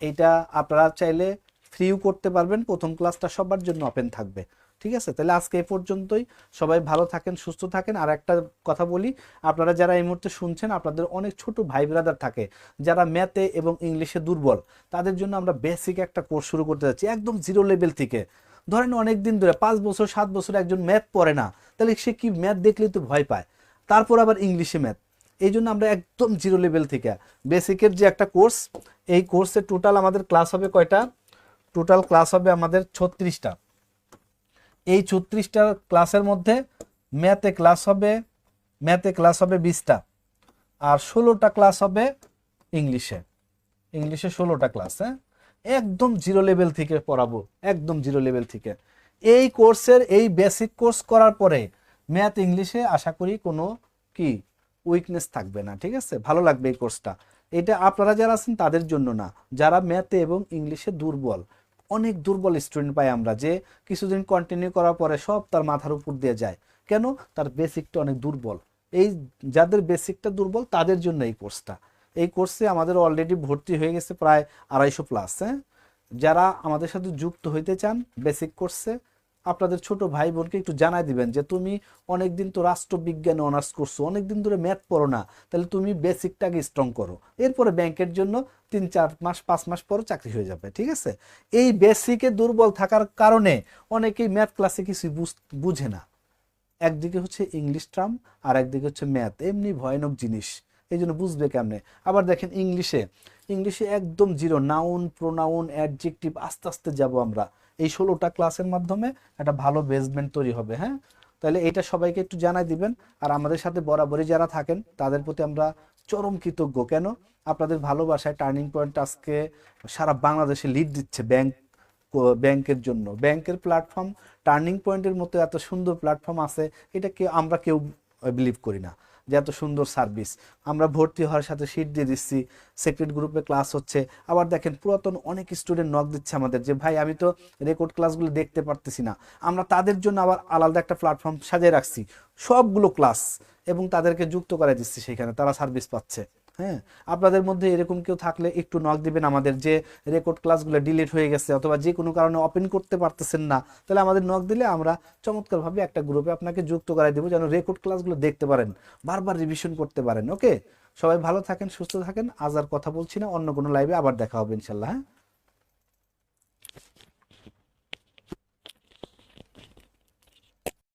এইটা আপনারা চাইলে ফ্রিও করতে পারবেন, প্রথম ক্লাসটা সবার জন্য ওপেন থাকবে, ঠিক আছে? তাহলে আজকে এই পর্যন্তই, সবাই ভালো থাকেন, সুস্থ থাকেন। আর একটা কথা বলি, আপনারা যারা এই মুহূর্তে শুনছেন, আপনাদের অনেক ছোট ভাই ব্রাদার থাকে যারা ম্যাথে এবং ইংলিশে দুর্বল, তাদের জন্য আমরা বেসিক একটা কোর্স শুরু করতে যাচ্ছি, একদম 0 লেভেল থেকে। ধরেন অনেক দিন ধরে 5 বছর 7 বছর একজন ম্যাথ পড়ে না, তাহলে সে কি ম্যাথ দেখলেই তো ভয় পায়, তারপর আবার ইংলিশে ম্যাথ, এই জন্য আমরা একদম জিরো লেভেল থেকে বেসিকের যে একটা কোর্স, এই কোর্সে টোটাল আমাদের ক্লাস হবে কয়টা? টোটাল ক্লাস হবে আমাদের 36টা। এই 36টা ক্লাসের মধ্যে ম্যাথে ক্লাস হবে 20টা, আর 16টা ক্লাস হবে ইংলিশে 16টা ক্লাস। হ্যাঁ, একদম জিরো লেভেল থেকে পড়াবো, একদম জিরো লেভেল থেকে। এই কোর্সের এই বেসিক কোর্স করার পরে ম্যাথ ইংলিশে আশা করি কোনো কি উইকনেস থাকবে না, ঠিক আছে? ভালো লাগবে এই কোর্সটা। এটা আপনারা যারা আছেন তাদের জন্য না, যারা ম্যাথে এবং ইংলিশে দুর্বল, অনেক দুর্বল স্টুডেন্ট পাই আমরা, যে কিছুদিন কন্টিনিউ করার পরে সব তার মাথার উপর দিয়ে যায়। কেন? তার বেসিকটা অনেক দুর্বল। এই যাদের বেসিকটা দুর্বল তাদের জন্য এই কোর্সটা। এই কোর্সে আমাদের অলরেডি ভর্তি হয়ে গেছে প্রায় 250 প্লাস। হ্যাঁ, যারা আমাদের সাথে যুক্ত হইতে চান বেসিক কোর্সে, আপনাদের ছোট ভাই বোনকে একটু জানাই দিবেন যে তুমি অনেকদিন তো রাষ্ট্রবিজ্ঞানে অনার্স করছো, অনেকদিন ধরে ম্যাথ পড়ো না, তাহলে তুমি বেসিকটাকে স্ট্রং করো, এরপরে ব্যাংকের জন্য 3-4 মাস 5 মাস পরে চাকরি হয়ে যাবে, ঠিক আছে? এই বেসিকে দুর্বল থাকার কারণে অনেকেই ম্যাথ ক্লাসে কিছু বুঝে না। একদিকে হচ্ছে ইংলিশ টার্ম আর একদিকে হচ্ছে ম্যাথ, এমনি ভয়ানক জিনিস, এই জন্য বুঝবে কেমনে। আবার দেখেন ইংলিশে একদম জিরো, নাউন প্রোনাউন অ্যাডজেক্টিভ আস্তে আস্তে যাব আমরা। এই 16টা ক্লাসের মাধ্যমে একটা ভালো বেসমেন্ট তৈরি হবে। হ্যাঁ, তাহলে এটা সবাইকে একটু জানাই দিবেন। আর আমাদের সাথে বরাবরই যারা থাকেন তাদের প্রতি আমরা চরম কৃতজ্ঞ। কেন? আপনাদের ভালোবাসায় টার্নিং পয়েন্ট আজকে সারা বাংলাদেশে লিড দিচ্ছে ব্যাংকের জন্য। ব্যাংকের প্ল্যাটফর্ম টার্নিং পয়েন্টের মতো এত সুন্দর প্ল্যাটফর্ম আছে, এটা আমরা কেউ বিলিভ করি না যে এত সুন্দর সার্ভিস। আমরা ভর্তি হওয়ার সাথে সিট দিয়ে দিচ্ছি, সেক্রেট গ্রুপে ক্লাস হচ্ছে। আবার দেখেন পুরাতন অনেক স্টুডেন্ট নক দিচ্ছে আমাদের যে ভাই আমি তো রেকর্ড ক্লাসগুলো দেখতে পারতেছি না। আমরা তাদের জন্য আবার আলাদা একটা প্ল্যাটফর্ম সাজিয়ে রাখছি, সবগুলো ক্লাস, এবং তাদেরকে যুক্ত করে দিচ্ছি সেখানে, তারা সার্ভিস পাচ্ছে। হ্যাঁ, আপনাদের মধ্যে এরকম কেউ থাকলে একটু নক দিবেন আমাদের, যে রেকর্ড ক্লাসগুলো ডিলিট হয়ে গেছে অথবা যে কোনো কারণে ওপেন করতে পারতেছেন না, তাহলে আমাদের নক দিলে আমরা চমৎকারভাবে একটা গ্রুপে আপনাকে যুক্ত করে দেবো, যেন রেকর্ড ক্লাসগুলো দেখতে পারেন, বারবার রিভিশন করতে পারেন। ওকে, সবাই ভালো থাকেন, সুস্থ থাকেন। আজ আর কথা বলছি না, অন্য কোনো লাইভে আবার দেখা হবে ইনশাল্লাহ। হ্যাঁ।